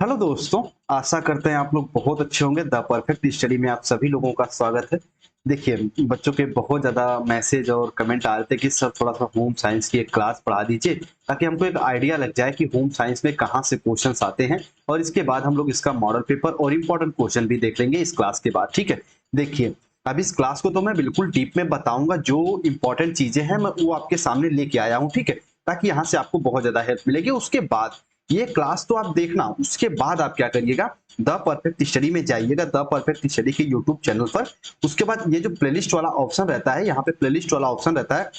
Hello दोस्तों। आशा करते हैं आप लोग बहुत अच्छे होंगे। द परफेक्ट स्टडी में आप सभी लोगों का स्वागत है। देखिए, बच्चों के बहुत ज़्यादा मैसेज और कमेंट आ रहे थे कि सर थोड़ा सा होम साइंस की एक क्लास पढ़ा दीजिए ताकि हमको एक आइडिया लग जाए कि होम साइंस में कहाँ से क्वेश्चंस आते हैं और इसके बाद हम लोग इसका मॉडल पेपर और इम्पोर्टेंट क्वेश्चन भी देख लेंगे इस क्लास के बाद। ठीक है, देखिए, अब इस क्लास को तो मैं बिल्कुल डीप में बताऊंगा, जो इंपॉर्टेंट चीजें हैं मैं वो आपके सामने लेके आया हूँ। ठीक है, ताकि यहाँ से आपको बहुत ज्यादा हेल्प मिलेगी। उसके बाद ये क्लास तो आप देखना, उसके बाद आप क्या करिएगा, द परफेक्ट स्टडी में जाइएगा, द परफेक्ट स्टडी के यूट्यूब चैनल पर। उसके बाद ये जो प्लेलिस्ट वाला ऑप्शन रहता है, यहाँ पे प्लेलिस्ट वाला ऑप्शन रहता है,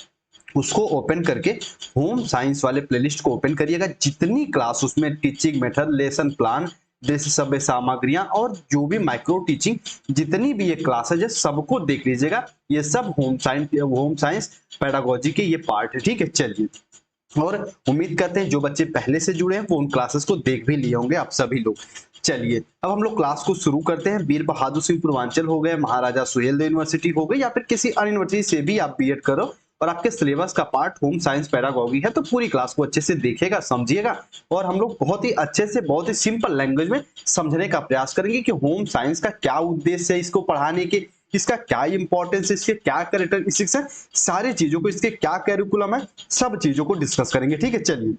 उसको ओपन करके होम साइंस वाले प्लेलिस्ट को ओपन करिएगा। जितनी क्लास उसमें टीचिंग मेथड, लेसन प्लान, जैसे सब सामग्रियां और जो भी माइक्रो टीचिंग जितनी भी ये क्लासेज है सबको देख लीजिएगा। ये सब होम साइंस पेडागोजी के ये पार्ट है। ठीक है, चलिए। और उम्मीद करते हैं जो बच्चे पहले से जुड़े हैं वो उन क्लासेस को देख भी लिए होंगे आप सभी लोग। चलिए, अब हम लोग क्लास को शुरू करते हैं। वीर बहादुर सिंह पूर्वांचल हो गए, महाराजा सुहेलदेव यूनिवर्सिटी हो गई, या फिर किसी अन्य यूनिवर्सिटी से भी आप बीएड करो और आपके सिलेबस का पार्ट होम साइंस पैरागॉगी है, तो पूरी क्लास को अच्छे से देखिएगा, समझिएगा। और हम लोग बहुत ही अच्छे से, बहुत ही सिंपल लैंग्वेज में समझने का प्रयास करेंगे कि होम साइंस का क्या उद्देश्य है, इसको पढ़ाने के, इसका क्या इंपॉर्टेंस है, इसके क्या कैरेक्टरिस्टिक्स है, सारी चीजों को, इसके क्या कैरिकुलम है, सब चीजों को डिस्कस करेंगे। ठीक है, चलिए।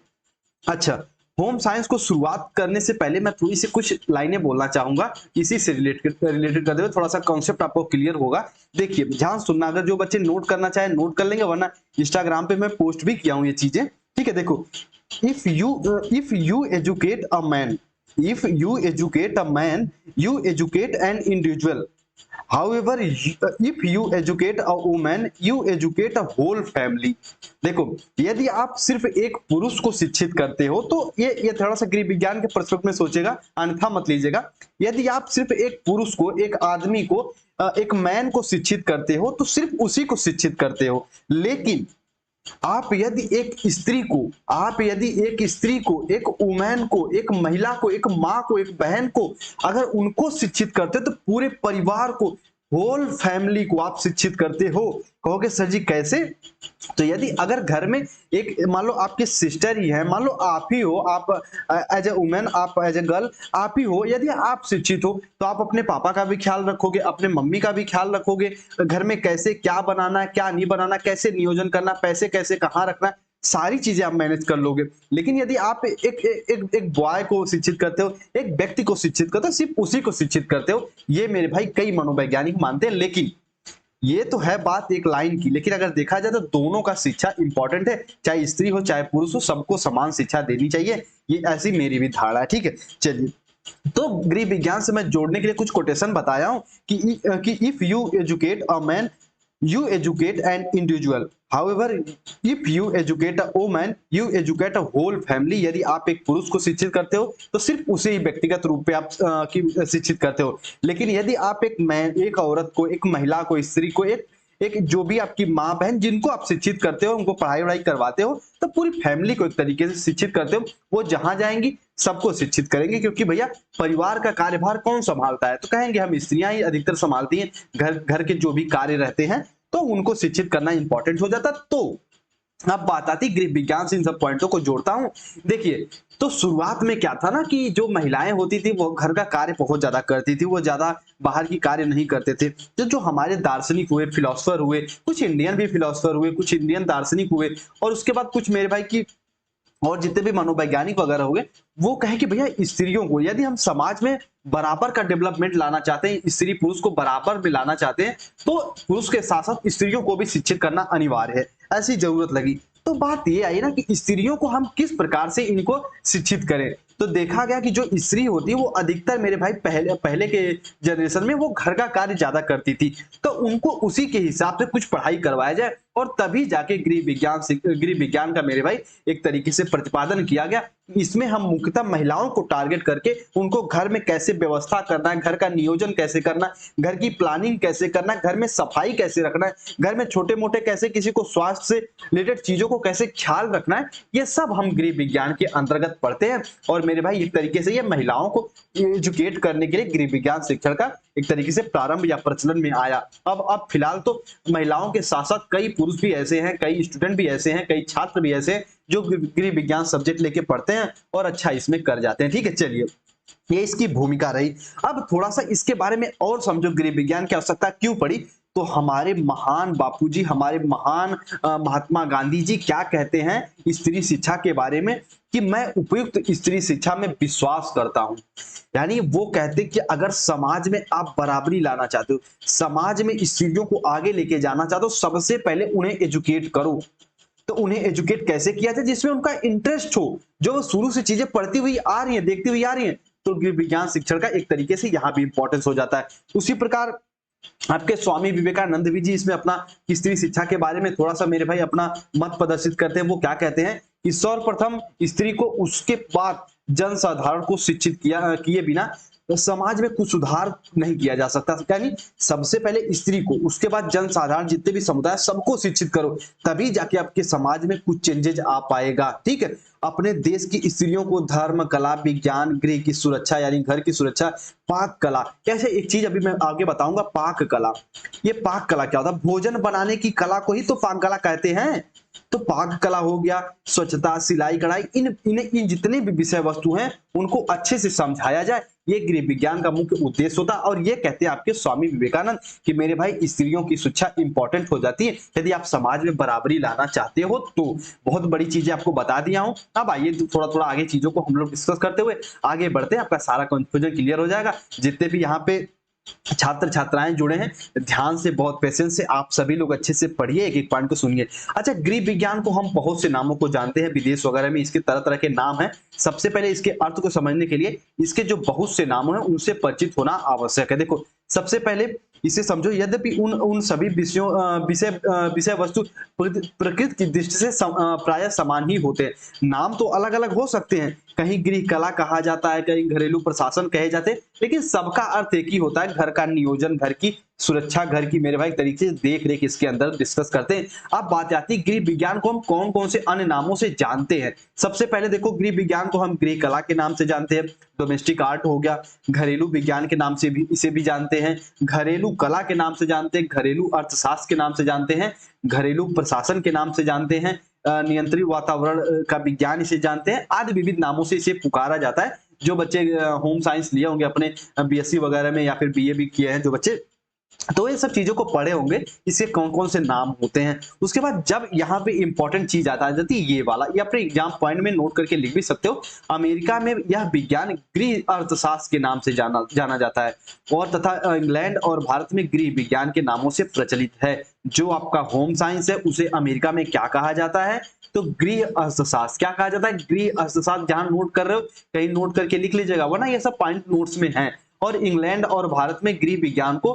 अच्छा, होम साइंस को शुरुआत करने से पहले मैं थोड़ी सी कुछ लाइनें बोलना चाहूंगा, इसी से रिलेटेड करते हुए थोड़ा सा कॉन्सेप्ट आपको क्लियर होगा। देखिए, ध्यान सुनना, अगर जो बच्चे नोट करना चाहे नोट कर लेंगे, वरना इंस्टाग्राम पे मैं पोस्ट भी किया हूं ये चीजें। ठीक है, देखो, if you educate a man, if you educate a man, you educate an individual. However, if you educate a woman, you educate a whole family। देखो, यदि आप सिर्फ एक पुरुष को शिक्षित करते हो तो ये थोड़ा सा गृह विज्ञान के पर्सपेक्टिव में सोचेगा, अन्यथा मत लीजिएगा। यदि आप सिर्फ एक पुरुष को, एक आदमी को, एक मैन को शिक्षित करते हो तो सिर्फ उसी को शिक्षित करते हो। लेकिन आप यदि एक स्त्री को, एक वुमेन को, एक महिला को, एक माँ को, एक बहन को, अगर उनको शिक्षित करते हो तो पूरे परिवार को, होल फैमिली को आप शिक्षित करते हो। कहोगे सर जी कैसे? तो यदि अगर घर में एक, मान लो आपकी सिस्टर ही है, मान लो आप ही हो, आप एज ए वुमेन, आप एज ए गर्ल, आप ही हो, यदि आप शिक्षित हो तो आप अपने पापा का भी ख्याल रखोगे, अपने मम्मी का भी ख्याल रखोगे। घर में कैसे क्या बनाना है, क्या नहीं बनाना, कैसे नियोजन करना, पैसे कैसे कहाँ रखना है, सारी चीजें आप मैनेज कर लोगे। लेकिन यदि आप एक बॉय को शिक्षित करते हो, एक व्यक्ति को शिक्षित करते हो, सिर्फ उसी को शिक्षित करते हो, ये मेरे भाई कई मनोवैज्ञानिक मानते हैं। लेकिन ये तो है बात एक लाइन की, लेकिन अगर देखा जाए तो दोनों का शिक्षा इंपॉर्टेंट है, चाहे स्त्री हो चाहे पुरुष हो, सबको समान शिक्षा देनी चाहिए। ये ऐसी मेरी भी धारणा है। ठीक है, चलिए। तो गृह विज्ञान से मैं जोड़ने के लिए कुछ कोटेशन बताया हूं कि if you educate a man, you educate an individual, however if you educate a woman, you educate a whole family। यदि आप एक पुरुष को शिक्षित करते हो तो सिर्फ उसे ही व्यक्तिगत रूप पे आप शिक्षित करते हो। लेकिन यदि आप एक औरत को, एक महिला को, स्त्री को, एक एक जो भी आपकी माँ बहन जिनको आप शिक्षित करते हो, उनको पढ़ाई वढ़ाई करवाते हो, तो पूरी फैमिली को एक तरीके से शिक्षित करते हो। वो जहां जाएंगी सबको शिक्षित करेंगे, क्योंकि भैया परिवार का कार्यभार कौन संभालता है? तो कहेंगे हम स्त्रियां ही अधिकतर संभालती हैं। घर घर के जो भी कार्य रहते हैं तो उनको शिक्षित करना इंपॉर्टेंट हो जाता। तो अब बात आती गृह विज्ञान से इन सब पॉइंटों को जोड़ता हूं। देखिए, तो शुरुआत में क्या था ना कि जो महिलाएं होती थी वो घर का कार्य बहुत ज्यादा करती थी, वो ज्यादा बाहर की कार्य नहीं करते थे। तो जो हमारे दार्शनिक हुए, फिलोसफर हुए, कुछ इंडियन भी फिलोसफर हुए, कुछ इंडियन दार्शनिक हुए, और उसके बाद कुछ मेरे भाई की और जितने भी मनोवैज्ञानिक वगैरह हो गए, वो कहें कि भैया स्त्रियों को, यदि हम समाज में बराबर का डेवलपमेंट लाना चाहते हैं, स्त्री पुरुष को बराबर में लाना चाहते हैं, तो पुरुष के साथ साथ स्त्रियों को भी शिक्षित करना अनिवार्य है। ऐसी जरूरत लगी। तो बात ये आई ना कि स्त्रियों को हम किस प्रकार से इनको शिक्षित करें। तो देखा गया कि जो स्त्री होती है वो अधिकतर मेरे भाई पहले पहले के जनरेशन में वो घर का कार्य ज्यादा करती थी। तो उनको उसी के हिसाब से कुछ पढ़ाई करवाया जाए, और तभी जाके गृह विज्ञान का मेरे भाई एक तरीके से प्रतिपादन किया गया। इसमें हम मुख्यतः महिलाओं को टारगेट करके उनको घर में कैसे व्यवस्था करना है, घर का नियोजन कैसे करना है, घर की प्लानिंग कैसे करना है, घर में सफाई कैसे रखना है, घर में छोटे मोटे कैसे किसी को स्वास्थ्य से रिलेटेड चीजों को कैसे ख्याल रखना है, ये सब हम गृह विज्ञान के अंतर्गत पढ़ते हैं। और मेरे भाई एक तरीके से ये महिलाओं को एजुकेट करने के लिए गृह विज्ञान शिक्षण का एक तरीके से प्रारंभ या प्रचलन में आया। अब फिलहाल तो महिलाओं के साथ साथ कई पुरुष भी ऐसे हैं, कई स्टूडेंट भी ऐसे हैं, कई छात्र भी ऐसे हैं जो गृह विज्ञान सब्जेक्ट लेके पढ़ते हैं और अच्छा इसमें कर जाते हैं। ठीक है, चलिए। ये इसकी भूमिका रही। अब थोड़ा सा इसके बारे में और समझो, गृह विज्ञान की आवश्यकता क्यों पड़ी। तो हमारे महान बापूजी, हमारे महान महात्मा गांधी जी क्या कहते हैं स्त्री शिक्षा के बारे में, कि मैं उपयुक्त स्त्री शिक्षा में विश्वास करता हूं। यानी वो कहते कि अगर समाज में आप बराबरी लाना चाहते हो, समाज में स्त्रियों को आगे लेके जाना चाहते हो, सबसे पहले उन्हें एजुकेट करो। तो उन्हें एजुकेट कैसे किया जाए, जिसमें उनका इंटरेस्ट हो, जो शुरू से चीजें पढ़ती हुई आ रही है, देखती हुई आ रही है। तो गृह विज्ञान शिक्षण का एक तरीके से यहाँ भी इंपॉर्टेंस हो जाता है। उसी प्रकार आपके स्वामी विवेकानंद भी जी इसमें अपना स्त्री शिक्षा के बारे में थोड़ा सा मेरे भाई अपना मत प्रदर्शित करते हैं। वो क्या कहते हैं कि सर्वप्रथम स्त्री को, उसके बाद जनसाधारण को शिक्षित किए बिना तो समाज में कुछ सुधार नहीं किया जा सकता। यानी सबसे पहले स्त्री को, उसके बाद जनसाधारण जितने भी समुदाय, सबको शिक्षित करो, तभी जाके आपके समाज में कुछ चेंजेज आ पाएगा। ठीक है, अपने देश की स्त्रियों को धर्म, कला, विज्ञान, गृह की सुरक्षा यानी घर की सुरक्षा, पाक कला, कैसे एक चीज अभी मैं आगे बताऊंगा, पाक कला। ये पाक कला क्या होता है, भोजन बनाने की कला को ही तो पाक कला कहते हैं। तो पाक कला हो गया, स्वच्छता, सिलाई, कढ़ाई, इन जितने भी विषय वस्तु हैं उनको अच्छे से समझाया जाए, ये गृह विज्ञान का मुख्य उद्देश्य होता है। और ये कहते हैं आपके स्वामी विवेकानंद कि मेरे भाई स्त्रियों की शिक्षा इंपॉर्टेंट हो जाती है यदि आप समाज में बराबरी लाना चाहते हो। तो बहुत बड़ी चीजें आपको बता दिया हूं। अब आइए थोड़ा थोड़ा आगे चीजों को हम लोग डिस्कस करते हुए आगे बढ़ते हैं, आपका सारा कंफ्यूजन क्लियर हो जाएगा। जितने भी यहाँ पे छात्र छात्राएं जुड़े हैं, ध्यान से, बहुत पेशेंस से आप सभी लोग अच्छे से पढ़िए, एक एक पॉइंट को सुनिए। अच्छा, गृह विज्ञान को हम बहुत से नामों को जानते हैं, विदेश वगैरह में इसके तरह तरह के नाम हैं। सबसे पहले इसके अर्थ को समझने के लिए इसके जो बहुत से नाम हैं उनसे परिचित होना आवश्यक है। देखो, सबसे पहले इसे समझो, यद्यपि उन सभी विषयों विषय वस्तु प्रकृति की दृष्टि से प्राय समान ही होते हैं। नाम तो अलग अलग हो सकते हैं, कहीं गृह कला कहा जाता है, कहीं घरेलू प्रशासन कहे जाते हैं, लेकिन सबका अर्थ एक ही होता है, घर का नियोजन, घर की सुरक्षा, घर की मेरे भाई तरीके से देख रेख इसके अंदर डिस्कस करते हैं। अब बात आती है गृह विज्ञान को हम कौन कौन से अन्य नामों से जानते हैं। सबसे पहले देखो, गृह विज्ञान को हम गृह कला के नाम से जानते हैं, डोमेस्टिक आर्ट हो गया, घरेलू विज्ञान के नाम से भी इसे भी जानते हैं, घरेलू कला के नाम से जानते हैं, घरेलू अर्थशास्त्र के नाम से जानते हैं, घरेलू प्रशासन के नाम से जानते हैं, नियंत्रित वातावरण का विज्ञान इसे जानते हैं, आदि विविध नामों से इसे पुकारा जाता है। जो बच्चे होम साइंस लिए होंगे अपने बीएससी वगैरह में या फिर बीए भी किए हैं जो बच्चे, तो ये सब चीजों को पढ़े होंगे, इसके कौन कौन से नाम होते हैं। उसके बाद जब यहाँ पे इंपॉर्टेंट चीज आता है जाती है ये वाला, ये अपने एग्जाम पॉइंट में नोट करके लिख भी सकते हो। अमेरिका में यह विज्ञान गृह अर्थशास्त्र के नाम से जाना जाता है, और तथा इंग्लैंड और भारत में गृह विज्ञान के नामों से प्रचलित है। जो आपका होम साइंस है उसे अमेरिका में क्या कहा जाता है, तो गृह अर्थशास्त्र। क्या कहा जाता है, गृह अर्थशास्त्र। जहां नोट कर रहे हो कहीं नोट करके लिख लीजिएगा, वरना ये सब पॉइंट नोट्स में है। और इंग्लैंड और भारत में गृह विज्ञान को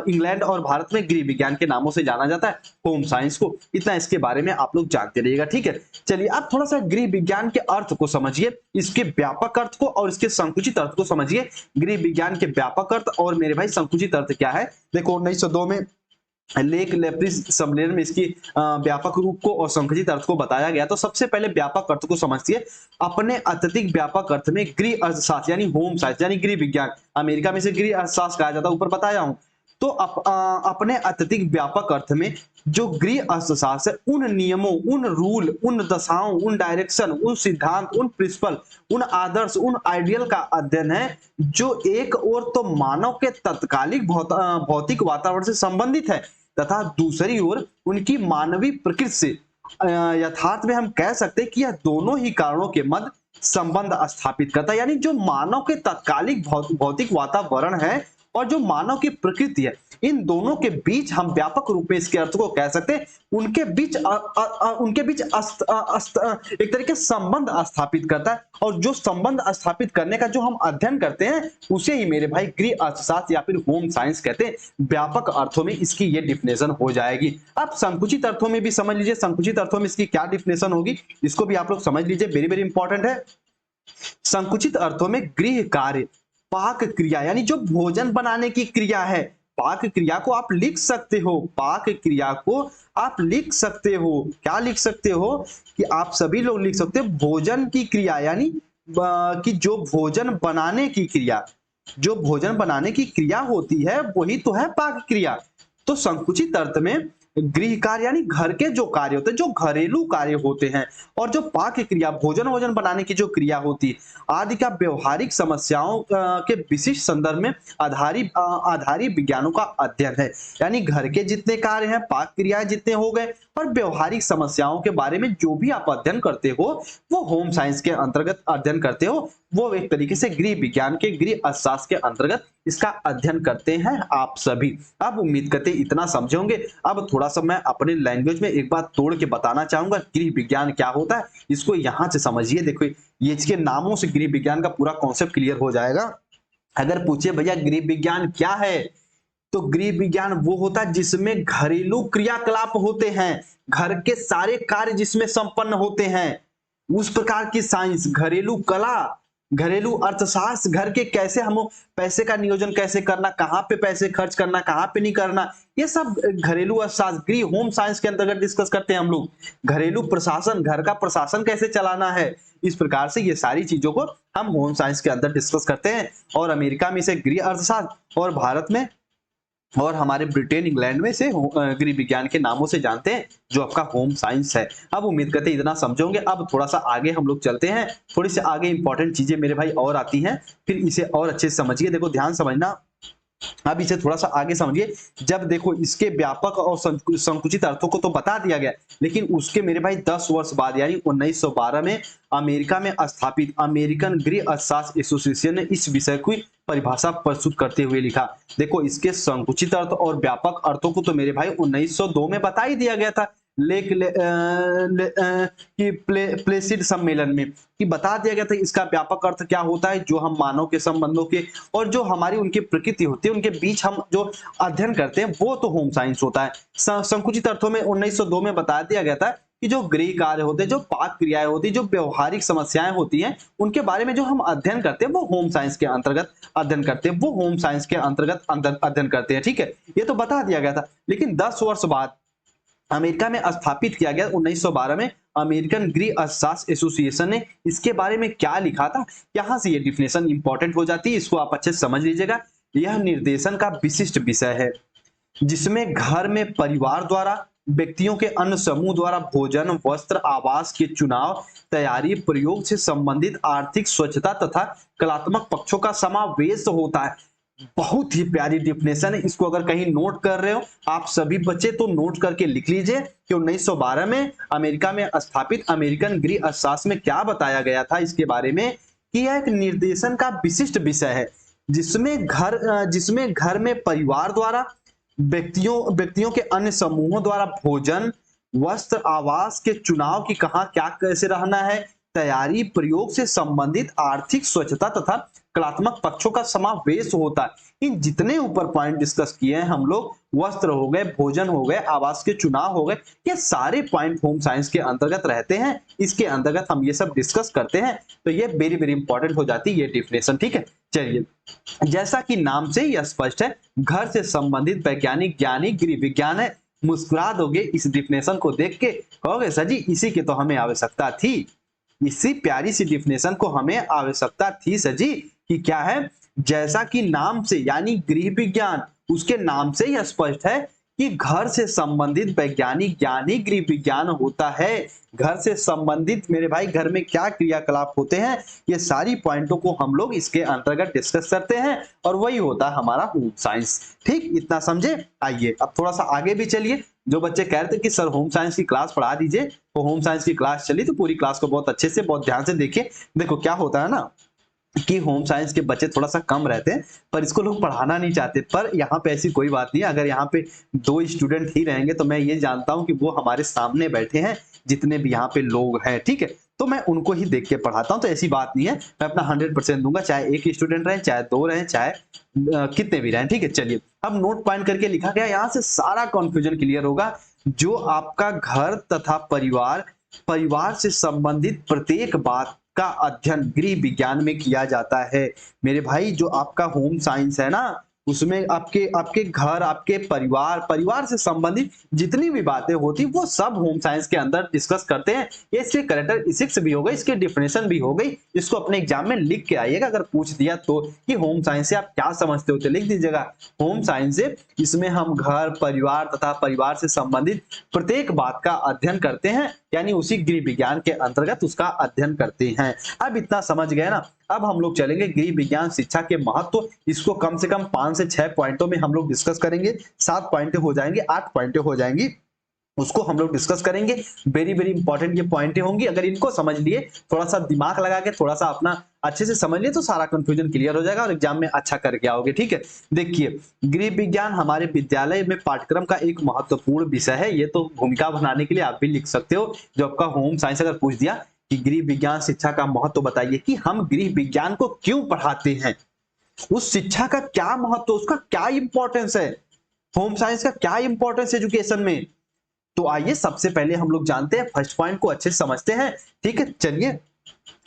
इंग्लैंड और भारत में गृह विज्ञान के नामों से जाना जाता है, होम साइंस को। इतना इसके बारे में आप लोग जानते रहिएगा, ठीक है। चलिए अब थोड़ा सा गृह विज्ञान के अर्थ को समझिए, इसके व्यापक अर्थ को और इसके संकुचित अर्थ को समझिए। गृह विज्ञान के व्यापक अर्थ और मेरे भाई संकुचित अर्थ क्या है। देखो 1902 में लेक लेप्रिस सम्मेलन में इसकी व्यापक रूप को और संकुचित अर्थ को बताया गया। तो सबसे पहले व्यापक अर्थ को समझिए। अपने अत्यधिक व्यापक अर्थ में गृह अर्थशास्त्र यानी होम साइंस यानी गृह विज्ञान, अमेरिका में से गृह अर्थशास्त्र कहा जाता है, ऊपर बताया हूं। तो अपने अत्यधिक व्यापक अर्थ में जो गृह अर्थशास्त्र है, उन नियमों, उन रूल, उन दशाओं, उन डायरेक्शन, उन सिद्धांत, उन प्रिंसिपल, उन आदर्श, उन आइडियल का अध्ययन है जो एक ओर तो मानव के तत्कालिक भौतिक वातावरण से संबंधित है, तथा दूसरी ओर उनकी मानवीय प्रकृति से। यथार्थ में हम कह सकते हैं कि यह दोनों ही कारणों के मध्य संबंध स्थापित करता है। यानी जो मानव के तत्कालिक भौतिक वातावरण है और जो मानव की प्रकृति है, इन दोनों के बीच हम व्यापक रूप में इसके अर्थ को कह सकते हैं, उनके बीच एक तरीके से संबंध स्थापित करता है। और जो संबंध स्थापित करने का जो हम अध्ययन करते हैं उसे ही मेरे भाई गृह अर्थशास्त्र या फिर होम साइंस कहते हैं। व्यापक अर्थों में इसकी ये डिफिनेशन हो जाएगी। अब संकुचित अर्थों में भी समझ लीजिए, संकुचित अर्थों में इसकी क्या डिफिनेशन होगी, इसको भी आप लोग समझ लीजिए, वेरी वेरी इंपॉर्टेंट है। संकुचित अर्थों में गृह कार्य, पाक क्रिया यानी जो भोजन बनाने की क्रिया है, पाक क्रिया को आप लिख सकते हो, पाक क्रिया को आप लिख सकते हो। क्या लिख सकते हो कि आप सभी लोग लिख सकते हो भोजन की क्रिया, यानी कि जो भोजन बनाने की क्रिया, जो भोजन बनाने की क्रिया होती है वही तो है पाक क्रिया। तो संकुचित अर्थ में गृह कार्य यानी घर के जो कार्य होते हैं, जो घरेलू कार्य होते हैं, और जो पाक क्रिया, भोजन वोजन बनाने की जो क्रिया होती है आदि का व्यवहारिक समस्याओं के विशिष्ट संदर्भ में आधारित विज्ञानों का अध्ययन है। यानी घर के जितने कार्य हैं, पाक क्रियाएं जितने हो गए, और व्यवहारिक समस्याओं के बारे में जो भी आप अध्ययन करते हो वो होम साइंस के अंतर्गत अध्ययन करते हो, वो एक तरीके से गृह विज्ञान के, गृह अर्थशास्त्र के अंतर्गत इसका अध्ययन करते हैं आप सभी। अब उम्मीद करते इतना समझे होंगे। अब थोड़ा सा मैं अपने लैंग्वेज में एक बात तोड़ के बताना चाहूंगा, गृह विज्ञान क्या होता है इसको यहां से समझिए। देखो ये इसके नामों से गृह विज्ञान का पूरा कॉन्सेप्ट क्लियर हो जाएगा। अगर पूछे भैया गृह विज्ञान क्या है, तो गृह विज्ञान वो होता है जिसमें घरेलू क्रियाकलाप होते हैं, घर के सारे कार्य जिसमें संपन्न होते हैं, उस प्रकार की साइंस, घरेलू कला, घरेलू अर्थशास्त्र, घर के कैसे हम पैसे का नियोजन कैसे करना, कहाँ पे पैसे खर्च करना, कहाँ पे नहीं करना, ये सब घरेलू अर्थशास्त्र, गृह होम साइंस के अंतर्गत डिस्कस करते हैं हम लोग। घरेलू प्रशासन, घर का प्रशासन कैसे चलाना है, इस प्रकार से ये सारी चीजों को हम होम साइंस के अंदर डिस्कस करते हैं। और अमेरिका में इसे गृह अर्थशास्त्र, और भारत में और हमारे ब्रिटेन इंग्लैंड में से गृह विज्ञान के नामों से जानते हैं, जो आपका होम साइंस है। अब उम्मीद करते हैं इतना समझोगे। अब थोड़ा सा आगे हम लोग चलते हैं, थोड़ी सी आगे इंपॉर्टेंट चीजें मेरे भाई और आती हैं, फिर इसे और अच्छे से समझिए। देखो ध्यान समझना, अब इसे थोड़ा सा आगे समझिए। जब देखो इसके व्यापक और संकुचित अर्थों को तो बता दिया गया, लेकिन उसके मेरे भाई 10 वर्ष बाद यानी 1912 में अमेरिका में स्थापित अमेरिकन गृह अर्थशास्त्र एसोसिएशन ने इस विषय की परिभाषा प्रस्तुत करते हुए लिखा। देखो इसके संकुचित अर्थ और व्यापक अर्थों को तो मेरे भाई 1902 में बता ही दिया गया था, प्लेसिड सम्मेलन में, कि बता दिया गया था इसका व्यापक अर्थ क्या होता है, जो हम मानव के संबंधों के और जो हमारी उनकी प्रकृति होती है उनके बीच हम जो अध्ययन करते हैं वो तो होम साइंस होता है। संकुचित अर्थों में 1902 में बता दिया गया था कि जो गृह कार्य होते हैं, जो पाक क्रियाएं होती है, जो व्यवहारिक समस्याएं होती हैं, उनके बारे में जो हम अध्ययन करते हैं वो होम साइंस के अंतर्गत अध्ययन करते हैं, वो होम साइंस के अंतर्गत अध्ययन करते हैं। ठीक है, ये तो बता दिया गया था। लेकिन 10 वर्ष बाद अमेरिका में स्थापित किया गया 1912 में अमेरिकन गृह अर्थशास्त्र एसोसिएशन ने इसके बारे में क्या लिखा था, यहां से ये डिफिनेशन इंपॉर्टेंट हो जाती है, इसको आप अच्छे से समझ लीजिएगा। यह निर्देशन का विशिष्ट विषय है जिसमें घर में परिवार द्वारा, व्यक्तियों के अन्य समूह द्वारा भोजन, वस्त्र, आवास के चुनाव, तैयारी, प्रयोग से संबंधित आर्थिक, स्वच्छता तथा कलात्मक पक्षों का समावेश होता है। बहुत ही प्यारी डिफिनेशन है, इसको अगर कहीं नोट कर रहे हो आप सभी बच्चे तो नोट करके लिख लीजिए कि 1912 में अमेरिका में स्थापित अमेरिकन गृह अर्थशास्त्र में क्या बताया गया था इसके बारे में, कि यह एक निर्देशन का विशिष्ट विषय है जिसमें घर में परिवार द्वारा, व्यक्तियों के अन्य समूहों द्वारा भोजन, वस्त्र, आवास के चुनाव की कहां क्या कैसे रहना है, तैयारी, प्रयोग से संबंधित आर्थिक, स्वच्छता तथा कलात्मक पक्षों का समावेश होता है। इन जितने ऊपर पॉइंट डिस्कस किए हैं हम लोग, वस्त्र हो गए, भोजन हो गए, आवास के चुनाव हो गए, ये सारे पॉइंट होम साइंस के अंतर्गत रहते हैं, इसके अंतर्गत हम ये सब डिस्कस करते हैं। तो ये वेरी वेरी इंपॉर्टेंट हो जाती है ये डिफिनेशन। ठीक है, चलिए, जैसा कि नाम से ही स्पष्ट है, घर से संबंधित वैज्ञानिक ज्ञानी गृह विज्ञान है। मुस्कुरा दोगे इस डिफिनेशन को देख के, कहोगे सर जी इसी की तो हमें आवश्यकता थी, इसी प्यारी सी डिफिनेशन को हमें आवश्यकता थी सर जी, कि क्या है, जैसा कि नाम से यानी गृह विज्ञान, उसके नाम से ही स्पष्ट है कि घर से संबंधित वैज्ञानिक ज्ञान ही गृह विज्ञान होता है। घर से संबंधित मेरे भाई घर में क्या क्रियाकलाप होते हैं, ये सारी पॉइंटों को हम लोग इसके अंतर्गत डिस्कस करते हैं, और वही होता है हमारा होम साइंस। ठीक, इतना समझे। आइए अब थोड़ा सा आगे भी चलिए। जो बच्चे कह रहे थे कि सर होम साइंस की क्लास पढ़ा दीजिए, तो होम साइंस की क्लास चली, तो पूरी क्लास को बहुत अच्छे से बहुत ध्यान से देखिए। देखो क्या होता है ना कि होम साइंस के बच्चे थोड़ा सा कम रहते हैं, पर इसको लोग पढ़ाना नहीं चाहते। पर यहाँ पे ऐसी कोई बात नहीं है, अगर यहाँ पे 2 स्टूडेंट ही रहेंगे तो मैं ये जानता हूँ कि वो हमारे सामने बैठे हैं जितने भी यहाँ पे लोग हैं, ठीक है, तो मैं उनको ही देख के पढ़ाता हूँ। तो ऐसी बात नहीं है, मैं अपना 100% दूंगा, चाहे 1 स्टूडेंट रहे, चाहे 2 रहे, चाहे कितने भी रहे। ठीक है, चलिए अब नोट पॉइंट करके लिखा गया, यहाँ से सारा कंफ्यूजन क्लियर होगा। जो आपका घर तथा परिवार से संबंधित प्रत्येक बात का अध्ययन गृह विज्ञान में किया जाता है। मेरे भाई जो आपका होम साइंस है ना, उसमें आपके आपके घर, आपके परिवार, परिवार से संबंधित जितनी भी बातें होती वो सब होम साइंस के अंदर डिस्कस करते हैं। ये इसके कैरेक्टरिस्टिक्स भी हो गई, इसकी डेफिनेशन भी हो गई। इसको अपने एग्जाम में लिख के आइएगा, अगर पूछ दिया तो कि होम साइंस से आप क्या समझते हो तो लिख दीजिएगा होम साइंस से इसमें हम घर, परिवार तथा परिवार से संबंधित प्रत्येक बात का अध्ययन करते हैं, यानी उसी गृह विज्ञान के अंतर्गत उसका अध्ययन करते हैं। अब इतना समझ गए ना। अब हम लोग चलेंगे गृह विज्ञान शिक्षा के महत्व। इसको कम से कम 5 से 6 पॉइंटों में हम लोग डिस्कस करेंगे। 7 पॉइंटें हो जाएंगे, 8 पॉइंटें हो जाएंगी, उसको हम लोग डिस्कस करेंगे। वेरी वेरी इंपॉर्टेंट ये पॉइंटें होंगी। अगर इनको समझ लिए, थोड़ा सा दिमाग लगा के थोड़ा सा अपना अच्छे से समझ लिए तो सारा कंफ्यूजन क्लियर हो जाएगा और एग्जाम में अच्छा करके आओगे। ठीक है, देखिए गृह विज्ञान हमारे विद्यालय में पाठ्यक्रम का एक महत्वपूर्ण विषय है। ये तो भूमिका बनाने के लिए आप भी लिख सकते हो। जो आपका होम साइंस अगर पूछ दिया कि गृह विज्ञान शिक्षा का महत्व बताइए, कि हम गृह विज्ञान को क्यों पढ़ाते हैं, उस शिक्षा का क्या महत्व, उसका क्या इंपॉर्टेंस है, होम साइंस का क्या इंपॉर्टेंस एजुकेशन में। तो आइए सबसे पहले हम लोग जानते हैं, फर्स्ट पॉइंट को अच्छे से समझते हैं। ठीक है, चलिए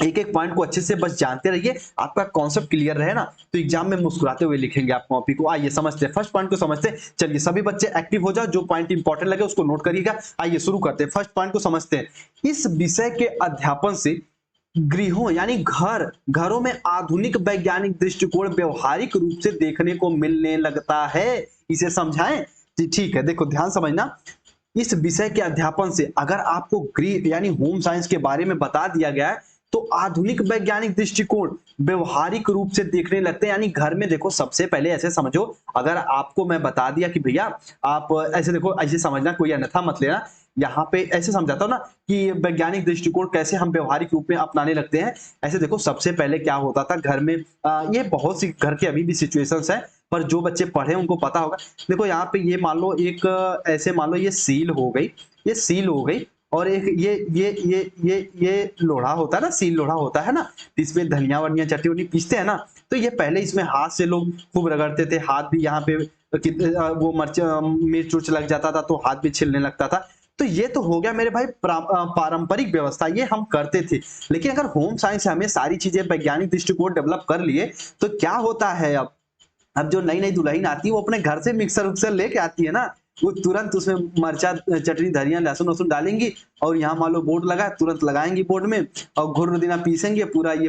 एक एक पॉइंट को अच्छे से बस जानते रहिए, आपका कॉन्सेप्ट क्लियर रहे ना तो एग्जाम में मुस्कुराते हुए लिखेंगे आप कॉपी को। आइए समझते हैं, फर्स्ट पॉइंट को समझते हैं। चलिए सभी बच्चे एक्टिव हो जाओ, जो पॉइंट इंपॉर्टेंट लगे उसको नोट करिएगा। आइए शुरू करते हैं, फर्स्ट पॉइंट को समझते हैं। इस विषय के अध्यापन से गृहों यानी घरों में आधुनिक वैज्ञानिक दृष्टिकोण व्यवहारिक रूप से देखने को मिलने लगता है। इसे समझाएं? ठीक है, देखो ध्यान समझना। इस विषय के अध्यापन से अगर आपको गृह यानी होम साइंस के बारे में बता दिया गया है तो आधुनिक वैज्ञानिक दृष्टिकोण व्यवहारिक रूप से देखने लगते हैं। यानी घर में देखो, सबसे पहले ऐसे समझो, अगर आपको मैं बता दिया कि भैया आप ऐसे देखो, ऐसे समझना, कोई अन्यथा मत लेना। यहाँ पे ऐसे समझाता हूँ ना कि वैज्ञानिक दृष्टिकोण कैसे हम व्यवहारिक रूप में अपनाने लगते हैं। ऐसे देखो, सबसे पहले क्या होता था घर में, ये बहुत सी घर के अभी भी सिचुएशंस है, पर जो बच्चे पढ़े उनको पता होगा। देखो यहाँ पे ये मान लो एक ऐसे मान लो ये सील हो गई, ये सील हो गई, और एक ये लोढ़ा होता है ना, सील लोढ़ा होता है ना, इसमें धनिया वनिया चटनी वटनी पीसते हैं ना। तो ये पहले इसमें हाथ से लोग खूब रगड़ते थे, हाथ भी यहाँ पे वो मिर्च उर्च लग जाता था तो हाथ भी छिलने लगता था। तो ये तो हो गया मेरे भाई पारंपरिक व्यवस्था, ये हम करते थे। लेकिन अगर होम साइंस से हमें सारी चीजें वैज्ञानिक दृष्टिकोण डेवलप कर लिए तो क्या होता है, अब जो नई नई दुल्हन आती है वो अपने घर से मिक्सर उक्सर लेके आती है ना, वो तुरंत उसमें मरचा चटनी धनिया लहसुन वसुन डालेंगी और यहाँ मान लो बोर्ड लगा तुरंत लगाएंगी बोर्ड में और घुर दिना पीसेंगे पूरा, ये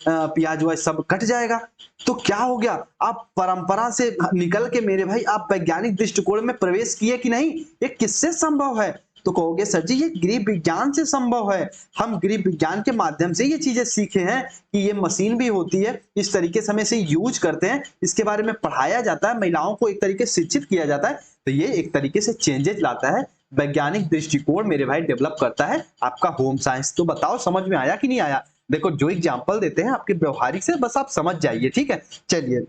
प्याज व्याज सब कट जाएगा। तो क्या हो गया, आप परंपरा से निकल के मेरे भाई आप वैज्ञानिक दृष्टिकोण में प्रवेश किए कि नहीं। ये किससे संभव है? तो कहोगे सर जी ये गृह विज्ञान से संभव है। हम गृह विज्ञान के माध्यम से ये चीजें सीखे हैं कि ये मशीन भी होती है, इस तरीके से हम इसे यूज करते हैं, इसके बारे में पढ़ाया जाता है, महिलाओं को एक तरीके से शिक्षित किया जाता है। तो ये एक तरीके से चेंजेस लाता है, वैज्ञानिक दृष्टिकोण मेरे भाई डेवलप करता है आपका होम साइंस। तो बताओ समझ में आया कि नहीं आया? देखो जो एग्जाम्पल देते हैं आपके व्यवहारिक से बस आप समझ जाइए। ठीक है, चलिए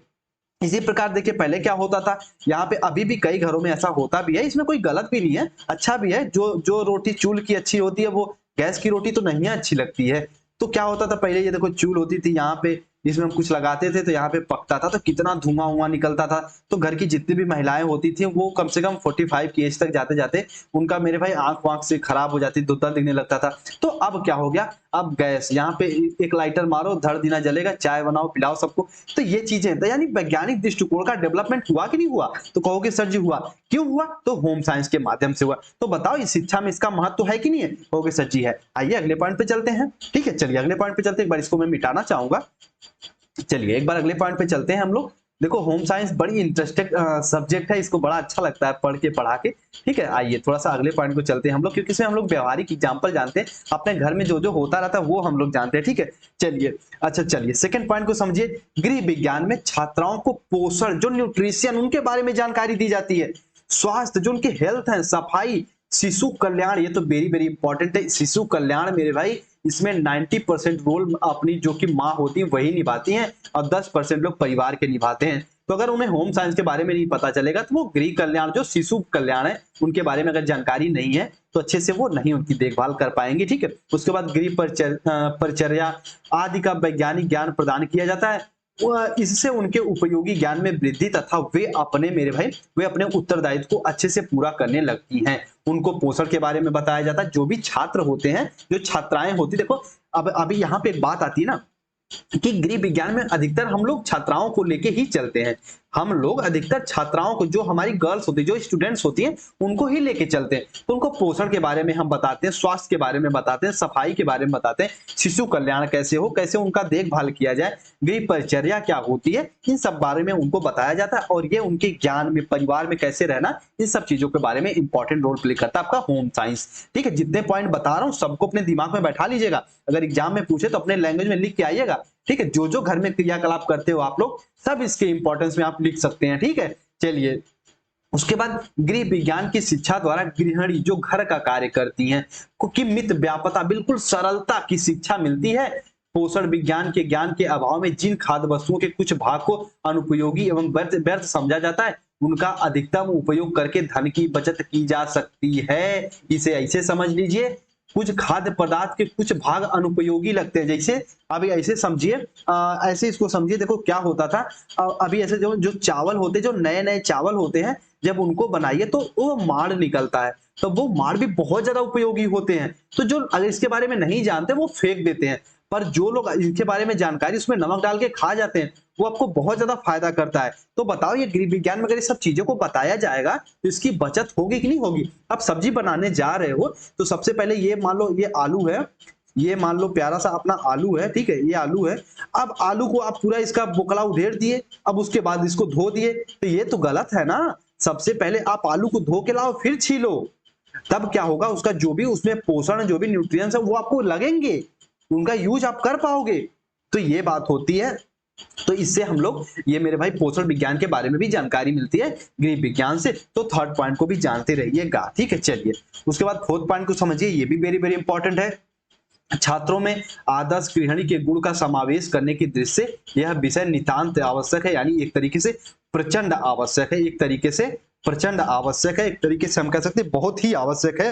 इसी प्रकार देखिए पहले क्या होता था, यहाँ पे अभी भी कई घरों में ऐसा होता भी है, इसमें कोई गलत भी नहीं है, अच्छा भी है। जो जो रोटी चूल की अच्छी होती है वो गैस की रोटी तो नहीं अच्छी लगती है। तो क्या होता था पहले, ये देखो चूल होती थी, यहाँ पे इसमें हम कुछ लगाते थे तो यहाँ पे पकता था तो कितना धुआं हुआ निकलता था। तो घर की जितनी भी महिलाएं होती थी वो कम से कम 45 की एज तक जाते जाते उनका मेरे भाई आंख वाँख से खराब हो जाती, धुंधला दिखने लगता था। तो अब क्या हो गया, अब गैस यहाँ पे एक लाइटर मारो धड़ दिना जलेगा, चाय बनाओ पिलाओ सबको। तो ये चीजें तो यानी वैज्ञानिक दृष्टिकोण का डेवलपमेंट हुआ कि नहीं हुआ? तो कहोगे सर जी हुआ। क्यों हुआ? तो होम साइंस के माध्यम से हुआ। तो बताओ इस शिक्षा में इसका महत्व है कि नहीं है? कहोगे सर जी है। आइए अगले पॉइंट पे चलते हैं। ठीक है, चलिए अगले पॉइंट पे चलते हैं, एक बार इसको मैं मिटाना चाहूंगा। चलिए एक बार अगले पॉइंट पे चलते हैं हम लोग। देखो होम साइंस बड़ी इंटरेस्टिंग सब्जेक्ट है, इसको बड़ा अच्छा लगता है पढ़ के पढ़ा के। ठीक है, आइए थोड़ा सा अगले पॉइंट को चलते हैं हम लोग, क्योंकि इसमें हम लोग व्यवहारिक एग्जांपल जानते हैं, अपने घर में जो जो होता रहता है वो हम लोग जानते हैं। ठीक है, चलिए अच्छा चलिए सेकंड पॉइंट को समझिए। गृह विज्ञान में छात्राओं को पोषण, जो न्यूट्रिशन उनके बारे में जानकारी दी जाती है, स्वास्थ्य जो उनके हेल्थ है, सफाई, शिशु कल्याण, ये तो वेरी वेरी इंपॉर्टेंट है। शिशु कल्याण मेरे भाई इसमें 90% रोल अपनी जो कि माँ होती है वही निभाती हैं और 10% लोग परिवार के निभाते हैं। तो अगर उन्हें होम साइंस के बारे में नहीं पता चलेगा तो वो गृह कल्याण जो शिशु कल्याण है उनके बारे में अगर जानकारी नहीं है तो अच्छे से वो नहीं उनकी देखभाल कर पाएंगे। ठीक है, उसके बाद गृह परिचर्या आदि का वैज्ञानिक ज्ञान प्रदान किया जाता है। इससे उनके उपयोगी ज्ञान में वृद्धि तथा वे अपने उत्तरदायित्व को अच्छे से पूरा करने लगती हैं। उनको पोषण के बारे में बताया जाता है। जो भी छात्र होते हैं, जो छात्राएं होती, देखो अब अभी यहाँ पे एक बात आती है ना कि गृह विज्ञान में अधिकतर हम लोग छात्राओं को लेके ही चलते हैं। हम लोग अधिकतर छात्राओं को, जो हमारी गर्ल्स होती है, जो स्टूडेंट्स होती हैं, उनको ही लेके चलते हैं। तो उनको पोषण के बारे में हम बताते हैं, स्वास्थ्य के बारे में बताते हैं, सफाई के बारे में बताते हैं, शिशु कल्याण कैसे हो, कैसे उनका देखभाल किया जाए, गृह परिचर्या क्या होती है, इन सब बारे में उनको बताया जाता है। और ये उनके ज्ञान में, परिवार में कैसे रहना, इन सब चीजों के बारे में इंपॉर्टेंट रोल प्ले करता है आपका होम साइंस। ठीक है, जितने पॉइंट बता रहा हूँ सबको अपने दिमाग में बैठा लीजिएगा। अगर एग्जाम में पूछे तो अपने लैंग्वेज में लिख के आइएगा। ठीक है, जो जो घर में क्रियाकलाप करते हो आप लोग, सब इसके इंपॉर्टेंस में आप लिख सकते हैं। ठीक है, चलिए उसके बाद गृह विज्ञान की शिक्षा द्वारा गृहिणी जो घर का कार्य करती हैं को की मित व्यापता, बिल्कुल सरलता की शिक्षा मिलती है। पोषण विज्ञान के ज्ञान के अभाव में जिन खाद्य वस्तुओं के कुछ भाग को अनुपयोगी एवं व्यर्थ व्यर्थ समझा जाता है, उनका अधिकतम उपयोग करके धन की बचत की जा सकती है। इसे ऐसे समझ लीजिए, कुछ खाद्य पदार्थ के कुछ भाग अनुपयोगी लगते हैं। जैसे अभी ऐसे समझिए, ऐसे इसको समझिए, देखो क्या होता था। अभी ऐसे जो जो चावल होते, जो नए नए चावल होते हैं, जब उनको बनाइए तो वो माड़ निकलता है, तो वो माड़ भी बहुत ज्यादा उपयोगी होते हैं। तो जो अगर इसके बारे में नहीं जानते वो फेंक देते हैं, पर जो लोग इनके बारे में जानकारी, उसमें नमक डाल के खा जाते हैं, वो आपको बहुत ज्यादा फायदा करता है। तो बताओ, ये गृह विज्ञान में अगर ये सब चीजों को बताया जाएगा तो इसकी बचत होगी कि नहीं होगी। अब सब्जी बनाने जा रहे हो तो सबसे पहले ये मान लो ये आलू है, ये मान लो प्यारा सा अपना आलू है। ठीक है, ये आलू है। अब आलू को आप पूरा इसका बोकला उधेड़ दिए, अब उसके बाद इसको धो दिए, तो ये तो गलत है ना। सबसे पहले आप आलू को धो के लाओ, फिर छीलो, तब क्या होगा, उसका जो भी उसमें पोषण, जो भी न्यूट्रिएंट्स है वो आपको लगेंगे, उनका यूज आप कर पाओगे। तो ये बात होती है। तो इससे हम लोग, ये मेरे भाई पोषण विज्ञान के बारे में भी जानकारी मिलती है गृह विज्ञान से। तो थर्ड पॉइंट को भी जानते रहिएगा। ठीक है, चलिए उसके बाद फोर्थ पॉइंट को समझिए, ये भी वेरी वेरी इंपॉर्टेंट है। छात्रों में आदर्श गृहिणी के गुण का समावेश करने की दृष्टि से यह विषय नितांत आवश्यक है, यानी एक तरीके से प्रचंड आवश्यक है। एक तरीके से प्रचंड आवश्यक है, एक तरीके से हम कह सकते हैं बहुत ही आवश्यक है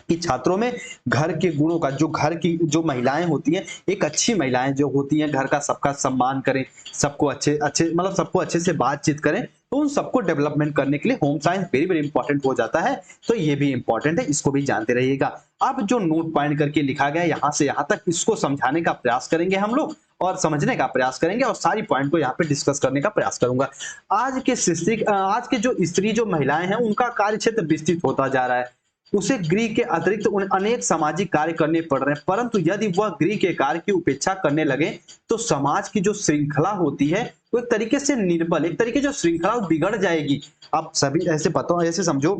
कि छात्रों में घर के गुणों का, जो घर की जो महिलाएं होती हैं, एक अच्छी महिलाएं जो होती हैं, घर का सबका सम्मान करें, सबको अच्छे अच्छे मतलब सबको अच्छे से बातचीत करें, तो उन सबको डेवलपमेंट करने के लिए home science very very important हो जाता है। तो ये भी इंपॉर्टेंट है, इसको भी जानते रहिएगा। अब जो नोट पॉइंट करके लिखा गया यहां से यहां तक, इसको समझाने का प्रयास करेंगे हम लोग और समझने का प्रयास करेंगे, और सारी पॉइंट को यहाँ पे डिस्कस करने का प्रयास करूंगा। आज के जो स्त्री, जो महिलाएं हैं, उनका कार्य क्षेत्र विस्तृत होता जा रहा है। उसे गृह के अतिरिक्त उन अनेक सामाजिक कार्य करने पड़ रहे हैं, परंतु यदि वह गृह के कार्य की उपेक्षा करने लगे तो समाज की जो श्रृंखला होती है वो एक तरीके से निर्बल, एक तरीके जो श्रृंखला बिगड़ जाएगी। आप सभी ऐसे पता, ऐसे समझो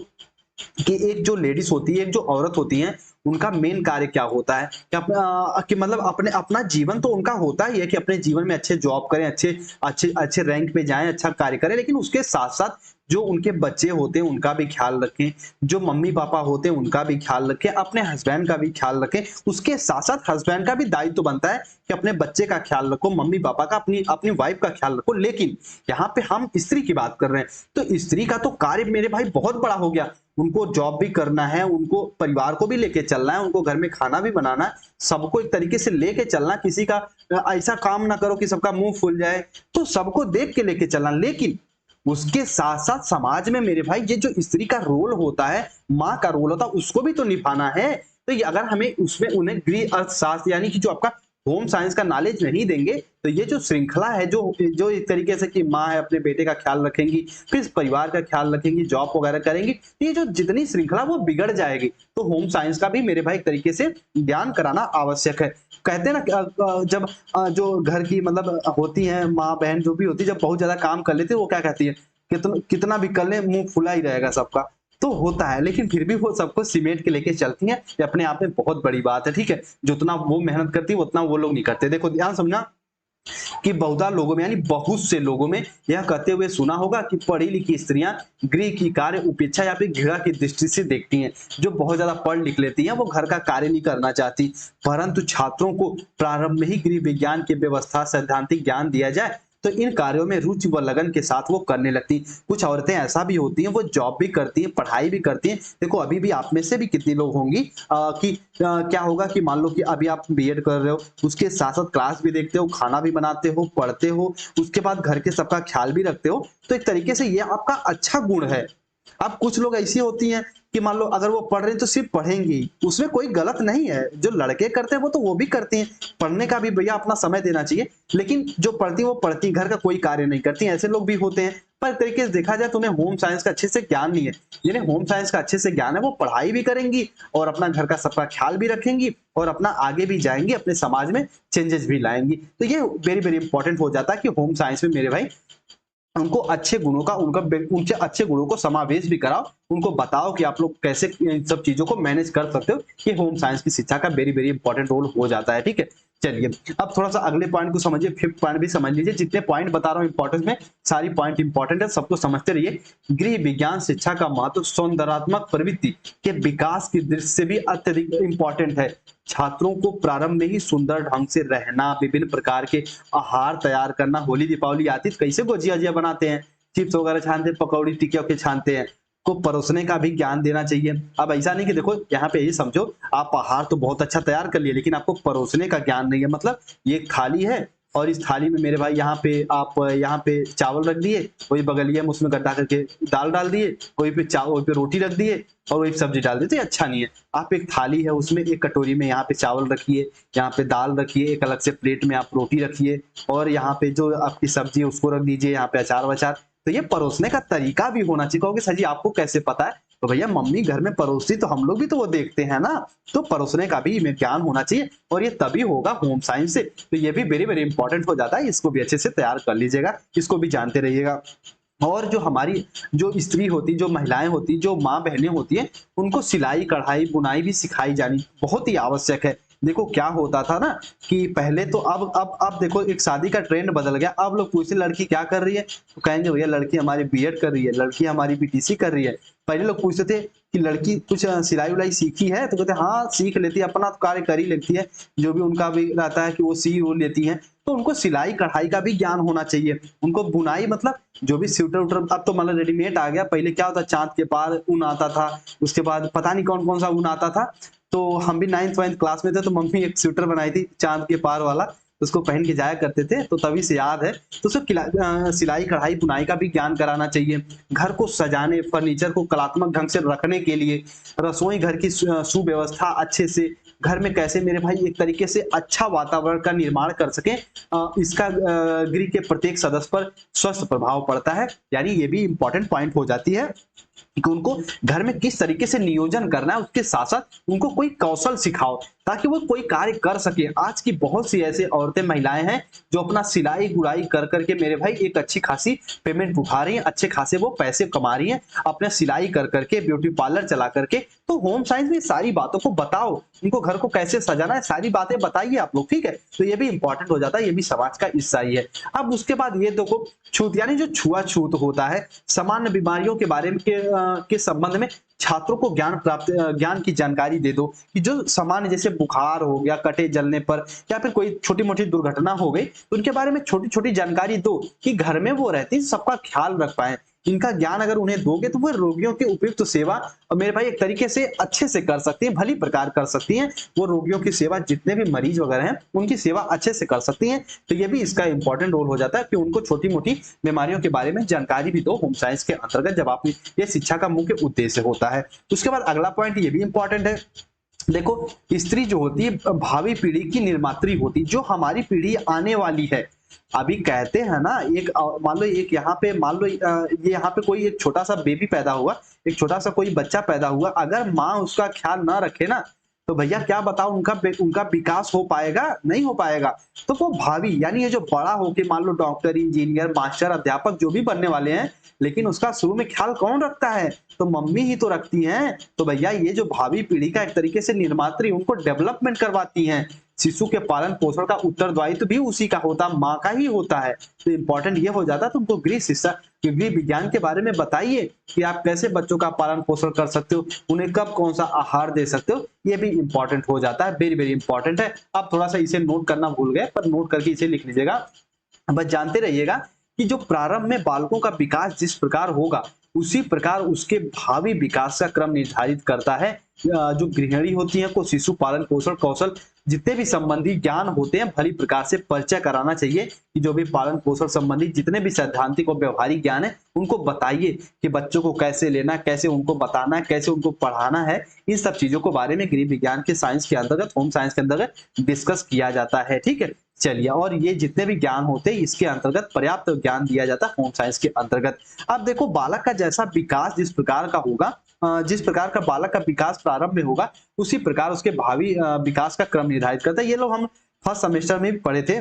कि एक जो लेडीज होती है, एक जो औरत होती है, उनका मेन कार्य क्या होता है कि मतलब अपने अपना जीवन तो उनका होता ही है कि अपने जीवन में अच्छे जॉब करें, अच्छे अच्छे अच्छे रैंक पे जाएं, अच्छा कार्य करें, लेकिन उसके साथ साथ जो उनके बच्चे होते हैं उनका भी ख्याल रखें, जो मम्मी पापा होते हैं उनका भी ख्याल रखें, अपने हस्बैंड का भी ख्याल रखें। उसके साथ साथ हस्बैंड का भी दायित्व तो बनता है कि अपने बच्चे का ख्याल रखो, मम्मी पापा का, अपनी अपनी वाइफ का ख्याल रखो। लेकिन यहाँ पे हम स्त्री की बात कर रहे हैं, तो स्त्री का तो कार्य मेरे भाई बहुत बड़ा हो गया। उनको जॉब भी करना है, उनको परिवार को भी लेके चलना है, उनको घर में खाना भी बनाना है, सबको एक तरीके से लेके चलना। किसी का ऐसा काम ना करो कि सबका मुंह फूल जाए, तो सबको देख के लेके चलना। लेकिन उसके साथ साथ समाज में मेरे भाई ये जो स्त्री का रोल होता है, माँ का रोल होता है, उसको भी तो निभाना है। तो ये अगर हमें उसमें उन्हें गृह अर्थशास्त्र यानी कि जो आपका होम साइंस का नॉलेज नहीं देंगे, तो ये जो श्रृंखला है, जो जो एक तरीके से कि माँ है अपने बेटे का ख्याल रखेंगी, फिर परिवार का ख्याल रखेंगी, जॉब वगैरह करेंगी, ये जो जितनी श्रृंखला वो बिगड़ जाएगी। तो होम साइंस का भी मेरे भाई एक तरीके से ज्ञान कराना आवश्यक है। कहते हैं ना, जब जो घर की मतलब होती है माँ बहन जो भी होती है, जब बहुत ज्यादा काम कर लेती है, वो क्या कहती है, कितना कितना भी कर ले मुंह फुला ही रहेगा सबका। तो होता है, लेकिन फिर भी वो सबको सिमेट के लेके चलती हैं, ये अपने आप में बहुत बड़ी बात है। ठीक है, जितना वो मेहनत करती है उतना वो लोग नहीं करते। देखो ध्यान समझना कि बहुधा लोगों में, यानी बहुत से लोगों में यह कहते हुए सुना होगा कि पढ़ी लिखी स्त्रियां गृह की कार्य उपेक्षा या फिर घृणा की दृष्टि से देखती हैं। जो बहुत ज्यादा पढ़ लिख लेती हैं वो घर का कार्य नहीं करना चाहती, परंतु छात्रों को प्रारंभ में ही गृह विज्ञान की व्यवस्था, सैद्धांतिक ज्ञान दिया जाए तो इन कार्यों में रुचि व लगन के साथ वो करने लगती। कुछ औरतें ऐसा भी होती हैं, वो जॉब भी करती हैं, पढ़ाई भी करती हैं। देखो अभी भी आप में से भी कितनी लोग होंगी कि क्या होगा कि मान लो कि अभी आप बीएड कर रहे हो, उसके साथ साथ क्लास भी देखते हो, खाना भी बनाते हो, पढ़ते हो, उसके बाद घर के सबका ख्याल भी रखते हो। तो एक तरीके से ये आपका अच्छा गुण है। अब कुछ लोग ऐसी होती हैं कि मान लो अगर वो पढ़ रहे हैं तो सिर्फ पढ़ेंगी, उसमें कोई गलत नहीं है, जो लड़के करते हैं वो तो वो भी करती हैं, पढ़ने का भी भैया अपना समय देना चाहिए, लेकिन जो पढ़ती वो पढ़ती, घर का कोई कार्य नहीं करती, ऐसे लोग भी होते हैं। पर एक तरीके से देखा जाए तो उन्हें होम साइंस का अच्छे से ज्ञान नहीं है, जिन्हें होम साइंस का अच्छे से ज्ञान है वो पढ़ाई भी करेंगी और अपना घर का सबका ख्याल भी रखेंगी और अपना आगे भी जाएंगी, अपने समाज में चेंजेस भी लाएंगी। तो ये वेरी वेरी इंपॉर्टेंट हो जाता है कि होम साइंस में मेरे भाई उनको अच्छे गुणों का, उनके अच्छे गुणों को समावेश भी कराओ, उनको बताओ कि आप लोग कैसे इन सब चीजों को मैनेज कर सकते हो। ये होम साइंस की शिक्षा का वेरी वेरी इंपॉर्टेंट रोल हो जाता है। ठीक है, चलिए अब थोड़ा सा अगले पॉइंट को समझिए, फिफ्थ पॉइंट भी समझ लीजिए। जितने पॉइंट बता रहा हूँ इंपॉर्टेंस में, सारी पॉइंट इंपॉर्टेंट है, सबको समझते रहिए। गृह विज्ञान शिक्षा का महत्व सौंदर्यात्मक प्रवृत्ति के विकास की दृष्टि से भी अत्यधिक इंपॉर्टेंट है। छात्रों को प्रारंभ में ही सुंदर ढंग से रहना, विभिन्न प्रकार के आहार तैयार करना, होली दीपावली आती है कैसे गुजिया जिया बनाते हैं, चिप्स वगैरह छानते हैं, पकौड़ी टिकिया के छानते हैं, को परोसने का भी ज्ञान देना चाहिए। अब ऐसा नहीं कि देखो यहाँ पे ये समझो आप आहार तो बहुत अच्छा तैयार कर लिए लेकिन आपको परोसने का ज्ञान नहीं है, मतलब ये थाली है और इस थाली में मेरे भाई यहाँ पे आप यहाँ पे चावल रख दिए, वही बगलिया में उसमें गड्ढा करके दाल डाल दिए, वही पे चावल, वही पे रोटी रख दिए और वही सब्जी डाल दी, तो ये अच्छा नहीं है। आप एक थाली है उसमें एक कटोरी में यहाँ पे चावल रखिए, यहाँ पे दाल रखिए, एक अलग से प्लेट में आप रोटी रखिए और यहाँ पे जो आपकी सब्जी है उसको रख दीजिए, यहाँ पे अचार वचार। तो ये परोसने का तरीका भी होना चाहिए। कहोगे सर जी आपको कैसे पता है? तो भैया मम्मी घर में परोसती तो हम लोग भी तो वो देखते हैं ना, तो परोसने का भी हमें ज्ञान होना चाहिए और ये तभी होगा होम साइंस से। तो ये भी वेरी वेरी इंपॉर्टेंट हो जाता है, इसको भी अच्छे से तैयार कर लीजिएगा, इसको भी जानते रहिएगा। और जो हमारी जो स्त्री होती, जो महिलाएं होती, जो माँ बहनें होती हैं, उनको सिलाई कढ़ाई बुनाई भी सिखाई जानी बहुत ही आवश्यक है। देखो क्या होता था ना कि पहले तो अब देखो एक शादी का ट्रेंड बदल गया। अब लोग पूछते लड़की क्या कर रही है तो कहेंगे भैया लड़की हमारी बीएड कर रही है, लड़की हमारी बीटीसी कर रही है। पहले लोग पूछते थे कि लड़की कुछ सिलाई उलाई सीखी है तो कहते हाँ सीख लेती है, अपना तो कार्य कर ही लेती है, जो भी उनका भी रहता है कि वो सी वो लेती है। तो उनको सिलाई कढ़ाई का भी ज्ञान होना चाहिए, उनको बुनाई मतलब जो भी स्वेटर उटर, अब तो मतलब रेडीमेड आ गया, पहले क्या होता चांद के पार ऊन आता था, उसके बाद पता नहीं कौन कौन सा ऊन आता था। तो हम भी 9th 9th क्लास में थे तो मम्मी एक स्वेटर बनाई थी चांद के पार वाला, उसको पहन के जाया करते थे, तो तभी से याद है। तो उसको सिलाई कढ़ाई बुनाई का भी ज्ञान कराना चाहिए। घर को सजाने, फर्नीचर को कलात्मक ढंग से रखने के लिए, रसोई घर की सुव्यवस्था अच्छे से, घर में कैसे मेरे भाई एक तरीके से अच्छा वातावरण का निर्माण कर सके, इसका गृह के प्रत्येक सदस्य पर स्वस्थ प्रभाव पड़ता है। यानी ये भी इंपॉर्टेंट पॉइंट हो जाती है कि उनको घर में किस तरीके से नियोजन करना है, उसके साथ साथ उनको कोई कौशल सिखाओ ताकि वो कोई कार्य कर सके। आज की बहुत सी ऐसे औरतें महिलाएं हैं जो अपना सिलाई गुड़ाई कर करके मेरे भाई एक अच्छी खासी पेमेंट उठा रही हैं, अच्छे खासे वो पैसे कमा रही हैं अपने सिलाई कर करके, ब्यूटी पार्लर चला करके। तो होम साइंस में सारी बातों को बताओ, उनको घर को कैसे सजाना है सारी बातें बताइए आप लोग, ठीक है। तो ये भी इंपॉर्टेंट हो जाता है, ये भी समाज का हिस्सा ही है। अब उसके बाद ये देखो छूत, यानी जो छुआछूत होता है, सामान्य बीमारियों के बारे में के संबंध में छात्रों को ज्ञान की जानकारी दे दो कि जो सामान्य जैसे बुखार हो गया, कटे जलने पर या फिर कोई छोटी मोटी दुर्घटना हो गई तो उनके बारे में छोटी छोटी जानकारी दो कि घर में वो रहती सबका ख्याल रख पाए। इनका ज्ञान अगर उन्हें दोगे तो वो रोगियों की उपयुक्त सेवा और मेरे भाई एक तरीके से अच्छे से कर सकती हैं, भली प्रकार कर सकती हैं। वो रोगियों की सेवा, जितने भी मरीज वगैरह हैं उनकी सेवा अच्छे से कर सकती हैं। तो ये भी इसका इंपॉर्टेंट रोल हो जाता है कि उनको छोटी मोटी बीमारियों के बारे में जानकारी भी दो होम साइंस के अंतर्गत, जब आप ये शिक्षा का मुख्य उद्देश्य होता है। उसके बाद अगला पॉइंट ये भी इंपॉर्टेंट है। देखो स्त्री जो होती है भावी पीढ़ी की निर्मात्री होती है, जो हमारी पीढ़ी आने वाली है। अभी कहते हैं ना, एक मान लो एक यहाँ पे मान लो ये यहाँ पे कोई एक छोटा सा बेबी पैदा हुआ, एक छोटा सा कोई बच्चा पैदा हुआ, अगर माँ उसका ख्याल ना रखे ना तो भैया क्या बताओ उनका विकास हो पाएगा? नहीं हो पाएगा। तो वो भावी यानी ये जो बड़ा होके मान लो डॉक्टर, इंजीनियर, मास्टर, अध्यापक जो भी बनने वाले हैं, लेकिन उसका शुरू में ख्याल कौन रखता है? तो मम्मी ही तो रखती हैं। तो भैया ये जो भावी पीढ़ी का एक तरीके से निर्मात्री, उनको डेवलपमेंट करवाती हैं। शिशु के पालन पोषण का उत्तरदायित्व भी उसी का होता, माँ का ही होता है। तो इंपॉर्टेंट ये हो जाता है, तुमको गृह शिक्षा, गृह विज्ञान के बारे में बताइए कि आप कैसे बच्चों का पालन पोषण कर सकते हो, उन्हें कब कौन सा आहार दे सकते हो, ये भी इंपॉर्टेंट हो जाता है, वेरी वेरी इंपॉर्टेंट है। आप थोड़ा सा इसे नोट करना भूल गए, पर नोट करके इसे लिख लीजिएगा। बस जानते रहिएगा कि जो प्रारंभ में बालकों का विकास जिस प्रकार होगा उसी प्रकार उसके भावी विकास का क्रम निर्धारित करता है। जो गृहिणी होती हैं को शिशु पालन पोषण कौशल जितने भी संबंधी ज्ञान होते हैं भली प्रकार से परिचय कराना चाहिए कि जो भी पालन पोषण संबंधी जितने भी सैद्धांतिक और व्यवहारिक ज्ञान है उनको बताइए कि बच्चों को कैसे लेना, कैसे उनको बताना है, कैसे उनको पढ़ाना है। इन सब चीजों के बारे में गृह विज्ञान के साइंस के अंतर्गत, होम साइंस के अंतर्गत डिस्कस किया जाता है। ठीक है, चलिए, और ये जितने भी ज्ञान होते हैं इसके अंतर्गत पर्याप्त ज्ञान दिया जाता है होम साइंस के अंतर्गत। अब देखो, बालक का जैसा विकास जिस प्रकार का होगा, जिस प्रकार का बालक का विकास प्रारंभ में होगा उसी प्रकार उसके भावी विकास का क्रम निर्धारित करता है। ये लोग हम फर्स्ट सेमेस्टर में भी पढ़े थे।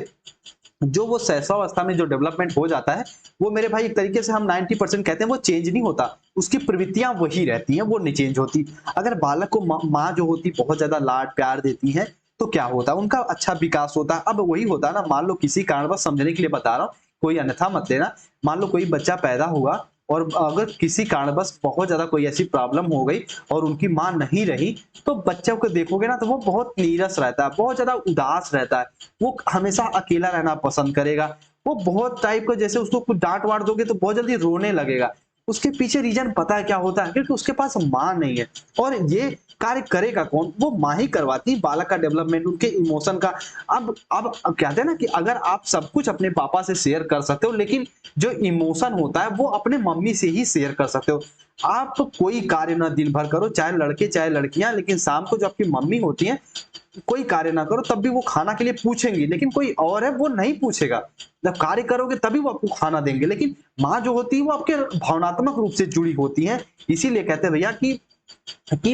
जो वो शैशवावस्था में जो डेवलपमेंट हो जाता है वो मेरे भाई एक तरीके से हम 90% कहते हैं वो चेंज नहीं होता, उसकी प्रवृत्तियां वही रहती हैं, वो नहीं चेंज होती। अगर बालक को माँ जो होती बहुत ज्यादा लाड प्यार देती है तो क्या होता है, उनका अच्छा विकास होता है। अब वही होता है ना, मान लो किसी कारणवश, समझने के लिए बता रहा हूँ, कोई अन्यथा मत लेना, मान लो कोई बच्चा पैदा हुआ और अगर किसी कारणवश बहुत ज्यादा कोई ऐसी प्रॉब्लम हो गई और उनकी मां नहीं रही, तो बच्चों को देखोगे ना तो वो बहुत नीरस रहता है, बहुत ज्यादा उदास रहता है, वो हमेशा अकेला रहना पसंद करेगा, वो बहुत टाइप का, जैसे उसको कुछ डांट वाट दोगे तो बहुत जल्दी रोने लगेगा। उसके पीछे रीजन पता है क्या होता है, क्योंकि उसके पास मां नहीं है। और ये कार्य करेगा कौन, वो मां ही करवाती है बालक का डेवलपमेंट, उनके इमोशन का। अब कहते हैं ना कि अगर आप सब कुछ अपने पापा से शेयर कर सकते हो, लेकिन जो इमोशन होता है वो अपने मम्मी से ही शेयर कर सकते हो। आप कोई कार्य ना दिन भर करो, चाहे लड़के चाहे लड़कियां, लेकिन शाम को जो आपकी मम्मी होती है कोई कार्य ना करो तब भी वो खाना के लिए पूछेंगी, लेकिन कोई और है वो नहीं पूछेगा। जब कार्य करोगे तभी वो आपको खाना देंगे, लेकिन माँ जो होती है वो आपके भावनात्मक रूप से जुड़ी होती है। इसीलिए कहते हैं भैया कि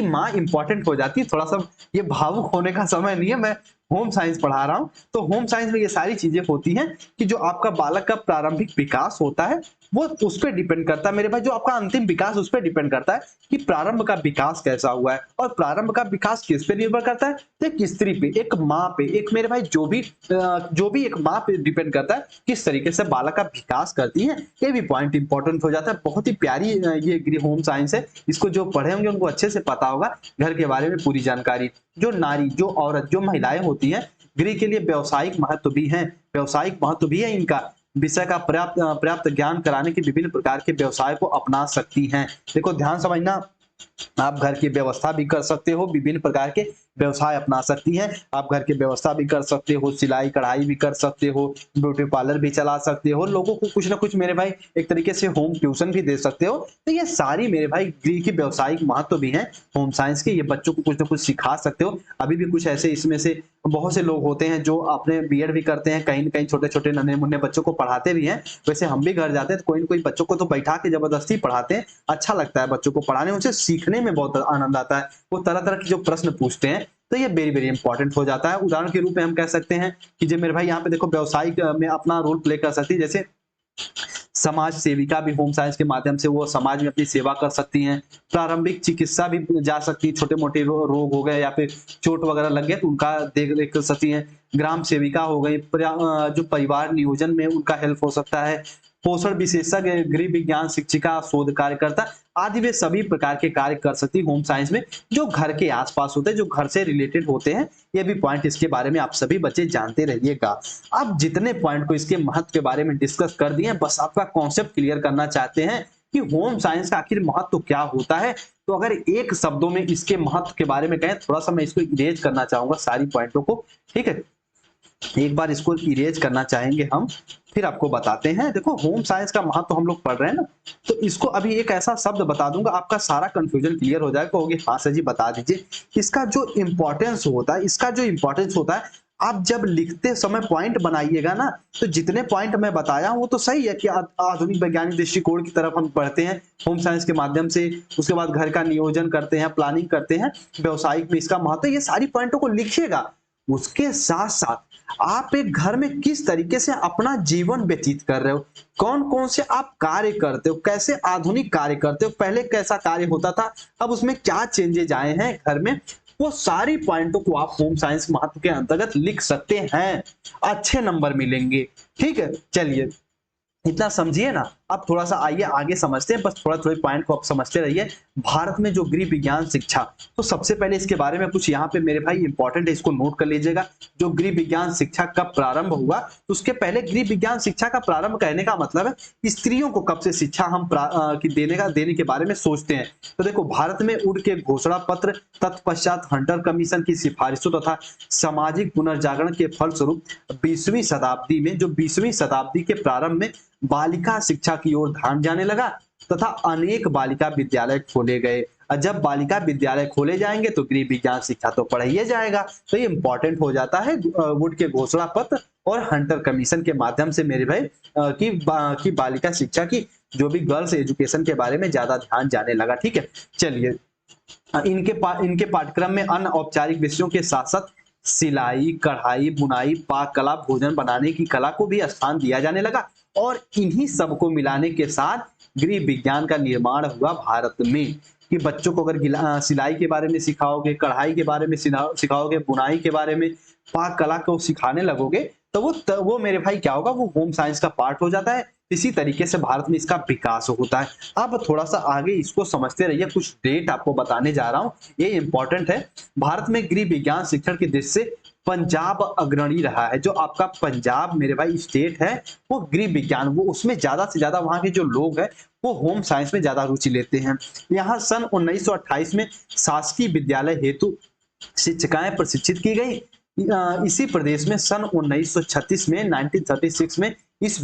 माँ इंपॉर्टेंट हो जाती है। थोड़ा सा ये भावुक होने का समय नहीं है, मैं होम साइंस पढ़ा रहा हूँ, तो होम साइंस में ये सारी चीजें होती हैं कि जो आपका बालक का प्रारंभिक विकास होता है वो उस पर डिपेंड करता है मेरे भाई, जो आपका अंतिम विकास उस पर डिपेंड करता है कि प्रारंभ का विकास कैसा हुआ है। और प्रारंभ का विकास किस पे निर्भर करता है, तो एक स्त्री पे, एक माँ पे, एक मेरे भाई जो भी एक माँ पे डिपेंड करता है किस तरीके से बालक का विकास करती है। ये भी पॉइंट इंपॉर्टेंट हो जाता है। बहुत ही प्यारी ये होम साइंस है, इसको जो पढ़े होंगे उनको अच्छे से पता होगा घर के बारे में पूरी जानकारी। जो नारी, जो औरत, जो महिलाएं होती हैं, गृह के लिए व्यावसायिक महत्व भी है, व्यावसायिक महत्व भी है इनका। विषय का पर्याप्त ज्ञान कराने के विभिन्न प्रकार के व्यवसाय को अपना सकती हैं। देखो ध्यान समझना, आप घर की व्यवस्था भी कर सकते हो, विभिन्न प्रकार के व्यवसाय अपना सकती हैं। आप घर की व्यवस्था भी कर सकते हो, सिलाई कढ़ाई भी कर सकते हो, ब्यूटी पार्लर भी चला सकते हो, लोगों को कुछ ना कुछ मेरे भाई एक तरीके से होम ट्यूशन भी दे सकते हो। तो ये सारी मेरे भाई गृह की व्यावसायिक महत्व भी है होम साइंस के, ये बच्चों को कुछ ना कुछ सिखा सकते हो। अभी भी कुछ ऐसे इसमें से बहुत से लोग होते हैं जो अपने बीएड भी करते हैं, कहीं न कहीं छोटे छोटे नन्हे मुन्ने बच्चों को पढ़ाते भी हैं। वैसे हम भी घर जाते हैं तो कोई ना कोई बच्चों को तो बैठा के जबरदस्ती पढ़ाते हैं, अच्छा लगता है बच्चों को पढ़ाने, उनसे सीखने में बहुत आनंद आता है। वो तरह तरह के जो प्रश्न पूछते हैं तो ये वेरी वेरी इंपॉर्टेंट हो जाता है। उदाहरण के रूप में हम कह सकते हैं कि जो मेरे भाई यहाँ पे देखो व्यवसायिक में अपना रोल प्ले कर सकती है, जैसे समाज सेविका भी होम साइंस के माध्यम से वो समाज में अपनी सेवा कर सकती हैं। प्रारंभिक चिकित्सा भी जा सकती है, छोटे मोटे रोग हो गए या फिर चोट वगैरह लग गए तो उनका देख रेख कर सकती हैं। ग्राम सेविका हो गई, जो परिवार नियोजन में उनका हेल्प हो सकता है। पोषण विशेषज्ञ, गृह विज्ञान शिक्षिका, शोध कार्यकर्ता आदि वे सभी प्रकार के कार्य कर सकती है होम साइंस में, जो घर के आसपास होते हैं, जो घर से रिलेटेड होते हैं। ये भी पॉइंट इसके बारे में आप सभी बच्चे जानते रहिएगा। अब जितने पॉइंट को इसके महत्व के बारे में डिस्कस कर दिए, बस आपका कॉन्सेप्ट क्लियर करना चाहते हैं कि होम साइंस का आखिर महत्व क्या होता है। तो अगर एक शब्दों में इसके महत्व के बारे में कहें, थोड़ा सा मैं इसको इरेज करना चाहूंगा सारी पॉइंटों को, ठीक है। एक बार इसको इरेज करना चाहेंगे हम, फिर आपको बताते हैं। देखो होम साइंस का महत्व हम लोग पढ़ रहे हैं ना, तो इसको अभी एक ऐसा शब्द बता दूंगा, आपका सारा कंफ्यूजन क्लियर हो जाएगा। कहोगे हाँ सर जी बता दीजिए। इसका जो इंपॉर्टेंस होता है, इसका जो इंपॉर्टेंस होता है, आप जब लिखते समय पॉइंट बनाइएगा ना, तो जितने पॉइंट मैं बताया हूं वो तो सही है कि आधुनिक वैज्ञानिक दृष्टिकोण की तरफ हम बढ़ते हैं होम साइंस के माध्यम से, उसके बाद घर का नियोजन करते हैं, प्लानिंग करते हैं, व्यवसायिक में इसका महत्व, ये सारी पॉइंटों को लिखिएगा। उसके साथ साथ आप एक घर में किस तरीके से अपना जीवन व्यतीत कर रहे हो, कौन कौन से आप कार्य करते हो, कैसे आधुनिक कार्य करते हो, पहले कैसा कार्य होता था, अब उसमें क्या चेंजेज आए हैं घर में, वो सारी पॉइंटों को आप होम साइंस महत्व के अंतर्गत लिख सकते हैं। अच्छे नंबर मिलेंगे, ठीक है। चलिए इतना समझिए ना। अब थोड़ा सा आइए आगे समझते हैं, बस थोड़ा थोड़े पॉइंट को आप समझते रहिए। भारत में जो गृह विज्ञान शिक्षा, तो सबसे पहले इसके बारे में कुछ यहाँ पे मेरे भाई इंपॉर्टेंट है, इसको नोट कर लीजिएगा। जो गृह विज्ञान शिक्षा कब प्रारंभ हुआ, तो उसके पहले गृह विज्ञान शिक्षा का प्रारंभ कहने का मतलब है स्त्रियों को कब से शिक्षा हम देने के बारे में सोचते हैं। तो देखो, भारत में उड के घोषणा पत्र, तत्पश्चात हंटर कमीशन की सिफारिशों तथा सामाजिक पुनर्जागरण के फलस्वरूप 20वीं शताब्दी के प्रारंभ में बालिका शिक्षा की ओर ध्यान जाने लगा तथा अनेक बालिका विद्यालय खोले गए। और जब बालिका विद्यालय खोले जाएंगे तो गृह विज्ञान शिक्षा तो पढ़ाई जाएगा। तो ये इंपॉर्टेंट हो जाता है वुड के घोषणा पत्र और हंटर कमीशन के माध्यम से मेरे भाई की बालिका शिक्षा की, जो भी गर्ल्स एजुकेशन के बारे में ज्यादा ध्यान जाने लगा। ठीक है, चलिए इनके पाठ्यक्रम में अन्य औपचारिक विषयों के साथ साथ सिलाई, कढ़ाई, बुनाई, पाक कला, भोजन बनाने की कला को भी स्थान दिया जाने लगा और इन्हीं सबको मिलाने के साथ गृह विज्ञान का निर्माण हुआ भारत में। कि बच्चों को अगर सिलाई के बारे में सिखाओगे, कढ़ाई के बारे में सिखाओगे, बुनाई के बारे में, पाक कला को सिखाने लगोगे, तो वो मेरे भाई क्या होगा, वो होम साइंस का पार्ट हो जाता है। इसी तरीके से भारत में इसका विकास होता है। अब थोड़ा सा आगे इसको समझते रहिए, कुछ डेट आपको बताने जा रहा हूं, ये इंपॉर्टेंट है। भारत में गृह विज्ञान शिक्षण की दृष्टि से पंजाब अग्रणी रहा है। जो आपका पंजाब मेरे भाई स्टेट है, वो गृह विज्ञान, वो उसमें ज्यादा से ज्यादा वहां के जो लोग हैं वो होम साइंस में ज्यादा रुचि लेते हैं। यहाँ सन 1928 में शासकीय विद्यालय हेतु शिक्षिकाएं प्रशिक्षित की गई। इसी प्रदेश में सन 1936 में 1936 में इस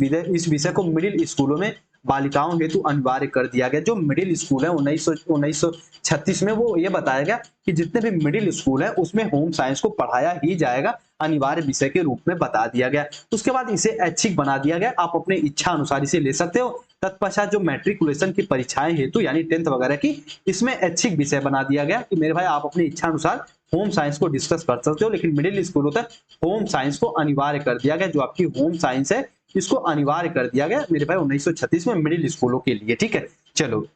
विषय को मिडिल स्कूलों में बालिकाओं हेतु अनिवार्य कर दिया गया। जो मिडिल स्कूल है 1936 में वो ये बताया गया कि जितने भी मिडिल स्कूल है उसमें होम साइंस को पढ़ाया ही जाएगा, अनिवार्य विषय के रूप में बता दिया गया। उसके बाद इसे ऐच्छिक बना दिया गया, आप अपने इच्छा अनुसार इसे ले सकते हो। तत्पश्चात जो मैट्रिकुलेशन की परीक्षाएं हेतु यानी 10th वगैरह की, इसमें ऐच्छिक विषय बना दिया गया कि मेरे भाई आप अपनी इच्छा अनुसार होम साइंस को डिस्कस कर सकते हो, लेकिन मिडिल स्कूलों तक होम साइंस को अनिवार्य कर दिया गया। जो आपकी होम साइंस है इसको अनिवार्य कर दिया गया मेरे भाई 1936 में मिडिल स्कूलों के लिए। ठीक है, चलो,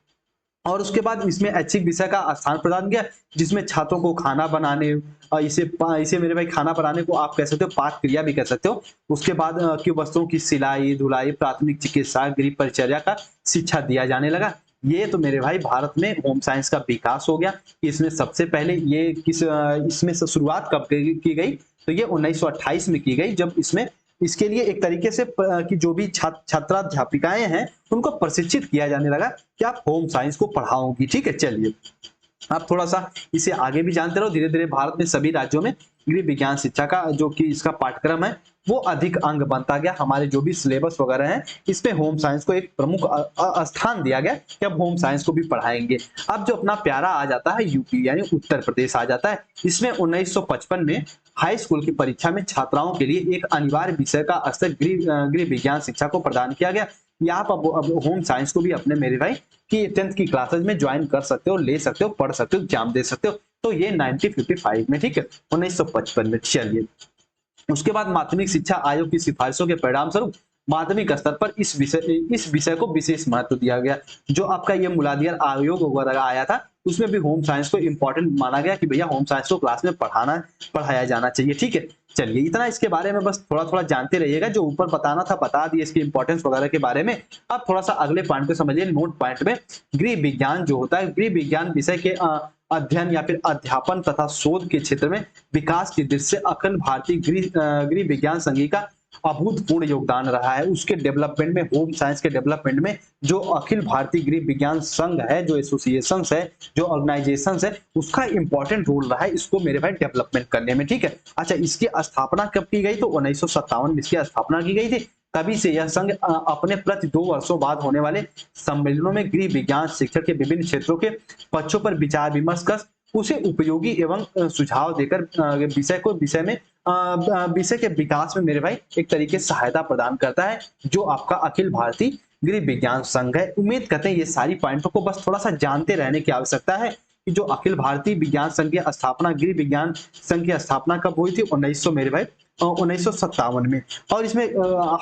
और उसके बाद इसमें ऐच्छिक विषय का स्थान प्रदान किया, जिसमें छात्रों को खाना बनाने, इसे मेरे भाई खाना बनाने को आप कह सकते हो पाक क्रिया भी कह सकते हो। उसके बाद की वस्तुओं की सिलाई, धुलाई, प्राथमिक चिकित्सा, गृह परिचर्या का शिक्षा दिया जाने लगा। ये तो मेरे भाई भारत में होम साइंस का विकास हो गया। इसमें सबसे पहले ये इसमें से शुरुआत कब की गई, तो ये 1928 में की गई, जब इसके लिए एक तरीके से कि जो भी छात्राध्यापिकाएं हैं उनको प्रशिक्षित किया जाने लगा कि आप होम साइंस को पढ़ाओगी। ठीक है, चलिए आप थोड़ा सा इसे आगे भी जानते रहो। धीरे धीरे भारत में सभी राज्यों में गृह विज्ञान शिक्षा का जो कि इसका पाठ्यक्रम है वो अधिक अंग बनता गया। हमारे जो भी सिलेबस वगैरह है इसमें होम साइंस को एक प्रमुख स्थान दिया गया कि अब होम साइंस को भी पढ़ाएंगे। अब जो अपना प्यारा आ जाता है यूपी यानी उत्तर प्रदेश आ जाता है। इसमें 1955 में हाई स्कूल की परीक्षा में छात्राओं के लिए एक अनिवार्य विषय का स्तर गृह विज्ञान शिक्षा को प्रदान किया गया। यहाँ पर अब होम साइंस को भी अपने मेरे भाई कि 10th की क्लासेज में ज्वाइन कर सकते हो, ले सकते हो, पढ़ सकते हो, एग्जाम दे सकते हो। तो ये 1955 में, ठीक है, 1955 में। चलिए, उसके बाद माध्यमिक शिक्षा आयोग की सिफारिशों के परिणाम स्वरूप माध्यमिक स्तर पर इस विषय को विशेष महत्व दिया गया। जो आपका ये मुलादियर आयोग वगैरह आया था उसमें भी होम साइंस को इंपॉर्टेंट माना गया कि भैया होम साइंस को क्लास में पढ़ाया जाना चाहिए। ठीक है, चलिए इतना इसके बारे में बस थोड़ा थोड़ा जानते रहिएगा। जो ऊपर बताना था बता दिए इसकी इंपॉर्टेंस वगैरह के बारे में। अब थोड़ा सा अगले पॉइंट को समझिए। नोट पॉइंट में गृह विज्ञान जो होता है, गृह विज्ञान विषय के अध्ययन या फिर अध्यापन तथा शोध के क्षेत्र में विकास की दृष्टि से अखिल भारतीय गृह विज्ञान संघ का अभूतपूर्व योगदान रहा है। उसके डेवलपमेंट में, होम साइंस के डेवलपमेंट में जो अखिल भारतीय गृह विज्ञान संघ है, जो एसोसिएशन है, जो ऑर्गेनाइजेशन है, उसका इंपॉर्टेंट रोल रहा है इसको मेरे भाई डेवलपमेंट करने में। ठीक है, अच्छा, इसकी स्थापना कब की गई, तो 1957 में इसकी स्थापना की गई थी। तभी से यह संघ अपने प्रति 2 वर्षों बाद होने वाले सम्मेलनों में गृह विज्ञान शिक्षण के विभिन्न क्षेत्रों के पक्षों पर विचार विमर्श कर उसे उपयोगी एवं सुझाव देकर विषय के विकास में मेरे भाई एक तरीके से सहायता प्रदान करता है, जो आपका अखिल भारतीय गृह विज्ञान संघ है। उम्मीद करते हैं ये सारी पॉइंटों को बस थोड़ा सा जानते रहने की आवश्यकता है कि जो अखिल भारतीय विज्ञान संघ की स्थापना, गृह विज्ञान संघ की स्थापना कब हुई थी, 1900 मेरे भाई 1957 में। और इसमें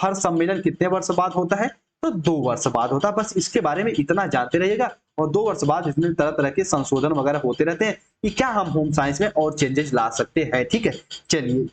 हर सम्मेलन कितने वर्ष बाद होता है, तो 2 वर्ष बाद होता है। बस इसके बारे में इतना जानते रहिएगा। और 2 वर्ष बाद इसमें तरह तरह के संशोधन वगैरह होते रहते हैं कि क्या हम होम साइंस में और चेंजेस ला सकते हैं। ठीक है, चलिए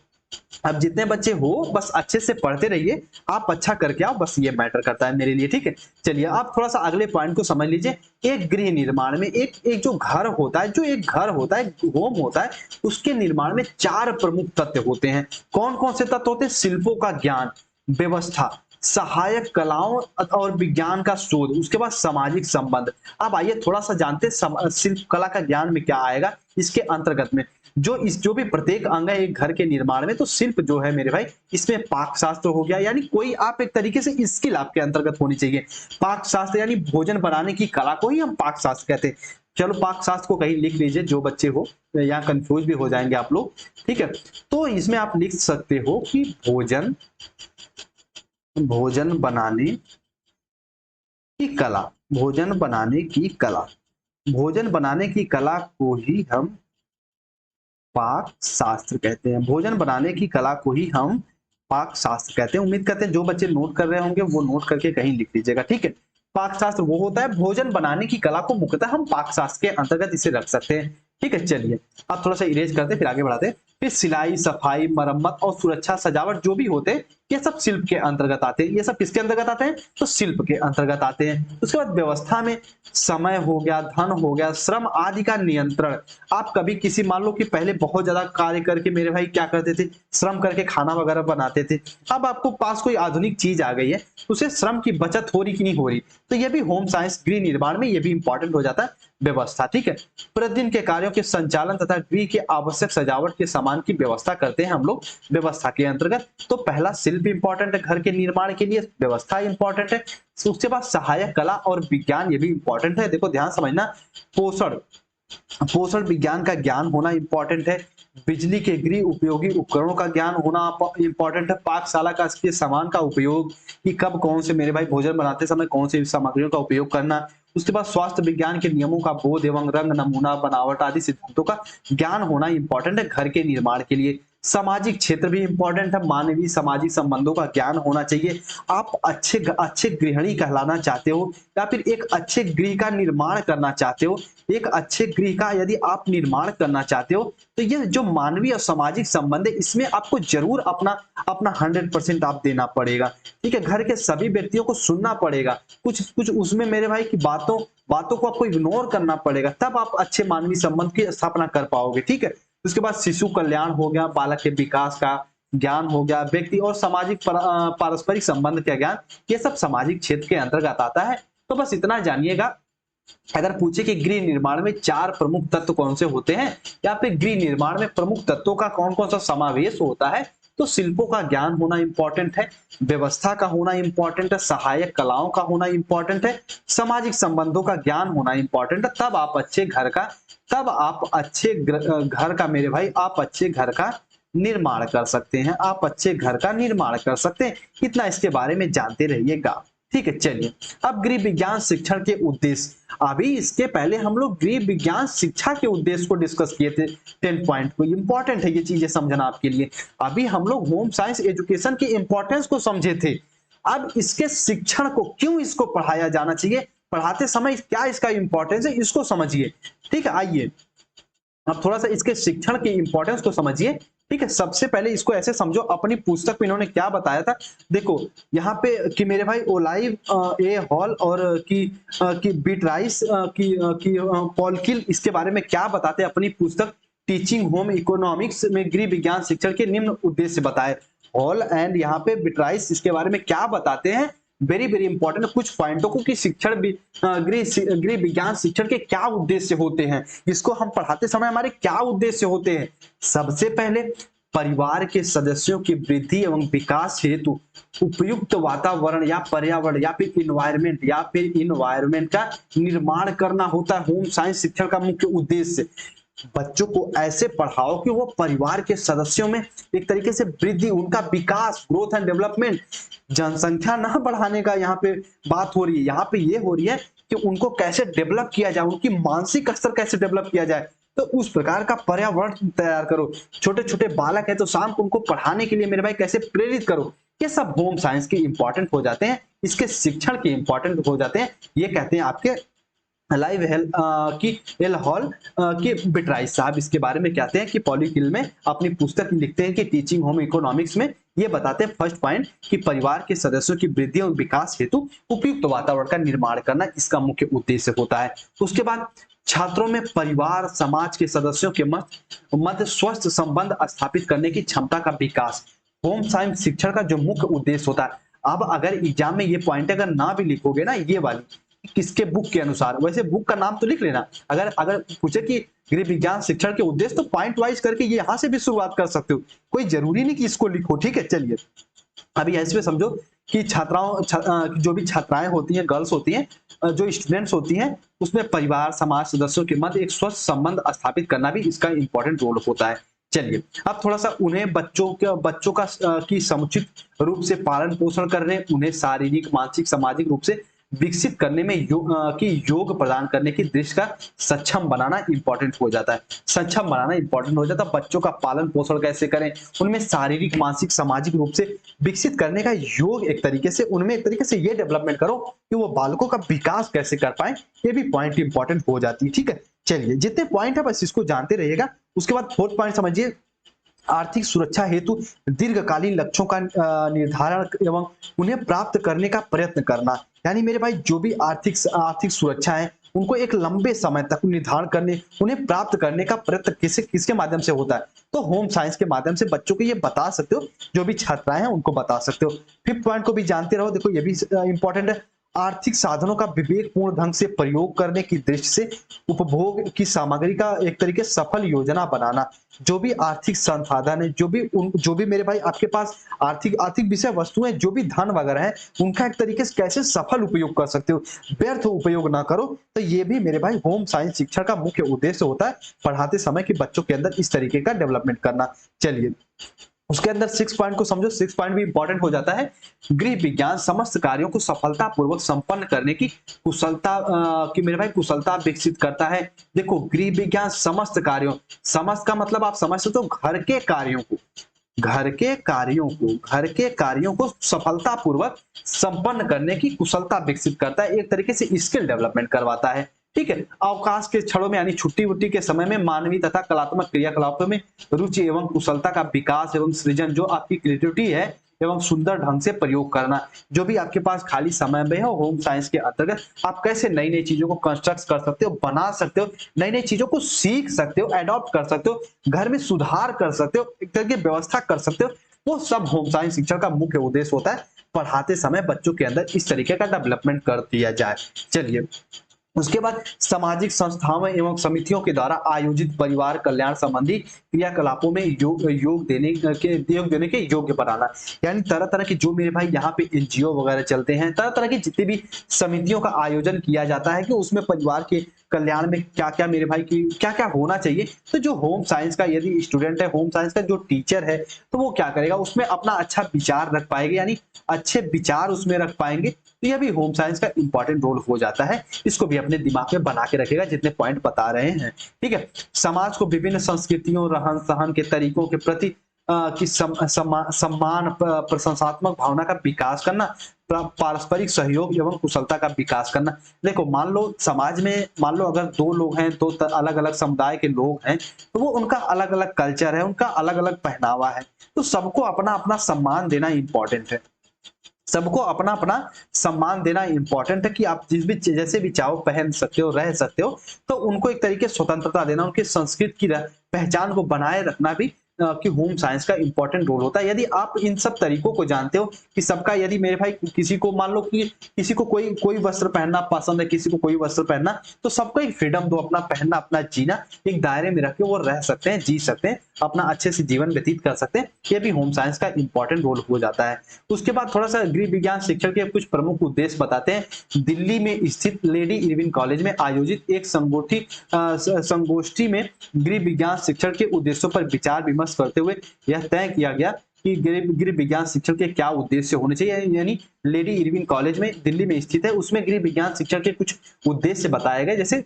अब जितने बच्चे हो बस अच्छे से पढ़ते रहिए, आप अच्छा करके आओ, बस ये मैटर करता है मेरे लिए, ठीक है। चलिए आप थोड़ा सा अगले पॉइंट को समझ लीजिए। एक गृह निर्माण में एक एक जो घर होता है, जो एक घर होता है, होम होता है, उसके निर्माण में 4 प्रमुख तत्व होते हैं। कौन कौन से तत्व होते हैं? शिल्पों का ज्ञान, व्यवस्था, सहायक कलाओं और विज्ञान का शोध, उसके बाद सामाजिक संबंध। अब आइए थोड़ा सा जानते हैं शिल्प कला का ज्ञान में क्या आएगा इसके अंतर्गत में। जो भी प्रत्येक अंग है एक घर के निर्माण में, तो शिल्प जो है मेरे भाई, इसमें पाक शास्त्र हो गया, यानी कोई आप एक तरीके से स्किल आपके अंतर्गत होनी चाहिए। पाक शास्त्र यानी भोजन बनाने की कला को ही हम पाक शास्त्र कहते हैं। चलो पाक शास्त्र को कहीं लिख लीजिए, जो बच्चे हो, यहाँ कंफ्यूज भी हो जाएंगे आप लोग, ठीक है। तो इसमें आप लिख सकते हो कि भोजन बनाने की कला, भोजन बनाने की कला, भोजन बनाने की कला को ही हम पाक शास्त्र कहते हैं। भोजन बनाने की कला को ही हम पाक शास्त्र कहते हैं। उम्मीद करते हैं जो बच्चे नोट कर रहे होंगे वो नोट करके कहीं लिख लीजिएगा, ठीक है। पाक शास्त्र वो होता है, भोजन बनाने की कला को मुख्यतः हम पाक शास्त्र के अंतर्गत इसे रख सकते हैं, ठीक है। चलिए अब थोड़ा सा इरेज करते फिर आगे बढ़ाते। फिर सिलाई, सफाई, मरम्मत और सुरक्षा सजावट जो भी होते हैं, ये सब शिल्प के अंतर्गत आते हैं। ये सब किसके अंतर्गत आते हैं? तो शिल्प के अंतर्गत आते हैं। उसके बाद व्यवस्था में समय हो गया, धन हो गया, श्रम आदि का नियंत्रण। आप कभी किसी मान लो कि पहले बहुत ज्यादा कार्य करके मेरे भाई क्या करते थे, श्रम करके खाना वगैरह बनाते थे। अब आपको पास कोई आधुनिक चीज आ गई है, उसे श्रम की बचत हो रही कि नहीं हो रही, तो ये भी होम साइंस गृह निर्माण में ये भी इंपॉर्टेंट हो जाता है, व्यवस्था, ठीक है। प्रतिदिन के कार्यों के संचालन तथा गृह के आवश्यक सजावट के सामान की व्यवस्था करते हैं हम लोग व्यवस्था के अंतर्गत। तो पहला शिल्प इंपॉर्टेंट है घर के निर्माण के लिए, व्यवस्था इंपॉर्टेंट है, उसके बाद सहायक कला और विज्ञान ये भी इंपॉर्टेंट है। देखो ध्यान समझना, पोषण पोषण विज्ञान का ज्ञान होना इंपॉर्टेंट है, बिजली के गृह उपयोगी उपकरणों का ज्ञान होना इंपॉर्टेंट है, पाकशाला का के सामान का उपयोग कि कब कौन से मेरे भाई भोजन बनाते समय कौन सी सामग्रियों का उपयोग करना, उसके बाद स्वास्थ्य विज्ञान के नियमों का बोध एवं रंग, नमूना, बनावट आदि सिद्धांतों का ज्ञान होना इंपॉर्टेंट है घर के निर्माण के लिए। सामाजिक क्षेत्र भी इंपॉर्टेंट है, मानवीय सामाजिक संबंधों का ज्ञान होना चाहिए। आप अच्छे गृहिणी कहलाना चाहते हो या फिर एक अच्छे गृह का निर्माण करना चाहते हो, एक अच्छे गृह का यदि आप निर्माण करना चाहते हो, तो ये जो मानवीय और सामाजिक संबंध है इसमें आपको जरूर अपना अपना 100% आप देना पड़ेगा, ठीक है। घर के सभी व्यक्तियों को सुनना पड़ेगा, कुछ कुछ उसमें मेरे भाई की बातों बातों को आपको इग्नोर करना पड़ेगा, तब आप अच्छे मानवीय संबंध की स्थापना कर पाओगे, ठीक है। उसके बाद शिशु कल्याण हो गया, बालक के विकास का ज्ञान हो गया, व्यक्ति और सामाजिक पारस्परिक संबंध का ज्ञान, ये सब सामाजिक क्षेत्र के अंतर्गत आता है। तो बस इतना जानिएगा। अगर पूछे कि गृह निर्माण में 4 प्रमुख तत्व कौन से होते हैं या फिर गृह निर्माण में प्रमुख तत्वों का कौन कौन सा समावेश होता है, तो शिल्पों का ज्ञान होना इंपॉर्टेंट है, व्यवस्था का होना इंपॉर्टेंट है, सहायक कलाओं का होना इंपॉर्टेंट है, सामाजिक संबंधों का ज्ञान होना इंपॉर्टेंट है। तब आप अच्छे घर का मेरे भाई आप अच्छे घर का निर्माण कर सकते हैं, आप अच्छे घर का निर्माण कर सकते हैं। इतना इसके बारे में जानते रहिएगा, ठीक है। चलिए अब गृह विज्ञान शिक्षण के उद्देश्य, अभी इसके पहले हम लोग गृह विज्ञान शिक्षा के उद्देश्य को डिस्कस किए थे 10 पॉइंट को। इंपॉर्टेंट है ये चीजें समझना आपके लिए। अभी हम लोग होम साइंस एजुकेशन की इंपॉर्टेंस को समझे थे। अब इसके शिक्षण को क्यों इसको पढ़ाया जाना चाहिए, पढ़ाते समय क्या इसका इंपॉर्टेंस है, इसको समझिए, ठीक है। आइए अब थोड़ा सा इसके शिक्षण की इंपॉर्टेंस को समझिए, ठीक है। सबसे पहले इसको ऐसे समझो, अपनी पुस्तक में इन्होंने क्या बताया था। देखो यहाँ पे कि मेरे भाई ओलाइव ए हॉल और की बीटराइस की पॉलकिल इसके बारे में क्या बताते हैं अपनी पुस्तक टीचिंग होम इकोनॉमिक्स में गृह विज्ञान शिक्षण के निम्न उद्देश्य बताए। हॉल एंड यहाँ पे बिटराइस इसके बारे में क्या बताते हैं, वेरी वेरी इंपॉर्टेंट कुछ पॉइंटों को कि शिक्षण गृह विज्ञान शिक्षण के क्या उद्देश्य होते हैं, इसको हम पढ़ाते समय हमारे क्या उद्देश्य होते हैं। सबसे पहले परिवार के सदस्यों की वृद्धि एवं विकास हेतु उपयुक्त वातावरण या पर्यावरण या फिर इन्वायरमेंट का निर्माण करना होता है होम साइंस शिक्षण का मुख्य उद्देश्य। बच्चों को ऐसे पढ़ाओ कि वो परिवार के सदस्यों में एक तरीके से वृद्धि, उनका विकास, ग्रोथ एंड डेवलपमेंट, जनसंख्या ना बढ़ाने का यहाँ पे बात हो रही है, यहाँ पे ये हो रही है कि उनको कैसे डेवलप किया जाए, उनकी मानसिक स्तर कैसे डेवलप किया जाए, तो उस प्रकार का पर्यावरण तैयार करो। छोटे छोटे बालक है तो शाम को उनको पढ़ाने के लिए मेरे भाई कैसे प्रेरित करो, ये सब होम साइंस के इंपॉर्टेंट हो जाते हैं, इसके शिक्षण के इंपॉर्टेंट हो जाते हैं। ये कहते हैं आपके लाइव हेल की एल हॉल के बिट्राइस साहब इसके बारे में कहते हैं कि पॉलीकिल में अपनी पुस्तक लिखते हैं कि टीचिंग होम इकोनॉमिक्स में ये बताते हैं फर्स्ट पॉइंट कि परिवार के सदस्यों की वृद्धि और विकास हेतु उपयुक्त वातावरण का निर्माण करना इसका मुख्य उद्देश्य होता है। उसके बाद छात्रों में परिवार समाज के सदस्यों के मध्य स्वस्थ संबंध स्थापित करने की क्षमता का विकास होम साइंस शिक्षण का जो मुख्य उद्देश्य होता है। अब अगर एग्जाम में ये पॉइंट अगर ना भी लिखोगे ना ये वाली किसके बुक के अनुसार, वैसे बुक का नाम तो लिख लेना। अगर अगर पूछे कि गृह विज्ञान शिक्षण के उद्देश्य तो पॉइंट वाइज करके ये यहां से भी शुरुआत कर सकते हो, कोई जरूरी नहीं कि इसको लिखो। ठीक है, चलिए अभी इसमें समझो कि जो भी छात्राएं होती हैं, गर्ल्स होती हैं, जो स्टूडेंट्स होती हैं, उसमें परिवार समाज सदस्यों के मध्य एक स्वस्थ संबंध स्थापित करना भी इसका इंपॉर्टेंट रोल होता है। चलिए अब थोड़ा सा उन्हें बच्चों का की समुचित रूप से पालन पोषण करने, उन्हें शारीरिक मानसिक सामाजिक रूप से विकसित करने में योग प्रदान करने की दृष्टि का सक्षम बनाना इंपॉर्टेंट हो जाता है। सक्षम बनाना इंपॉर्टेंट हो जाता है। बच्चों का पालन पोषण कैसे करें, उनमें शारीरिक मानसिक सामाजिक रूप से विकसित करने का योग एक तरीके से उनमें एक तरीके से ये डेवलपमेंट करो कि वो बालकों का विकास कैसे कर पाए, ये भी पॉइंट इंपॉर्टेंट हो जाती है। ठीक है, चलिए जितने पॉइंट है बस इसको जानते रहिएगा। उसके बाद फोर्थ पॉइंट समझिए, आर्थिक सुरक्षा हेतु दीर्घकालीन लक्ष्यों का निर्धारण एवं उन्हें प्राप्त करने का प्रयत्न करना। यानी मेरे भाई जो भी आर्थिक सुरक्षा है उनको एक लंबे समय तक निर्धारण करने, उन्हें प्राप्त करने का प्रयत्न किसके माध्यम से होता है, तो होम साइंस के माध्यम से बच्चों को ये बता सकते हो, जो भी छात्राएं हैं उनको बता सकते हो। फिफ्थ पॉइंट को भी जानते रहो, देखो ये भी इंपॉर्टेंट है। आर्थिक साधनों का विवेकपूर्ण ढंग से प्रयोग करने की दृष्टि से उपभोग की सामग्री का एक तरीके सफल योजना बनाना। जो भी आर्थिक संसाधन है, जो भी मेरे भाई आपके पास आर्थिक विषय वस्तुएं, जो भी धन वगैरह है, उनका एक तरीके से कैसे सफल उपयोग कर सकते हो, व्यर्थ उपयोग ना करो। तो ये भी मेरे भाई होम साइंस शिक्षण का मुख्य उद्देश्य होता है, पढ़ाते समय कि बच्चों के अंदर इस तरीके का डेवलपमेंट करना। चलिए उसके अंदर 6 पॉइंट को समझो। 6 पॉइंट भी इंपॉर्टेंट हो जाता है। गृह विज्ञान समस्त कार्यों को सफलतापूर्वक संपन्न करने की कुशलता विकसित करता है। देखो गृह विज्ञान समस्त कार्यों, समस्त का मतलब आप समझ सकते हो घर के कार्यों को सफलतापूर्वक संपन्न करने की कुशलता विकसित करता है, एक तरीके से स्किल डेवलपमेंट करवाता है। ठीक है, अवकाश के क्षणों में यानी छुट्टी वुट्टी के समय में मानवीय तथा कलात्मक क्रियाकलापों में रुचि एवं कुशलता का विकास एवं सृजन, जो आपकी क्रिएटिविटी है एवं सुंदर ढंग से प्रयोग करना। जो भी आपके पास खाली समय में हो, होम साइंस के अंतर्गत आप कैसे नई नई चीजों को कंस्ट्रक्ट कर सकते हो, बना सकते हो, नई नई चीजों को सीख सकते हो, एडॉप्ट कर सकते हो, घर में सुधार कर सकते हो, एक तरह की व्यवस्था कर सकते हो, वो सब होम साइंस शिक्षण का मुख्य उद्देश्य होता है। पढ़ाते समय बच्चों के अंदर इस तरीके का डेवलपमेंट कर दिया जाए। चलिए उसके बाद सामाजिक संस्थाओं एवं समितियों के द्वारा आयोजित परिवार कल्याण संबंधी क्रियाकलापों में योग देने के योग्य बनाना। यानी तरह तरह की जो मेरे भाई यहाँ पे एनजीओ वगैरह चलते हैं, तरह तरह की जितनी भी समितियों का आयोजन किया जाता है कि उसमें परिवार के कल्याण में क्या क्या मेरे भाई की क्या क्या होना चाहिए। तो जो होम साइंस का यदि स्टूडेंट है, होम साइंस का जो टीचर है, तो वो क्या करेगा, उसमें अपना अच्छा विचार रख पाएंगे, यानी अच्छे विचार उसमें रख पाएंगे। तो यह भी होम साइंस का इंपॉर्टेंट रोल हो जाता है। इसको भी अपने दिमाग में बना के रखेगा जितने पॉइंट बता रहे हैं। ठीक है, समाज को विभिन्न संस्कृतियों रहन सहन के तरीकों के प्रति सम्मान प्रशंसात्मक भावना का विकास करना, पारस्परिक सहयोग एवं कुशलता का विकास करना। देखो मान लो समाज में, मान लो अगर दो लोग हैं, दो अलग अलग समुदाय के लोग हैं, तो वो उनका अलग अलग कल्चर है, उनका अलग अलग पहनावा है, तो सबको अपना अपना सम्मान देना इंपॉर्टेंट है। सबको अपना अपना सम्मान देना इंपॉर्टेंट है कि आप जैसे भी चाहो पहन सकते हो, रह सकते हो। तो उनको एक तरीके स्वतंत्रता देना, उनके संस्कृति की पहचान को बनाए रखना भी कि होम साइंस का इंपॉर्टेंट रोल होता है। यदि आप इन सब तरीकों को जानते हो कि सबका, यदि मेरे भाई किसी को मान लो कि किसी को कोई वस्त्र पहनना पसंद है, किसी को कोई वस्त्र पहनना, तो सबको एक फ्रीडम दो, अपना पहनना अपना जीना, एक दायरे में रख के वो रह सकते हैं, जी सकते हैं, अपना अच्छे से जीवन व्यतीत कर सकते हैं। ये भी होम साइंस का इंपॉर्टेंट रोल हो जाता है। उसके बाद थोड़ा सा गृह विज्ञान शिक्षण के कुछ प्रमुख उद्देश्य बताते हैं। दिल्ली में स्थित लेडी इरविन कॉलेज में आयोजित एक संगोष्ठी में गृह विज्ञान शिक्षण के उद्देश्यों पर विचार विमर्श करते हुए यह तय किया गया कि गृह विज्ञान शिक्षण के क्या उद्देश्य होने चाहिए। यानी लेडी इरविन कॉलेज में दिल्ली में स्थित है, उसमें गृह विज्ञान शिक्षण के कुछ उद्देश्य बताए गए, जैसे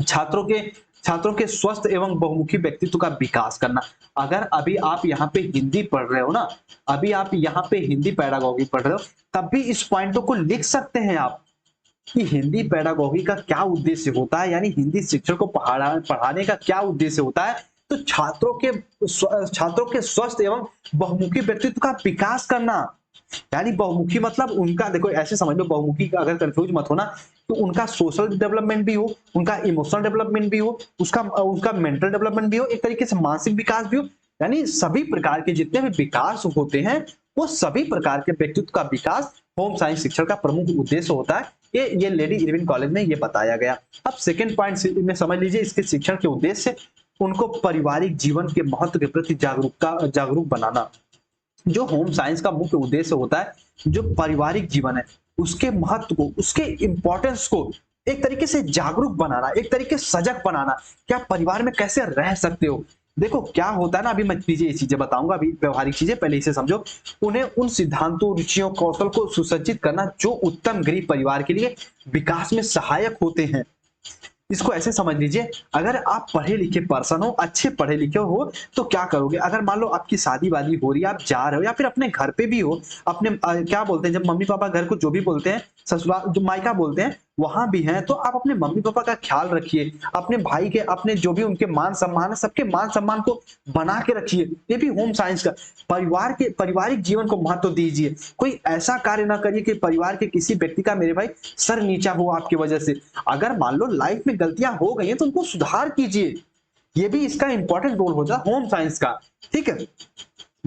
छात्रों के स्वस्थ एवं बहुमुखी व्यक्तित्व का विकास करना। अगर अभी आप यहाँ पे हिंदी पढ़ रहे हो ना, अभी आप यहाँ पे हिंदी पैडागॉजी पढ़ रहे हो, तब भी इस पॉइंटों को लिख सकते हैं आप। कि हिंदी पेडागोगी का क्या उद्देश्य होता है, यानी हिंदी शिक्षण को पढ़ाने का क्या उद्देश्य होता है, तो छात्रों के स्वस्थ एवं बहुमुखी व्यक्तित्व का विकास करना। यानी बहुमुखी मतलब उनका, देखो ऐसे समझ लो, बहुमुखी का अगर कंफ्यूज मत होना, तो उनका सोशल डेवलपमेंट भी हो, उनका इमोशनल डेवलपमेंट भी हो, उसका उनका मेंटल डेवलपमेंट भी हो, एक तरीके से मानसिक विकास भी हो, यानी सभी प्रकार के जितने भी विकास होते हैं वो सभी प्रकार के व्यक्तित्व का विकास होम साइंस शिक्षण का प्रमुख उद्देश्य होता है। ये लेडी इरविन कॉलेज में ये बताया गया। अब सेकंड पॉइंट में समझ लीजिए, इसके शिक्षण के उद्देश्य उनको पारिवारिक जीवन के महत्व के प्रति जागरूक बनाना। जो होम साइंस का मुख्य उद्देश्य होता है, जो पारिवारिक जीवन है उसके महत्व को, उसके इंपॉर्टेंस को एक तरीके से जागरूक बनाना, एक तरीके से सजग बनाना कि आप परिवार में कैसे रह सकते हो। देखो क्या होता है ना, अभी मैं चीजें ये चीजें बताऊंगा, अभी व्यवहारिक चीजें पहले इसे समझो। उन्हें उन सिद्धांतों, रुचियों, कौशल को सुसज्जित करना जो उत्तम गृह परिवार के लिए विकास में सहायक होते हैं। इसको ऐसे समझ लीजिए, अगर आप पढ़े लिखे पर्सन हो, अच्छे पढ़े लिखे हो, तो क्या करोगे, अगर मान लो आपकी शादी वादी हो रही है, आप जा रहे हो, या फिर अपने घर पे भी हो, अपने क्या बोलते हैं, जब मम्मी पापा घर को जो भी बोलते हैं, ससुराल जो मायका बोलते हैं, वहां भी हैं, तो आप अपने मम्मी पापा का ख्याल रखिए, अपने भाई के, अपने जो भी उनके मान सम्मान है, सबके मान सम्मान को बना के रखिए। ये भी होम साइंस का, पारिवारिक जीवन को महत्व दीजिए। कोई ऐसा कार्य ना करिए कि परिवार के किसी व्यक्ति का, मेरे भाई, सर नीचा हो आपकी वजह से। अगर मान लो लाइफ में गलतियां हो गई हैं तो उनको सुधार कीजिए। ये भी इसका इंपॉर्टेंट रोल होता है होम साइंस का, ठीक है।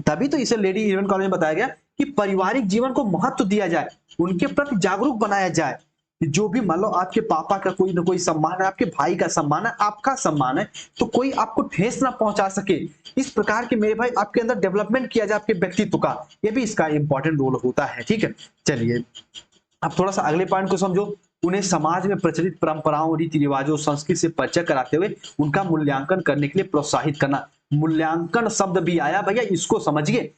तभी तो इसे लेडी इरविन कॉलेज में बताया गया कि पारिवारिक जीवन को महत्व दिया जाए, उनके प्रति जागरूक बनाया जाए। जो भी मान लो आपके पापा का कोई ना कोई सम्मान है, आपके भाई का सम्मान है, आपका सम्मान है, तो कोई आपको ठेस ना पहुंचा सके, इस प्रकार के मेरे भाई आपके अंदर डेवलपमेंट किया जाए आपके व्यक्तित्व का। ये भी इसका इंपॉर्टेंट रोल होता है, ठीक है। चलिए अब थोड़ा सा अगले पॉइंट को समझो। उन्हें समाज में प्रचलित परंपराओं, रीति रिवाजों, संस्कृति से परिचय कराते हुए उनका मूल्यांकन करने के लिए प्रोत्साहित करना। मूल्यांकन शब्द भी आया भैया, इसको समझिए।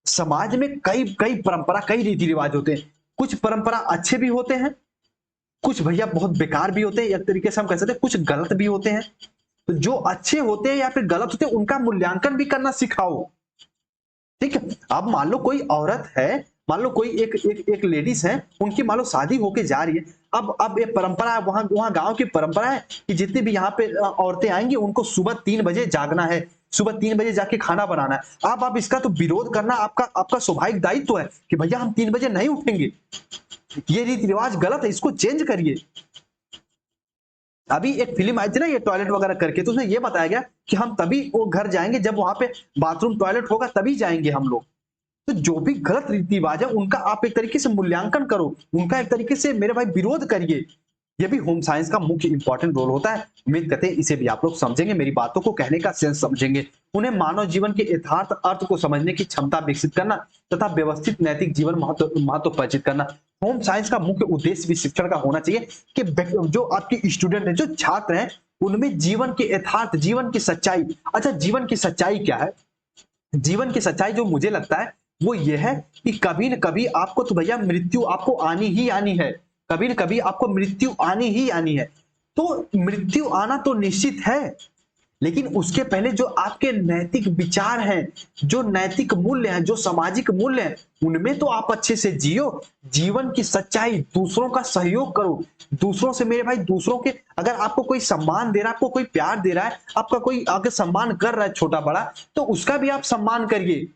समाज में कई कई परंपरा, कई रीति रिवाज होते हैं। कुछ परंपरा अच्छे भी होते हैं, कुछ भैया बहुत बेकार भी होते हैं, एक तरीके से हम कह सकते हैं कुछ गलत भी होते हैं। तो जो अच्छे होते हैं या फिर गलत होते हैं उनका मूल्यांकन भी करना सिखाओ, ठीक है। अब मान लो कोई औरत है, मान लो कोई एक लेडीज है, उनकी मान लो शादी होके जा रही है। अब ये परंपरा है, वहां वहां गांव की परंपरा है कि जितनी भी यहाँ पे औरतें आएंगी उनको सुबह 3 बजे जागना है, सुबह 3 बजे जाके खाना बनाना है। अब आप इसका तो विरोध करना आपका आपका स्वाभाविक दायित्व है कि भैया हम 3 बजे नहीं उठेंगे, ये रीति रिवाज गलत है, इसको चेंज करिए। अभी एक फिल्म आई थी ना ये टॉयलेट वगैरह करके, तो उसमें ये बताया गया कि हम तभी वो घर जाएंगे जब वहां पे बाथरूम टॉयलेट होगा, तभी जाएंगे हम लोग। तो जो भी गलत रीति रिवाज है उनका आप एक तरीके से मूल्यांकन करो, उनका एक तरीके से मेरे भाई विरोध करिए। ये भी होम साइंस का मुख्य इंपॉर्टेंट रोल होता है। उम्मीद करते हैं इसे भी आप लोग समझेंगे, मेरी बातों को कहने का सेंस समझेंगे। उन्हें मानव जीवन के यथार्थ अर्थ को समझने की क्षमता विकसित करना तथा व्यवस्थित नैतिक जीवन महत्व परिचित करना। होम साइंस का मुख्य उद्देश्य भी शिक्षण का होना चाहिए कि जो आपके स्टूडेंट है, जो छात्र हैं, उनमें जीवन के यथार्थ, जीवन की सच्चाई। अच्छा, जीवन की सच्चाई क्या है? जीवन की सच्चाई जो मुझे लगता है वो ये है कि कभी न कभी आपको तो भैया मृत्यु आपको आनी ही आनी है, कभी न कभी आपको मृत्यु आनी ही आनी है। तो मृत्यु आना तो निश्चित है, लेकिन उसके पहले जो आपके नैतिक विचार हैं, जो नैतिक मूल्य हैं, जो सामाजिक मूल्य हैं, उनमें तो आप अच्छे से जियो। जीवन की सच्चाई, दूसरों का सहयोग करो, दूसरों से मेरे भाई, दूसरों के, अगर आपको कोई सम्मान दे रहा है, आपको कोई प्यार दे रहा है, आपका कोई आगे सम्मान कर रहा है छोटा बड़ा, तो उसका भी आप सम्मान करिए।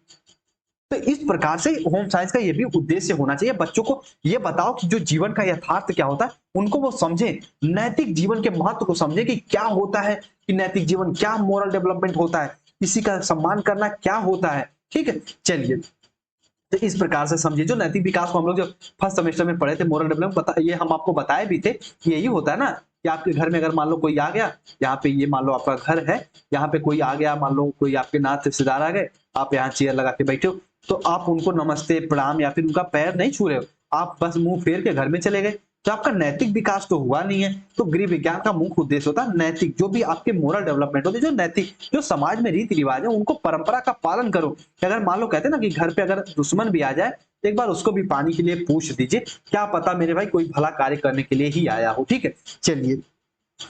तो इस प्रकार से होम साइंस का ये भी उद्देश्य होना चाहिए, बच्चों को ये बताओ कि जो जीवन का यथार्थ क्या होता है, उनको वो समझे, नैतिक जीवन के महत्व को समझे कि क्या होता है, कि नैतिक जीवन क्या, मोरल डेवलपमेंट होता है, किसी का सम्मान करना क्या होता है, ठीक है। चलिए, तो इस प्रकार से समझिए जो नैतिक विकास को हम लोग जब फर्स्ट सेमेस्टर में पढ़े थे, मोरल डेवलपमेंट, ये हम आपको बताए भी थे कि यही होता है ना कि आपके घर में अगर मान लो कोई आ गया, यहाँ पे ये मान लो आपका घर है, यहाँ पे कोई आ गया, मान लो कोई आपके नाथ रिश्तेदार आ गए, आप यहाँ चेयर लगा के बैठे हो, तो आप उनको नमस्ते, प्रणाम या फिर उनका पैर नहीं छू रहे हो, आप बस मुंह फेर के घर में चले गए, तो आपका नैतिक विकास तो हुआ नहीं है। तो गृह विज्ञान का मुख्य उद्देश्य होता है नैतिक, जो भी आपके मोरल डेवलपमेंट होते हैं, जो नैतिक, जो समाज में रीति रिवाज है, उनको परंपरा का पालन करो। कि अगर मान लो कहते हैं ना कि घर पे अगर दुश्मन भी आ जाए, तो एक बार उसको भी पानी के लिए पूछ दीजिए, क्या पता मेरे भाई कोई भला कार्य करने के लिए ही आया हो, ठीक है। चलिए,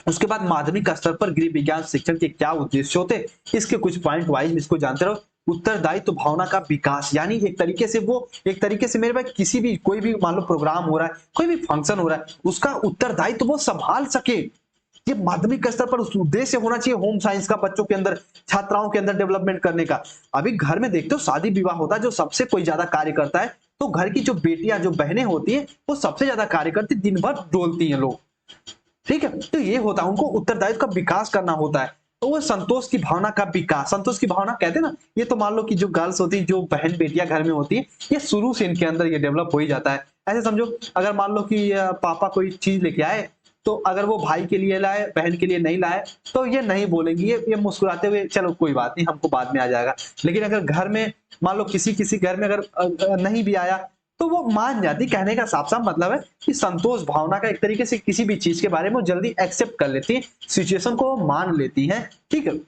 उसके बाद माध्यमिक स्तर पर गृह विज्ञान शिक्षण के क्या उद्देश्य होते हैं, इसके कुछ पॉइंट वाइज इसको जानते रहो। उत्तरदायित्व भावना का विकास, यानी एक तरीके से मेरे भाई किसी भी कोई भी मान लो प्रोग्राम हो रहा है, कोई भी फंक्शन हो रहा है, उसका उत्तरदायित्व वो संभाल सके। ये माध्यमिक स्तर पर उस उद्देश्य होना चाहिए होम साइंस का बच्चों के अंदर, छात्राओं के अंदर डेवलपमेंट करने का। अभी घर में देखते हो शादी विवाह होता है, जो सबसे कोई ज्यादा कार्य करता है, तो घर की जो बेटियां जो बहनें होती है वो सबसे ज्यादा कार्य करती, दिन भर डोलती हैं लोग, ठीक है। तो ये होता है, उनको उत्तरदायित्व का विकास करना होता है। तो वो संतोष की भावना का विकास, संतोष की भावना कहते हैं ना, ये तो मान लो कि जो गर्ल्स होती है, जो बहन बेटियां घर में होती है, ये शुरू से इनके अंदर ये डेवलप हो ही जाता है। ऐसे समझो, अगर मान लो कि पापा कोई चीज लेके आए, तो अगर वो भाई के लिए लाए, बहन के लिए नहीं लाए, तो ये नहीं बोलेंगी, ये मुस्कुराते हुए चलो कोई बात नहीं, हमको बाद में आ जाएगा। लेकिन अगर घर में मान लो किसी किसी घर में अगर नहीं भी आया, तो वो मान जाती। कहने का साफ साफ मतलब है कि संतोष भावना का एक तरीके से किसी भी चीज के बारे में जल्दी एक्सेप्ट कर लेती है, सिचुएशन को मान लेती है, ठीक है।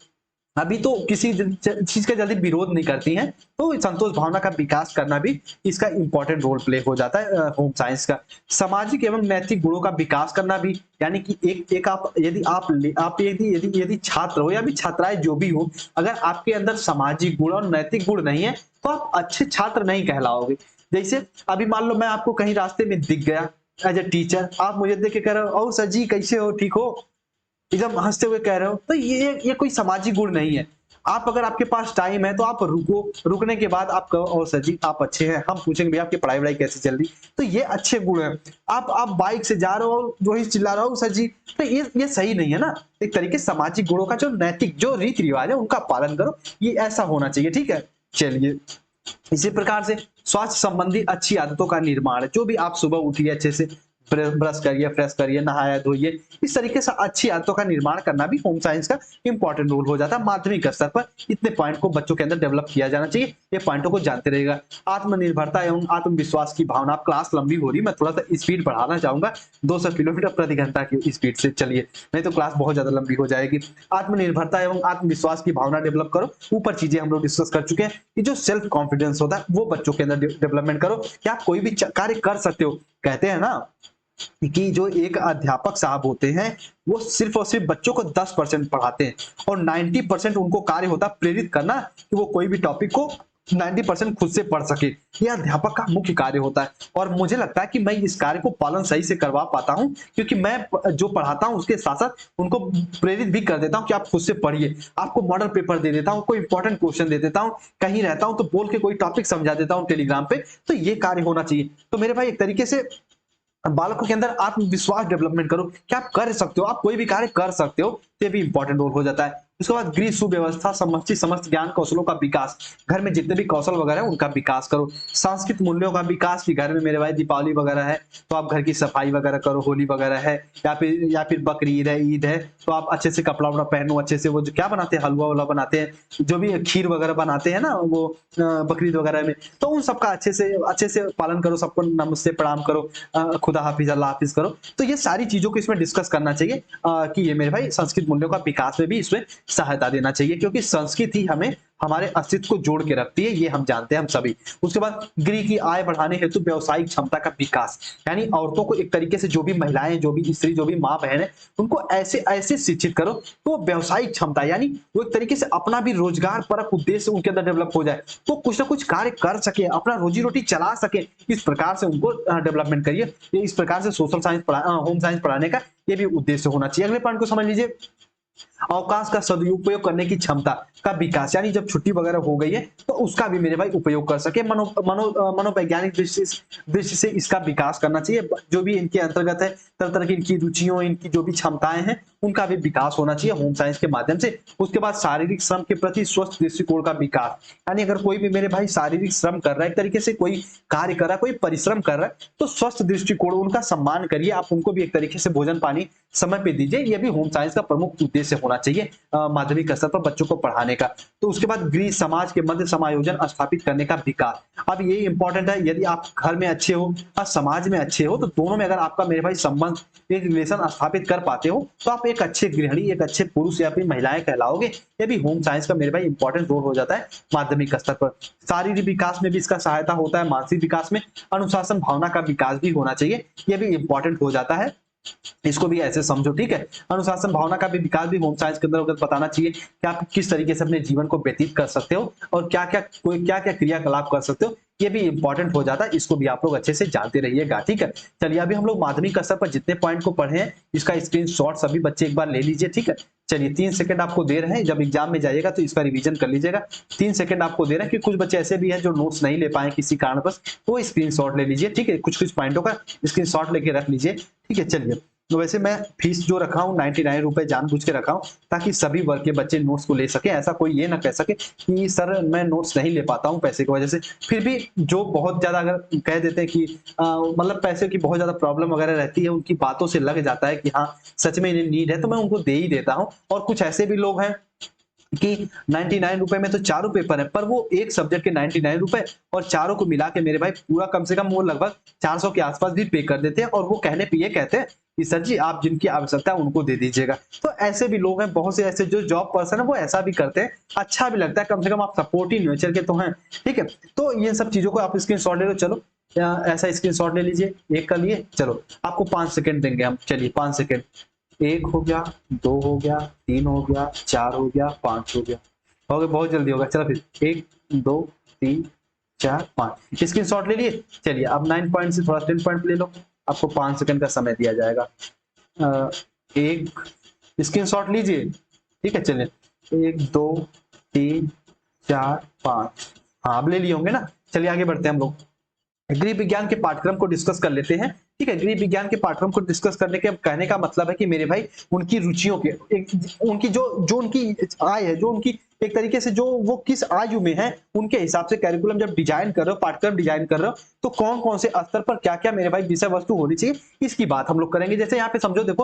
अभी तो किसी चीज का जल्दी विरोध नहीं करती हैं, तो संतोष भावना का विकास करना भी इसका इंपॉर्टेंट रोल प्ले हो जाता है होम साइंस का। सामाजिक एवं नैतिक गुणों का विकास करना भी, यानी कि एक आप यदि छात्र हो या भी छात्राएं जो भी हो, अगर आपके अंदर सामाजिक गुण और नैतिक गुण नहीं है, तो आप अच्छे छात्र नहीं कहलाओगे। जैसे अभी मान लो मैं आपको कहीं रास्ते में दिख गया एज ए टीचर, आप मुझे देख के कह रहे हो, और सर जी कैसे हो, ठीक हो, एकदम हंसते हुए कह रहे हो, तो ये कोई सामाजिक गुण नहीं है। आप अगर आपके पास टाइम है तो आप रुको, रुकने के बाद आप कहो, और सर जी आप अच्छे हैं, हम पूछेंगे भैया आपकी पढ़ाई वढ़ाई कैसी चल रही, तो ये अच्छे गुण हैं। आप बाइक से जा रहे हो और जो ही चिल्ला रहे हो सर जी, तो ये सही नहीं है ना। एक तरीके से सामाजिक गुणों का जो नैतिक जो रीति रिवाज है उनका पालन करो, ये ऐसा होना चाहिए, ठीक है। चलिए, इसी प्रकार से स्वास्थ्य संबंधी अच्छी आदतों का निर्माण, जो भी आप सुबह उठिए, अच्छे से ब्रश करिए, फ्रेश करिए, नहाया धोइए, इस तरीके से अच्छी आदतों का निर्माण करना भी होम साइंस का इंपॉर्टेंट रोल हो जाता है। माध्यमिक स्तर पर इतने पॉइंट को बच्चों के अंदर डेवलप किया जाना चाहिए, ये पॉइंटों को जानते रहेगा। आत्मनिर्भरता एवं आत्मविश्वास की भावना, आप क्लास लंबी हो रही है, मैं थोड़ा सा स्पीड बढ़ाना चाहूंगा, 200 किलोमीटर प्रति घंटा की स्पीड से चलिए, नहीं तो क्लास बहुत ज्यादा लंबी हो जाएगी। आत्मनिर्भरता एवं आत्मविश्वास की भावना डेवलप करो। ऊपर चीजें हम लोग डिस्कस कर चुके हैं कि जो सेल्फ कॉन्फिडेंस होता है वो बच्चों के अंदर डेवलपमेंट करो कि आप कोई भी कार्य कर सकते हो। कहते हैं ना कि जो एक अध्यापक साहब होते हैं, वो सिर्फ और सिर्फ बच्चों को 10% पढ़ाते हैं और 90% उनको कार्य होता है प्रेरित करना कि वो कोई भी टॉपिक को 90% खुद से पढ़ सके। ये अध्यापक का मुख्य कार्य होता है और मुझे लगता है कि मैं इस कार्य को पालन सही से करवा पाता हूं, क्योंकि मैं जो पढ़ाता हूं उसके साथ साथ उनको प्रेरित भी कर देता हूं कि आप खुद से पढ़िए। आपको मॉडल पेपर दे देता हूं, कोई इंपॉर्टेंट क्वेश्चन दे देता हूं, कहीं रहता हूं तो बोल के कोई टॉपिक समझा देता हूं टेलीग्राम पे। तो ये कार्य होना चाहिए। तो मेरे भाई एक तरीके से बालकों के अंदर आत्मविश्वास डेवलपमेंट करो कि आप कर सकते हो, आप कोई भी कार्य कर सकते हो, ये भी इंपॉर्टेंट रोल हो जाता है। उसके बाद गृह सुव्यवस्था समष्टि समस्त ज्ञान कौशलों का विकास, घर में जितने भी कौशल वगैरह है उनका विकास करो। सांस्कृतिक मूल्यों का विकास, कि घर में मेरे भाई दीपावली वगैरह है तो आप घर की सफाई वगैरह करो, होली वगैरह है या फिर बकरी ईद है, ईद है, तो आप अच्छे से कपड़ा वपड़ा पहनो, अच्छे से वो जो क्या बनाते हैं हलवा वलवा बनाते हैं, जो भी खीर वगैरह बनाते हैं ना वो बकरीद वगैरह में, तो उन सबका अच्छे से पालन करो, सबको नमस्ते प्रणाम करो, खुदा हाफिज अल्लाह हाफिज करो। तो ये सारी चीजों को इसमें डिस्कस करना चाहिए कि ये मेरे भाई संस्कृत मूल्यों का विकास में भी इसमें सहायता देना चाहिए, क्योंकि संस्कृति हमें हमारे अस्तित्व को जोड़ के रखती है, ये हम जानते हैं हम सभी। उसके बाद गृह की आय बढ़ाने हेतु व्यावसायिक क्षमता का विकास, यानी औरतों को एक तरीके से, जो भी महिलाएं, जो भी स्त्री, जो भी माँ बहन है, उनको ऐसे शिक्षित करो तो व्यावसायिक क्षमता, यानी वो एक तरीके से अपना भी रोजगार परक उद्देश्य उनके अंदर डेवलप हो जाए, तो कुछ ना कुछ कार्य कर सके, अपना रोजी रोटी चला सके। इस प्रकार से उनको डेवलपमेंट करिए। इस प्रकार से सोशल साइंस होम साइंस पढ़ाने का ये भी उद्देश्य होना चाहिए। अगले पॉइंट को समझ लीजिए, अवकाश का सदुपयोग करने की क्षमता का विकास, यानी जब छुट्टी वगैरह हो गई है तो उसका भी मेरे भाई उपयोग कर सके। मनोवैज्ञानिक दृष्टि से इसका विकास करना चाहिए। जो भी इनके अंतर्गत है, तरह तरह की इनकी रुचियों, इनकी जो भी क्षमताएं हैं, उनका भी विकास होना चाहिए होम साइंस के माध्यम से। उसके बाद शारीरिक श्रम के प्रति स्वस्थ दृष्टिकोण का विकास, यानी अगर कोई भी मेरे भाई शारीरिक श्रम कर रहा है, एक तरीके से कोई कार्य कर रहा है, कोई परिश्रम कर रहा है, तो स्वस्थ दृष्टिकोण, उनका सम्मान करिए, आप उनको भी एक तरीके से भोजन पानी समय पे दीजिए। यह भी होम साइंस का प्रमुख उद्देश्य होना चाहिए माध्यमिक स्तर पर बच्चों को पढ़ाने का। तो उसके बाद गृह समाज के मध्य समायोजन स्थापित करने का विकास। अब ये इंपॉर्टेंट है, यदि आप घर में अच्छे हो और समाज में अच्छे हो, तो दोनों में अगर आपका मेरे भाई संबंध, एक रिलेशन स्थापित कर पाते हो, तो आप एक अच्छे गृहिणी, एक अच्छे पुरुष या फिर महिलाएं कहलाओगे। ये भी होम साइंस का मेरे भाई इंपॉर्टेंट रोल हो जाता है माध्यमिक स्तर पर। शारीरिक विकास में भी इसका सहायता होता है, मानसिक विकास में अनुशासन भावना का विकास भी होना चाहिए, यह भी इंपॉर्टेंट हो जाता है इसको भी ऐसे समझो, ठीक है। अनुशासन भावना का भी विकास भी होम साइंस के अंदर बताना चाहिए कि आप किस तरीके से अपने जीवन को व्यतीत कर सकते हो और क्या क्या कोई क्या क्या क्रियाकलाप कर सकते हो, ये भी इंपॉर्टेंट हो जाता है। इसको भी आप लोग अच्छे से जानते रहिएगा, ठीक है। चलिए अभी हम लोग माध्यमिक स्तर पर जितने पॉइंट को पढ़े हैं इसका स्क्रीनशॉट सभी बच्चे एक बार ले लीजिए, ठीक है। चलिए 3 सेकंड आपको दे रहे हैं, जब एग्जाम में जाइएगा तो इसका रिवीजन कर लीजिएगा। 3 सेकंड आपको दे रहे हैं कि कुछ बच्चे ऐसे भी हैं जो नोट्स नहीं ले पाए किसी कारणवश, वो स्क्रीनशॉट ले लीजिए, ठीक है। कुछ कुछ पॉइंटों का स्क्रीनशॉट लेके रख लीजिए, ठीक है। चलिए तो वैसे मैं फीस जो रखा हूँ 99 रुपए जानबूझ के रखा हूँ ताकि सभी वर्ग के बच्चे नोट्स को ले सके। ऐसा कोई ये ना कह सके कि सर मैं नोट्स नहीं ले पाता हूँ पैसे की वजह से। फिर भी जो बहुत ज्यादा अगर कह देते हैं कि मतलब पैसे की बहुत ज्यादा प्रॉब्लम वगैरह रहती है, उनकी बातों से लग जाता है कि हाँ सच में इन्हें नीड है, तो मैं उनको दे ही देता हूँ। और कुछ ऐसे भी लोग हैं कि 99 रुपए में तो चारों पेपर है, पर वो एक सब्जेक्ट के 99 रुपए और चारों को मिला के मेरे भाई पूरा कम से कम वो लगभग 400 के आसपास भी पे कर देते हैं। और वो कहने पे ये कहते हैं कि सर जी आप जिनकी आवश्यकता है उनको दे दीजिएगा। तो ऐसे भी लोग हैं, बहुत से ऐसे जो जॉब पर्सन है वो ऐसा भी करते हैं। अच्छा भी लगता है, कम से कम आप सपोर्टिव नेचर के तो हैं, ठीक है। तो ये सब चीजों को आप स्क्रीनशॉट ले लो। चलो ऐसा स्क्रीनशॉट ले लीजिए, एक कर लिए। चलो आपको 5 सेकंड देंगे हम, चलिए 5 सेकंड। 1 हो गया, 2 हो गया, 3 हो गया, 4 हो गया, 5 हो गया, हो गया, बहुत जल्दी होगा। चलो फिर 1 2 3 4 5 स्क्रीनशॉट ले लिए। चलिए अब 9 पॉइंट से थोड़ा 10 पॉइंट ले लो, आपको 5 सेकंड का समय दिया जाएगा। एक स्क्रीनशॉट लीजिए, ठीक है। चलिए 1 2 3 4 5, हाँ अब ले लिए होंगे ना। चलिए आगे बढ़ते हैं हम लोग। गृह विज्ञान के पाठ्यक्रम को डिस्कस कर लेते हैं, ठीक है। गृह विज्ञान के पाठ्यक्रम को डिस्कस करने के कहने का मतलब है कि मेरे भाई उनकी रुचियों के उनकी जो उनकी आय है, जो उनकी एक तरीके से जो वो किस आयु में है उनके हिसाब से कैरिकुलम जब डिजाइन कर रहे हो, पाठ्यक्रम डिजाइन कर रहे हो, तो कौन कौन से स्तर पर क्या क्या मेरे भाई विषय वस्तु होनी चाहिए, इसकी बात हम लोग करेंगे। जैसे यहाँ पे समझो, देखो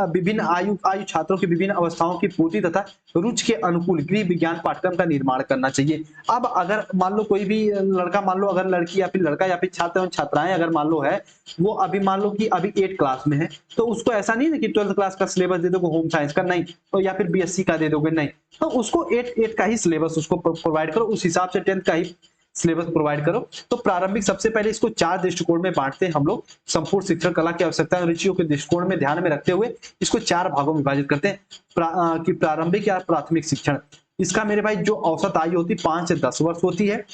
विभिन्न आयु छात्रों की विभिन्न अवस्थाओं की पूर्ति तथा रुचि के अनुकूल गृह विज्ञान पाठ्यक्रम का निर्माण करना चाहिए। अब अगर मान लो कोई भी लड़का, मान लो अगर लड़की या फिर लड़का या फिर छात्र एवं छात्राएं अगर मान लो है, वो अभी मान लो कि अभी 8 क्लास में है, तो उसको ऐसा नहीं है कि 12th क्लास का सिलेबस दे दोगे होम साइंस का, नहीं, तो या फिर बीएससी का दे दोगे, नहीं, तो उसको 8 का ही सिलेबस उसको प्रोवाइड करो, उस हिसाब से 10th का ही सिलेबस प्रोवाइड करो। तो प्रारंभिक सबसे पहले इसको 4 दृष्टिकोण में बांटते हैं हम लोग। संपूर्ण शिक्षण कला की आवश्यकता और रुचियों के दृष्टिकोण में ध्यान में रखते हुए इसको 4 भागों में विभाजित करते हैं। कि प्रारंभिक या प्राथमिक शिक्षण, इसका मेरे भाई जो औसत आयु होती है 5 से 10 वर्ष होती है,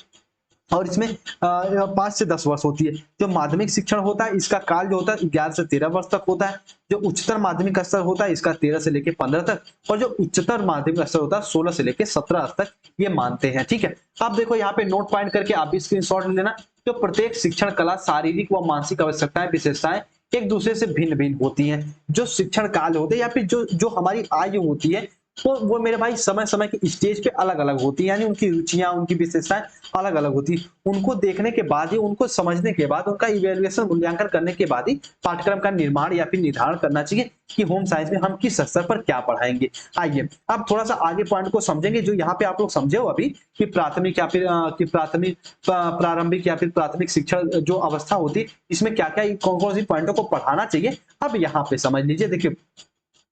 और इसमें 5 से 10 वर्ष होती है। जो माध्यमिक शिक्षण होता है इसका काल जो होता है 11 से 13 वर्ष तक होता है। जो उच्चतर माध्यमिक स्तर होता है इसका 13 से लेकर 15 तक, और जो उच्चतर माध्यमिक स्तर होता है 16 से लेकर 17 तक ये मानते हैं, ठीक है। अब देखो यहाँ पे नोट पॉइंट करके आप भी स्क्रीनशॉट ले लेना। जो प्रत्येक शिक्षण कला शारीरिक व मानसिक आवश्यकताएं विशेषताएं एक दूसरे से भिन्न भिन्न होती हैं। जो शिक्षण काल होते हैं या फिर जो हमारी आयु होती है वो मेरे भाई समय समय के स्टेज पे अलग अलग होती है, यानी उनकी रुचियां उनकी विशेषताएं अलग अलग होती है। उनको देखने के बाद ही, उनको समझने के बाद, उनका इवेल्युएशन मूल्यांकन करने के बाद ही पाठ्यक्रम का निर्माण या फिर निर्धारण करना चाहिए कि होम साइंस में हम किस स्तर पर क्या पढ़ाएंगे। आइए अब थोड़ा सा आगे पॉइंट को समझेंगे। जो यहाँ पे आप लोग समझे हो अभी कि प्राथमिक या फिर प्रारंभिक या फिर प्राथमिक शिक्षण जो अवस्था होती है इसमें क्या क्या कौन कौन सी पॉइंटों को पढ़ाना चाहिए, अब यहाँ पे समझ लीजिए। देखिए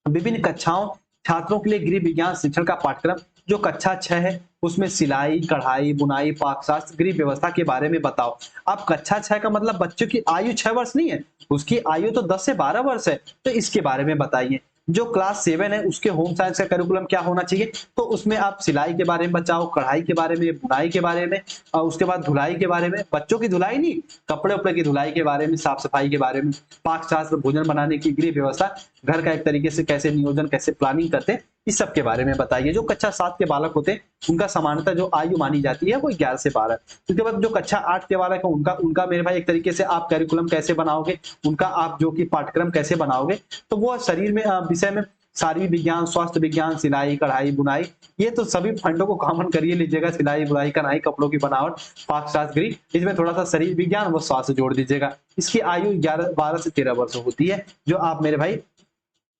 विभिन्न कक्षाओं छात्रों के लिए गृह विज्ञान शिक्षण का पाठ्यक्रम जो कक्षा 6 है उसमें सिलाई कढ़ाई बुनाई पाकशास्त्र गृह व्यवस्था के बारे में बताओ। अब कक्षा 6 का मतलब बच्चों की आयु 6 वर्ष नहीं है, उसकी आयु तो 10 से 12 वर्ष है, तो इसके बारे में बताइए। जो क्लास 7 है उसके होम साइंस का करिकुलम क्या होना चाहिए, तो उसमें आप सिलाई के बारे में बताओ, कढ़ाई के बारे में, बुनाई के बारे में, और उसके बाद धुलाई के बारे में, बच्चों की धुलाई नहीं, कपड़े उपड़े की धुलाई के बारे में, साफ सफाई के बारे में, पाक शास्त्र भोजन बनाने की गृह व्यवस्था, घर का एक तरीके से कैसे नियोजन कैसे प्लानिंग करते हैं, इस सब के बारे में बताइए। जो कक्षा 7 के बालक होते हैं उनका सामान्यतः जो आयु मानी जाती है वो 11 से 12। उसके बाद जो कक्षा 8 के बालक है उनका उनका मेरे भाई एक तरीके से आप कैरिकुलम कैसे बनाओगे, उनका आप जो कि पाठ्यक्रम कैसे बनाओगे, तो वो शरीर में विषय में शारीरिक विज्ञान स्वास्थ्य विज्ञान सिलाई कढ़ाई बुनाई, ये तो सभी फंडों को कॉमन करिए लीजिएगा। सिलाई बुनाई कढ़ाई कपड़ों की बनावट पाक शास्त्र गृह, इसमें थोड़ा सा शरीर विज्ञान व स्वास्थ्य जोड़ दीजिएगा। इसकी आयु 12 से 13 वर्ष होती है, जो आप मेरे भाई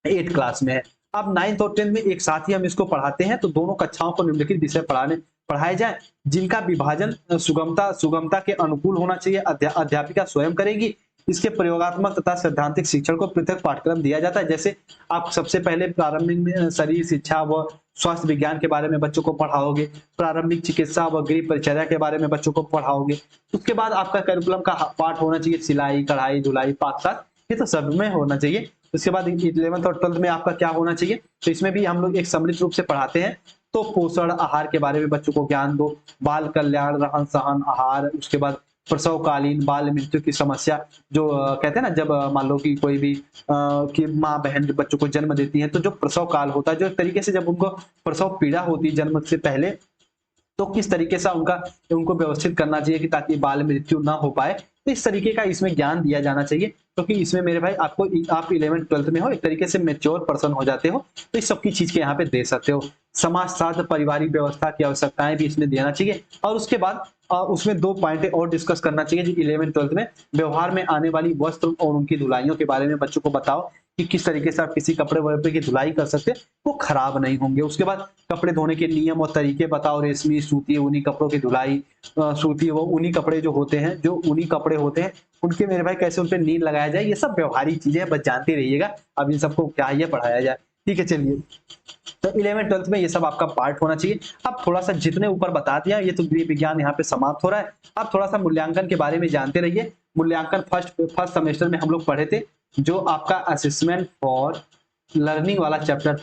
8 क्लास में है। अब 9th और 10th में एक साथ ही हम इसको पढ़ाते हैं, तो दोनों कक्षाओं को निम्नलिखित विषय पढ़ाए जाए जिनका विभाजन सुगमता के अनुकूल होना चाहिए, अध्यापिका स्वयं करेगी। इसके प्रयोगात्मक तथा सैद्धांतिक शिक्षण को पृथक पाठ्यक्रम दिया जाता है। जैसे आप सबसे पहले प्रारंभिक में शरीर शिक्षा व स्वास्थ्य विज्ञान के बारे में बच्चों को पढ़ाओगे, प्रारंभिक चिकित्सा व गृह परिचर्या के बारे में बच्चों को पढ़ाओगे। उसके बाद आपका करिकुलम का पाठ होना चाहिए सिलाई कढ़ाई धुलाई पाकशास्त्र, ये तो सब में होना चाहिए। उसके बाद 11th और 12th में आपका क्या होना चाहिए, तो इसमें भी हम लोग एक सम्मिलित रूप से पढ़ाते हैं। तो पोषण आहार के बारे में बच्चों को ज्ञान दो, बाल कल्याण, रहन सहन, आहार, उसके बाद प्रसवकालीन बाल मृत्यु की समस्या, जो कहते हैं ना, जब मान लो कि कोई भी कि माँ बहन जो बच्चों को जन्म देती है, तो जो प्रसव काल होता है, जो एक तरीके से जब उनको प्रसव पीड़ा होती है जन्म से पहले, तो किस तरीके से उनको व्यवस्थित करना चाहिए कि ताकि बाल मृत्यु ना हो पाए। तो इस तरीके का इसमें ज्ञान दिया जाना चाहिए, क्योंकि इसमें मेरे भाई आप 11th 12th में हो, एक तरीके से मेच्योर पर्सन हो जाते हो, तो इस सबकी चीज के यहाँ पे दे सकते हो। समाज शास्त्र, पारिवारिक व्यवस्था की आवश्यकताएं भी इसमें देना चाहिए। और उसके बाद उसमें 2 पॉइंट और डिस्कस करना चाहिए जी 11th 12th में। व्यवहार में आने वाली वस्त्र और उनकी धुलाइयों के बारे में बच्चों को बताओ कि किस तरीके से आप किसी कपड़े वपड़े की धुलाई कर सकते हैं, वो खराब नहीं होंगे। उसके बाद कपड़े धोने के नियम और तरीके बताओ, रेशमी, सूती, ऊनी कपड़ों की धुलाई, सूती वो ऊनी कपड़े जो होते हैं, उनके मेरे भाई कैसे उन पे नील लगाया जाए, ये सब व्यवहारिक चीजें हैं, बस जानते रहिएगा। अब इन सबको क्या ये पढ़ाया जाए, ठीक है। चलिए, तो 11th 12th में ये सब आपका पार्ट होना चाहिए। अब थोड़ा सा जितने ऊपर बता दिया, ये तो गृह विज्ञान यहाँ पे समाप्त हो रहा है। अब थोड़ा सा मूल्यांकन के बारे में जानते रहिए। मूल्यांकन फर्स्ट सेमेस्टर में हम लोग पढ़े थे, जो आपका असेसमेंट फॉर लर्निंग वाला चैप्टर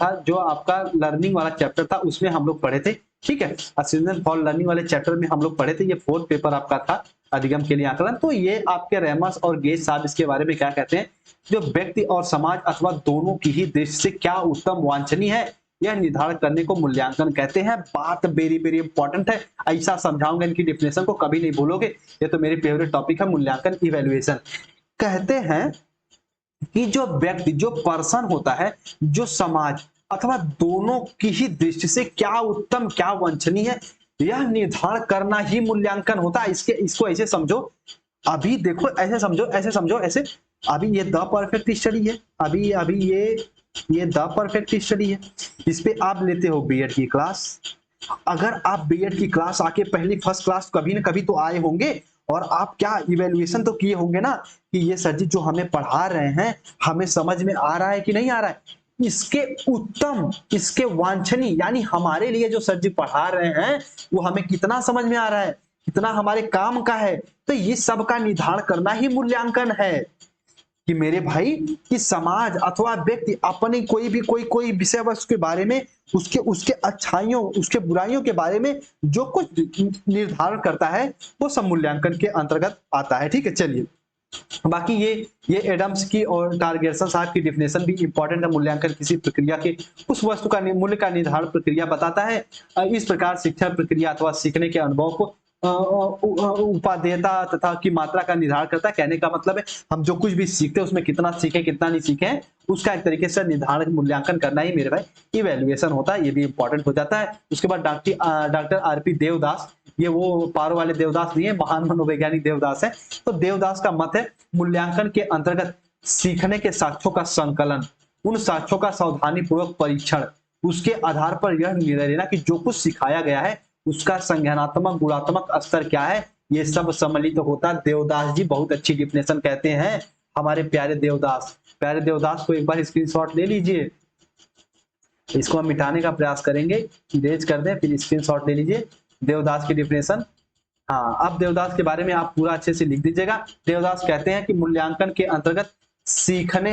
था, उसमें हम लोग पढ़े थे, ठीक है। असेसमेंट फॉर लर्निंग वाले चैप्टर में हम लोग पढ़े थे, ये 4th पेपर आपका था, अधिगम के लिए आकलन। तो ये आपके रेमस और गेज साहब इसके बारे में क्या कहते हैं, जो व्यक्ति और समाज अथवा दोनों की ही दृष्टि से क्या उत्तम वांछनीय है, यह निर्धारण करने को मूल्यांकन कहते हैं। बात वेरी वेरी इंपॉर्टेंट है, ऐसा समझाऊंगा, इनकी डिफिनेशन को कभी नहीं भूलोगे। ये तो मेरी फेवरेट टॉपिक है, मूल्यांकन इवैल्यूएशन। कहते हैं कि जो व्यक्ति, जो पर्सन होता है, जो समाज अथवा दोनों की ही दृष्टि से क्या उत्तम क्या वांछनीय है, यह निर्धारण करना ही मूल्यांकन होता है। इसको ऐसे समझो, अभी देखो, ऐसे समझो ऐसे। अभी ये द परफेक्ट स्टडी है, अभी ये द परफेक्ट स्टडी है। इस पे आप लेते हो बीएड की क्लास। अगर आप बीएड की क्लास आके पहली फर्स्ट क्लास कभी ना कभी तो आए होंगे, और आप क्या इवैल्यूएशन तो किए होंगे ना कि ये सर जी जो हमें पढ़ा रहे हैं, हमें समझ में आ रहा है कि नहीं आ रहा है, इसके उत्तम, इसके वांछनीय, यानी हमारे लिए जो सर जी पढ़ा रहे हैं वो हमें कितना समझ में आ रहा है, कितना हमारे काम का है। तो ये सब का निर्धारण करना ही मूल्यांकन है कि मेरे भाई, कि समाज अथवा व्यक्ति अपनी कोई विषय वस्तु के बारे में, उसके अच्छाइयों, उसके बुराइयों के बारे में जो कुछ निर्धारण करता है, वो सब मूल्यांकन के अंतर्गत आता है, ठीक है। चलिए, बाकी ये एडम्स की और टारगेसन साहब की डिफिनेशन भी इंपॉर्टेंट है। मूल्यांकन किसी प्रक्रिया के उस वस्तु का मूल्य का निर्धारण प्रक्रिया बताता है। इस प्रकार शिक्षण प्रक्रिया अथवा सीखने के अनुभव को उपादेयता तथा की मात्रा का निर्धारण करता है। कहने का मतलब है, हम जो कुछ भी सीखते हैं उसमें कितना सीखे कितना नहीं सीखे हैं, उसका एक तरीके से निर्धारण मूल्यांकन करना ही मेरे भाई इवैल्यूएशन होता है। ये भी इंपॉर्टेंट हो जाता है। उसके बाद डॉक्टर आरपी देवदास, ये वो पारो वाले देवदास नहीं है, महान मनोवैज्ञानिक देवदास है। तो देवदास का मत है, मूल्यांकन के अंतर्गत सीखने के साक्ष्यों का संकलन, उन साक्ष्यों का सावधानी पूर्वक परीक्षण, उसके आधार पर यह निर्णय लेना कि जो कुछ सिखाया गया है उसका संज्ञानात्मक गुणात्मक स्तर क्या है, ये सब सम्मिलित होता है। देवदास जी बहुत अच्छी डिफिनेशन कहते हैं, हमारे प्यारे देवदास को एक बार स्क्रीनशॉट ले लीजिए। इसको हम मिटाने का प्रयास करेंगे, इरेज कर दें, फिर स्क्रीनशॉट ले लीजिए देवदास की डिफिनेशन। हाँ, अब देवदास के बारे में आप पूरा अच्छे से लिख दीजिएगा। देवदास कहते हैं कि मूल्यांकन के अंतर्गत सीखने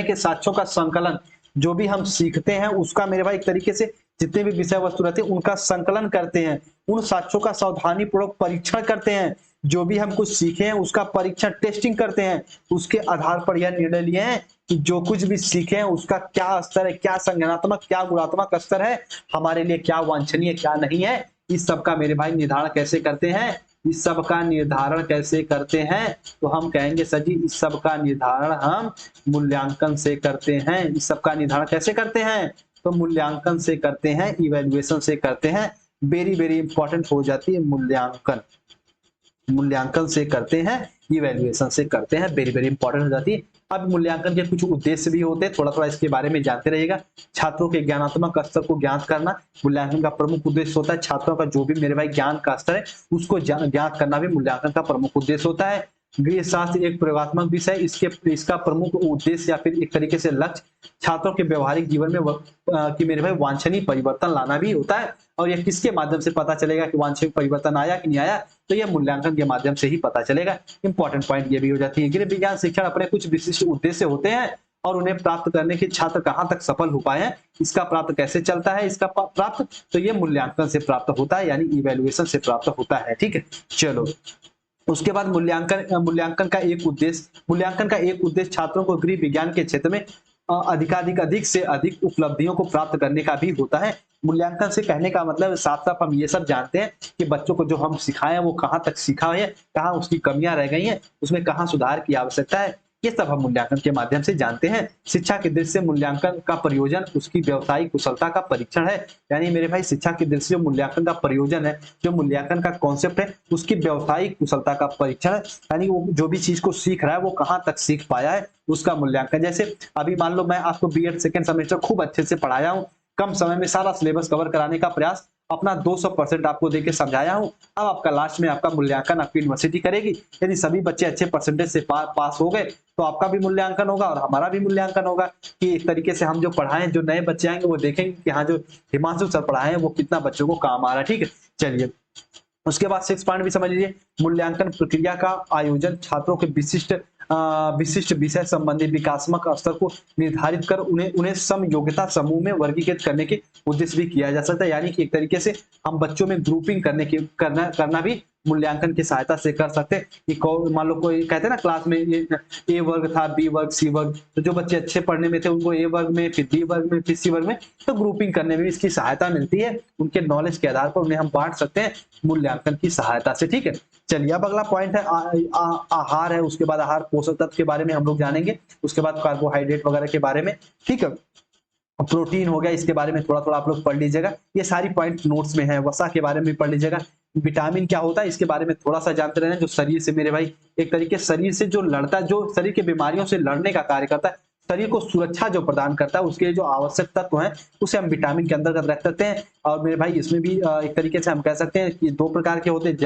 के साक्ष्यों का संकलन, जो भी हम सीखते हैं उसका मेरे भाई एक तरीके से जितने भी विषय वस्तु रहते हैं उनका संकलन करते हैं, उन साक्ष्यों का सावधानी पूर्वक परीक्षण करते हैं, जो भी हम कुछ सीखे हैं उसका परीक्षण टेस्टिंग करते हैं, उसके आधार पर यह निर्णय लिए हैं कि जो कुछ भी सीखे हैं उसका क्या स्तर है, क्या संज्ञानात्मक क्या गुणात्मक स्तर है, हमारे लिए क्या वांछनीय क्या नहीं है। इस सब का मेरे भाई निर्धारण कैसे करते हैं, इस सब का निर्धारण कैसे करते हैं, तो हम कहेंगे सर जी इस सब का निर्धारण हम मूल्यांकन से करते हैं। इस सब का निर्धारण कैसे करते हैं, तो मूल्यांकन से करते हैं, इवैल्यूएशन से करते हैं। वेरी वेरी इंपॉर्टेंट हो जाती है मूल्यांकन से करते हैं, इवैल्यूएशन से करते हैं, वेरी वेरी इंपॉर्टेंट हो जाती है। अब मूल्यांकन के कुछ उद्देश्य भी होते हैं, थोड़ा थोड़ा इसके बारे में जानते रहिएगा। छात्रों के ज्ञानात्मक स्तर को ज्ञात करना मूल्यांकन का प्रमुख उद्देश्य होता है। छात्रों का जो भी मेरे भाई ज्ञान का स्तर है उसको ज्ञात करना भी मूल्यांकन का प्रमुख उद्देश्य होता है। गृह शास्त्र एक प्रयोगात्मक विषय, इसका प्रमुख उद्देश्य या फिर एक तरीके से लक्ष्य छात्रों के व्यवहारिक जीवन में कि मेरे भाई वांछनीय परिवर्तन लाना भी होता है। और यह किसके माध्यम से पता चलेगा कि वांछनीय परिवर्तन आया कि नहीं आया, तो ये मूल्यांकन के माध्यम से ही पता चलेगा। इंपॉर्टेंट पॉइंट ये भी हो जाती है। गृह विज्ञान शिक्षण अपने कुछ विशिष्ट उद्देश्य होते हैं और उन्हें प्राप्त करने के छात्र कहाँ तक सफल हो पाए हैं, इसका प्राप्त कैसे चलता है, इसका प्राप्त तो ये मूल्यांकन से प्राप्त होता है, यानी इवैल्यूएशन से प्राप्त होता है। ठीक है, चलो उसके बाद मूल्यांकन का एक उद्देश्य छात्रों को गृह विज्ञान के क्षेत्र में अधिक से अधिक उपलब्धियों को प्राप्त करने का भी होता है। मूल्यांकन से कहने का मतलब साफ साफ हम ये सब जानते हैं कि बच्चों को जो हम सिखाएं वो कहाँ तक सीखा है, कहाँ उसकी कमियां रह गई हैं, उसमें कहाँ सुधार की आवश्यकता है, ये सब हम मूल्यांकन के माध्यम से जानते हैं। शिक्षा की दृष्टि से मूल्यांकन का प्रयोजन उसकी व्यवसायिक कुशलता का परीक्षण है। यानी मेरे भाई शिक्षा की दृष्टि से मूल्यांकन का प्रयोजन है, जो मूल्यांकन का कॉन्सेप्ट है उसकी व्यवसायिक कुशलता का परीक्षण है, यानी वो जो भी चीज को सीख रहा है वो कहाँ तक सीख पाया है उसका मूल्यांकन। जैसे अभी मान लो मैं आपको बीएड सेकंड सेमेस्टर खूब अच्छे से पढ़ाया हूँ, कम समय में सारा सिलेबस कवर कराने का प्रयास अपना 200% आपको देके समझाया हूं। अब आपका लास्ट में आपका मूल्यांकन आपकी यूनिवर्सिटी करेगी। यदि सभी बच्चे अच्छे परसेंटेज से पास हो गए तो आपका भी मूल्यांकन होगा और हमारा भी मूल्यांकन होगा कि एक तरीके से हम जो पढ़ाएं, जो नए बच्चे आएंगे वो देखेंगे कि हाँ जो हिमांशु सर पढ़ाए हैं वो कितना बच्चों को काम आ रहा है। ठीक है, चलिए उसके बाद 6 पॉइंट भी समझ लीजिए। मूल्यांकन प्रक्रिया का आयोजन छात्रों के विशिष्ट विषय संबंधी विकासात्मक स्तर को निर्धारित कर उन्हें सम योग्यता समूह में वर्गीकृत करने के उद्देश्य भी किया जा सकता है। यानी कि एक तरीके से हम बच्चों में ग्रुपिंग करना भी मूल्यांकन की सहायता से कर सकते हैं कि मान लो कोई कहते हैं ना क्लास में ए वर्ग था, बी वर्ग, सी वर्ग, तो जो बच्चे अच्छे पढ़ने में थे उनको ए वर्ग में, फिर बी वर्ग में, फिर सी वर्ग में, तो ग्रुपिंग करने में भी इसकी सहायता मिलती है। उनके नॉलेज के आधार पर उन्हें हम बांट सकते हैं मूल्यांकन की सहायता से। ठीक है, चलिए अब अगला पॉइंट है आहार है। उसके बाद आहार पोषक तत्व के बारे में हम लोग जानेंगे, उसके बाद कार्बोहाइड्रेट वगैरह के बारे में। ठीक है, प्रोटीन हो गया, इसके बारे में थोड़ा थोड़ा आप लोग पढ़ लीजिएगा, ये सारी पॉइंट नोट्स में है। वसा के बारे में पढ़ लीजिएगा, विटामिन क्या होता है इसके बारे में थोड़ा सा जानते रहना, जो शरीर से मेरे भाई एक तरीके शरीर से जो लड़ता है, जो शरीर के बीमारियों से लड़ने का कार्य करता है, शरीर को सुरक्षा जो प्रदान करता है, उसके जो आवश्यक तत्व हैं उसे हम विटामिन के अंतर्गत रख सकते हैं। और मेरे भाई इसमें भी एक तरीके से हम कह सकते हैं कि 2 प्रकार के होते हैं,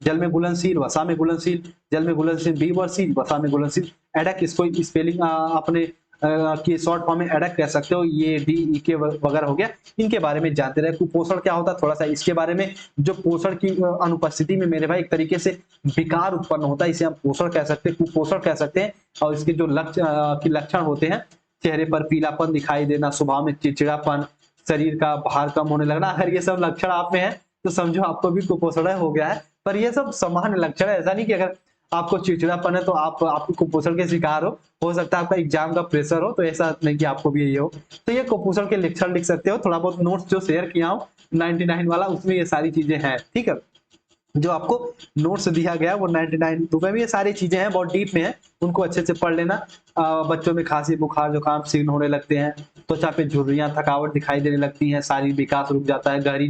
जल में घुलनशील, वसा में घुलनशील। जल में घुलनशील बी वर्सी, वसा में घुलनशील एडक, इसको स्पेलिंग अपने की शॉर्ट फॉर्म में एडक कह सकते हो, ये डी ई के वगैरह हो गया। इनके बारे में जानते रहे। कुपोषण क्या होता है थोड़ा सा इसके बारे में, जो पोषण की अनुपस्थिति में मेरे भाई एक तरीके से विकार उत्पन्न होता है, इसे हम पोषण कह सकते हैं, कुपोषण कह सकते हैं। और इसके जो लक्षण होते हैं, चेहरे पर पीलापन दिखाई देना, स्वभाव में चिड़चिड़ापन, शरीर का भार कम होने लगना, अगर ये सब लक्षण आप में है तो समझो आपको भी कुपोषण हो गया है। पर ये सब सामान्य लक्षण है, ऐसा नहीं कि अगर आपको चिड़चिड़ापन है तो आपको कुपोषण के शिकार हो सकता है आपका एग्जाम का प्रेशर हो, तो ऐसा नहीं कि आपको भी यही हो। तो ये कुपोषण के लक्षण लिख सकते हो। थोड़ा बहुत नोट्स जो शेयर किया हूँ 99 वाला, उसमें ये सारी चीजें हैं। ठीक है, जो आपको नोट्स दिया गया वो 99 रुपए में ये सारी चीजें हैं, बहुत डीप में है, उनको अच्छे से पढ़ लेना। बच्चों में खांसी, बुखार, जुकाम, सीन होने लगते हैं, त्वचा पे झुर्रियां, थकावट दिखाई देने लगती है, शारीरिक विकास रुक जाता है, गहरी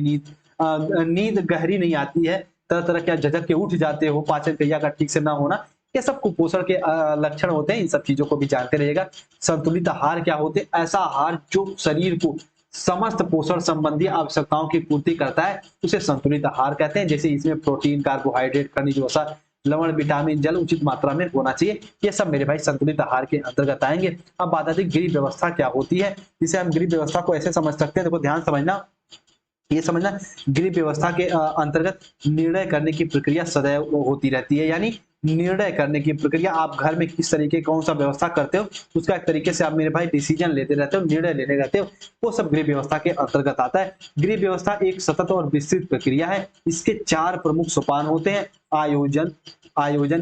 नींद गहरी नहीं आती है, तरह तरह के झटक के उठ जाते हो, पाचन क्रिया का ठीक से ना होना, ये सब कुपोषण के लक्षण होते हैं। इन सब चीजों को भी जानते रहिएगा। संतुलित आहार क्या होते हैं? ऐसा आहार जो शरीर को समस्त पोषण संबंधी आवश्यकताओं की पूर्ति करता है, उसे संतुलित आहार कहते हैं। जैसे इसमें प्रोटीन, कार्बोहाइड्रेट, खनिज वसा, लवण, विटामिन, जल उचित मात्रा में होना चाहिए। ये सब मेरे भाई संतुलित आहार के अंतर्गत आएंगे। अब बात आती है गृह व्यवस्था क्या होती है, जिसे हम गृह व्यवस्था को ऐसे समझ सकते हैं, देखो ध्यान समझना, ये समझना, गृह व्यवस्था के अंतर्गत निर्णय करने की प्रक्रिया सदैव होती रहती है। यानी निर्णय करने की प्रक्रिया, आप घर में किस तरीके कौन सा व्यवस्था करते हो, उसका एक तरीके से आप मेरे भाई डिसीजन लेते रहते हो, निर्णय लेने रहते हो, वो सब गृह व्यवस्था के अंतर्गत आता है। गृह व्यवस्था एक सतत और विस्तृत प्रक्रिया है। इसके 4 प्रमुख सोपान होते हैं: आयोजन,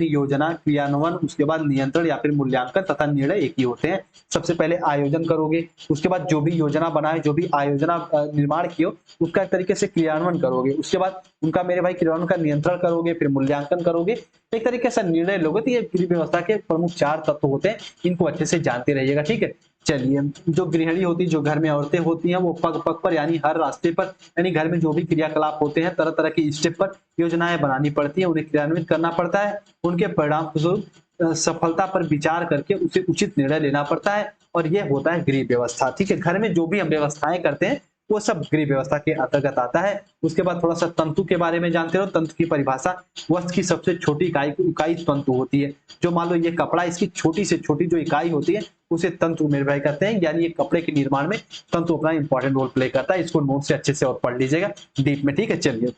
योजना, क्रियान्वयन, उसके बाद नियंत्रण या फिर मूल्यांकन तथा निर्णय एक ही होते हैं। सबसे पहले आयोजन करोगे, उसके बाद जो भी योजना बनाए, जो भी आयोजना निर्माण किए उसका एक तरीके से क्रियान्वयन करोगे, उसके बाद उनका मेरे भाई क्रियान्वयन का नियंत्रण करोगे, फिर मूल्यांकन करोगे, एक तरीके से निर्णय लोगे। तो ये गृह व्यवस्था के प्रमुख 4 तत्व होते हैं, इनको अच्छे से जानते रहिएगा। ठीक है, चलिए, जो गृहिणी होती है, जो घर में औरतें होती हैं, वो पग पग पर यानी हर रास्ते पर, यानी घर में जो भी क्रियाकलाप होते हैं, तरह तरह की स्टेप पर योजनाएं बनानी पड़ती है, उन्हें क्रियान्वित करना पड़ता है, उनके परिणाम स्वरूप सफलता पर विचार करके उसे उचित निर्णय लेना पड़ता है, और यह होता है गृह व्यवस्था। ठीक है, घर में जो भी हम व्यवस्थाएं करते हैं वो सब गृह व्यवस्था के अंतर्गत आता है। उसके बाद थोड़ा सा तंतु के बारे में जानते हो। तंतु की परिभाषा, वस्तु की सबसे छोटी इकाई तंतु होती है। जो मान लो ये कपड़ा, इसकी छोटी से छोटी जो इकाई होती है उसे तंतु मेरे भाई कहते हैं। यानी ये कपड़े के निर्माण में तंतु अपना इंपॉर्टेंट रोल प्ले करता है। इसको नोट से अच्छे से और पढ़ लीजिएगा डीप में। ठीक है, चलिए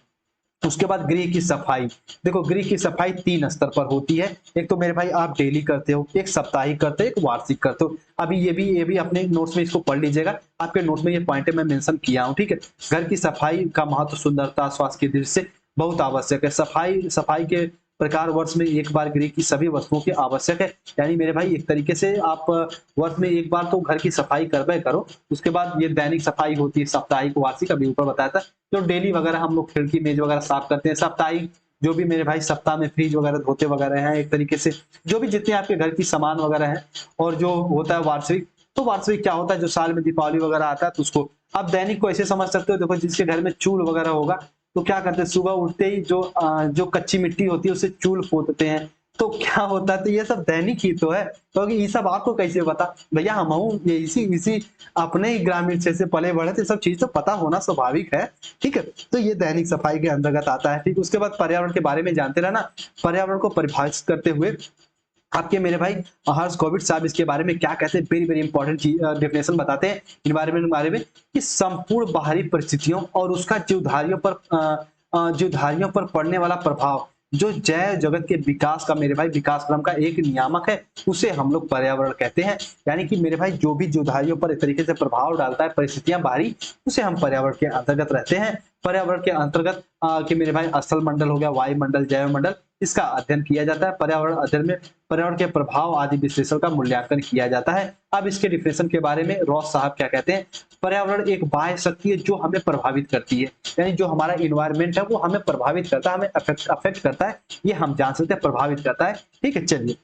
उसके बाद गृह की सफाई। देखो गृह की सफाई 3 स्तर पर होती है। एक तो मेरे भाई आप डेली करते हो, एक साप्ताहिक करते हो, एक वार्षिक करते हो। अभी ये भी अपने नोट्स में इसको पढ़ लीजिएगा। आपके नोट्स में ये पॉइंट मैं मेंशन किया हूं, ठीक है। घर की सफाई का महत्व सुंदरता स्वास्थ्य की दृष्टि से बहुत आवश्यक है। सफाई सफाई के प्रकार वर्ष में एक बार गृह की सभी वस्तुओं की आवश्यक है। यानी मेरे भाई एक तरीके से आप वर्ष में एक बार तो घर की सफाई करबे करो। उसके बाद ये दैनिक सफाई होती है, साप्ताहिक वार्षिक अभी ऊपर बताया था। जो डेली वगैरह हम लोग खिड़की मेज वगैरह साफ करते हैं। साप्ताहिक जो भी मेरे भाई सप्ताह में फ्रिज वगैरह धोते वगैरह हैं, एक तरीके से जो भी जितने आपके घर की सामान वगैरह है। और जो होता है वार्षिक, तो वार्षिक क्या होता है, जो साल में दीपावली वगैरह आता है तो उसको आप दैनिक को ऐसे समझ सकते हो। देखो जिसके घर में चूल वगैरह होगा तो क्या करते हैं, सुबह उठते ही जो कच्ची मिट्टी होती है उससे चूल पोतते हैं। तो क्या होता है, तो ये सब दैनिक ही तो है। तो ये सब आपको कैसे पता भैया, हम हूँ ये इसी इसी अपने ही ग्रामीण क्षेत्र से पले बढ़े, तो सब चीज तो पता होना स्वाभाविक है, ठीक है। तो ये दैनिक सफाई के अंतर्गत आता है, ठीक। उसके बाद पर्यावरण के बारे में जानते रहना। पर्यावरण को परिभाषित करते हुए आपके मेरे भाई हर्ष गोबिंद साहब इसके बारे में क्या कहते हैं, वेरी वेरी इंपॉर्टेंट डेफिनेशन बताते हैं इन्वायरमेंट के बारे में, कि संपूर्ण बाहरी परिस्थितियों और उसका जीवधारियों पर पड़ने वाला प्रभाव जो जैव जगत के विकास का मेरे भाई विकास क्रम का एक नियामक है, उसे हम लोग पर्यावरण कहते हैं। यानी कि मेरे भाई जो भी जीवधारियों पर एक तरीके से प्रभाव डालता है परिस्थितियां बाहरी, उसे हम पर्यावरण के अंतर्गत रहते हैं। पर्यावरण के अंतर्गत कि मेरे भाई स्थल मंडल हो गया, वायुमंडल, जैव मंडल, इसका अध्ययन किया जाता है। पर्यावरण अध्ययन में पर्यावरण के प्रभाव आदि विश्लेषण का मूल्यांकन किया जाता है। अब इसके डिफिनेशन के बारे में रॉस साहब क्या कहते हैं, पर्यावरण एक बाह्य शक्ति है जो हमें प्रभावित करती है। यानी जो हमारा इन्वायरमेंट है वो हमें प्रभावित करता है, हमें अफेक्ट करता है, ये हम जान सकते हैं, प्रभावित करता है, ठीक है। चलिए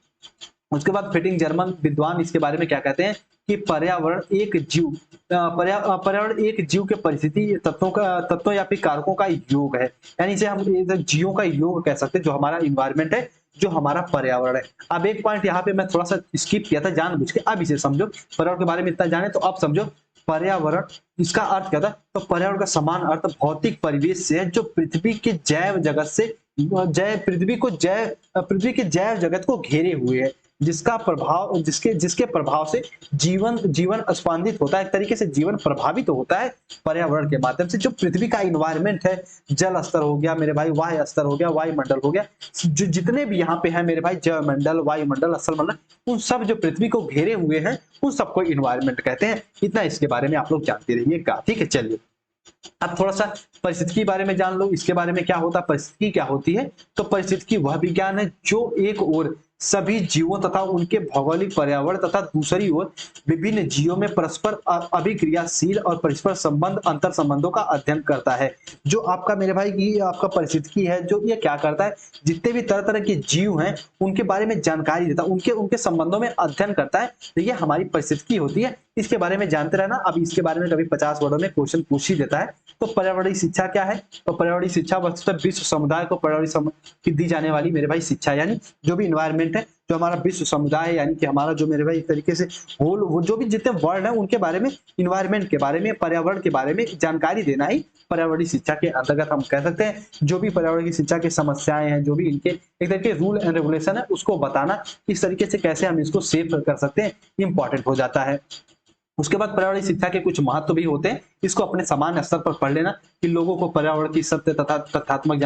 उसके बाद फिटिंग जर्मन विद्वान इसके बारे में क्या कहते हैं कि पर्यावरण एक जीव के परिस्थिति तत्वों या फिर कारकों का योग है। यानी इसे हम जीवों का योग कह सकते हैं, जो हमारा इन्वायरमेंट है, जो हमारा पर्यावरण है। अब एक पॉइंट यहाँ पे मैं थोड़ा सा स्किप किया था जानबूझ के, अब इसे समझो। पर्यावरण के बारे में इतना जाने तो अब समझो पर्यावरण इसका अर्थ क्या था। तो पर्यावरण का समान अर्थ भौतिक परिवेश से है जो पृथ्वी के जैव जगत से पृथ्वी के जैव जगत को घेरे हुए है, जिसका प्रभाव जिसके प्रभाव से जीवन स्पंदित होता है, एक तरीके से जीवन प्रभावित होता है पर्यावरण के माध्यम से। जो पृथ्वी का इन्वायरमेंट है, जल स्तर हो गया मेरे भाई, वायु स्तर हो गया, वायुमंडल हो गया, जो जितने भी यहाँ पे है मेरे भाई, जल मंडल, वायुमंडल, स्थल मंडल, उन सब जो पृथ्वी को घेरे हुए हैं उन सबको इन्वायरमेंट कहते हैं। इतना इसके बारे में आप लोग जानते रहिएगा, ठीक है। चलिए अब थोड़ा सा परिस्थिति के बारे में जान लो। इसके बारे में क्या होता है, परिस्थिति क्या होती है। तो परिस्थिति वह विज्ञान है जो एक ओर सभी जीवों तथा उनके भौगोलिक पर्यावरण तथा दूसरी ओर विभिन्न जीवों में परस्पर अभिक्रियाशील और परस्पर संबंध अंतर संबंधों का अध्ययन करता है। जो आपका मेरे भाई की आपका परिस्थिति है, जो ये क्या करता है, जितने भी तरह तरह के जीव हैं उनके बारे में जानकारी देता है, उनके संबंधों में अध्ययन करता है। तो ये हमारी परिस्थिति होती है, इसके बारे में जानते रहना। अब इसके बारे में कभी 50 वर्डों में क्वेश्चन पूछ ही देता है। तो पर्यावरणीय शिक्षा क्या है, तो पर्यावरणीय शिक्षा वस्तुतः विश्व समुदाय को पर्यावरणीय की दी जाने वाली मेरे भाई शिक्षा, यानी जो भी इन्वायरमेंट है, जो हमारा विश्व समुदाय है, यानी कि हमारा जो मेरे भाई एक तरीके से होल, वो जो भी जितने वर्ल्ड है उनके बारे में, इन्वायरमेंट के बारे में, पर्यावरण के बारे में जानकारी देना ही पर्यावरणीय शिक्षा के अंतर्गत हम कह सकते हैं। जो भी पर्यावरण की शिक्षा की समस्याएं हैं, जो भी इनके एक तरीके रूल एंड रेगुलेशन है, उसको बताना, इस तरीके से कैसे हम इसको सेव कर सकते हैं, इंपॉर्टेंट हो जाता है। उसके बाद पर्यावरणीय शिक्षा के कुछ महत्व भी होते हैं, इसको अपने सामान्य स्तर पर पढ़ लेना कि लोगों को पर्यावरण की सत्य तथा तथ्यात्मक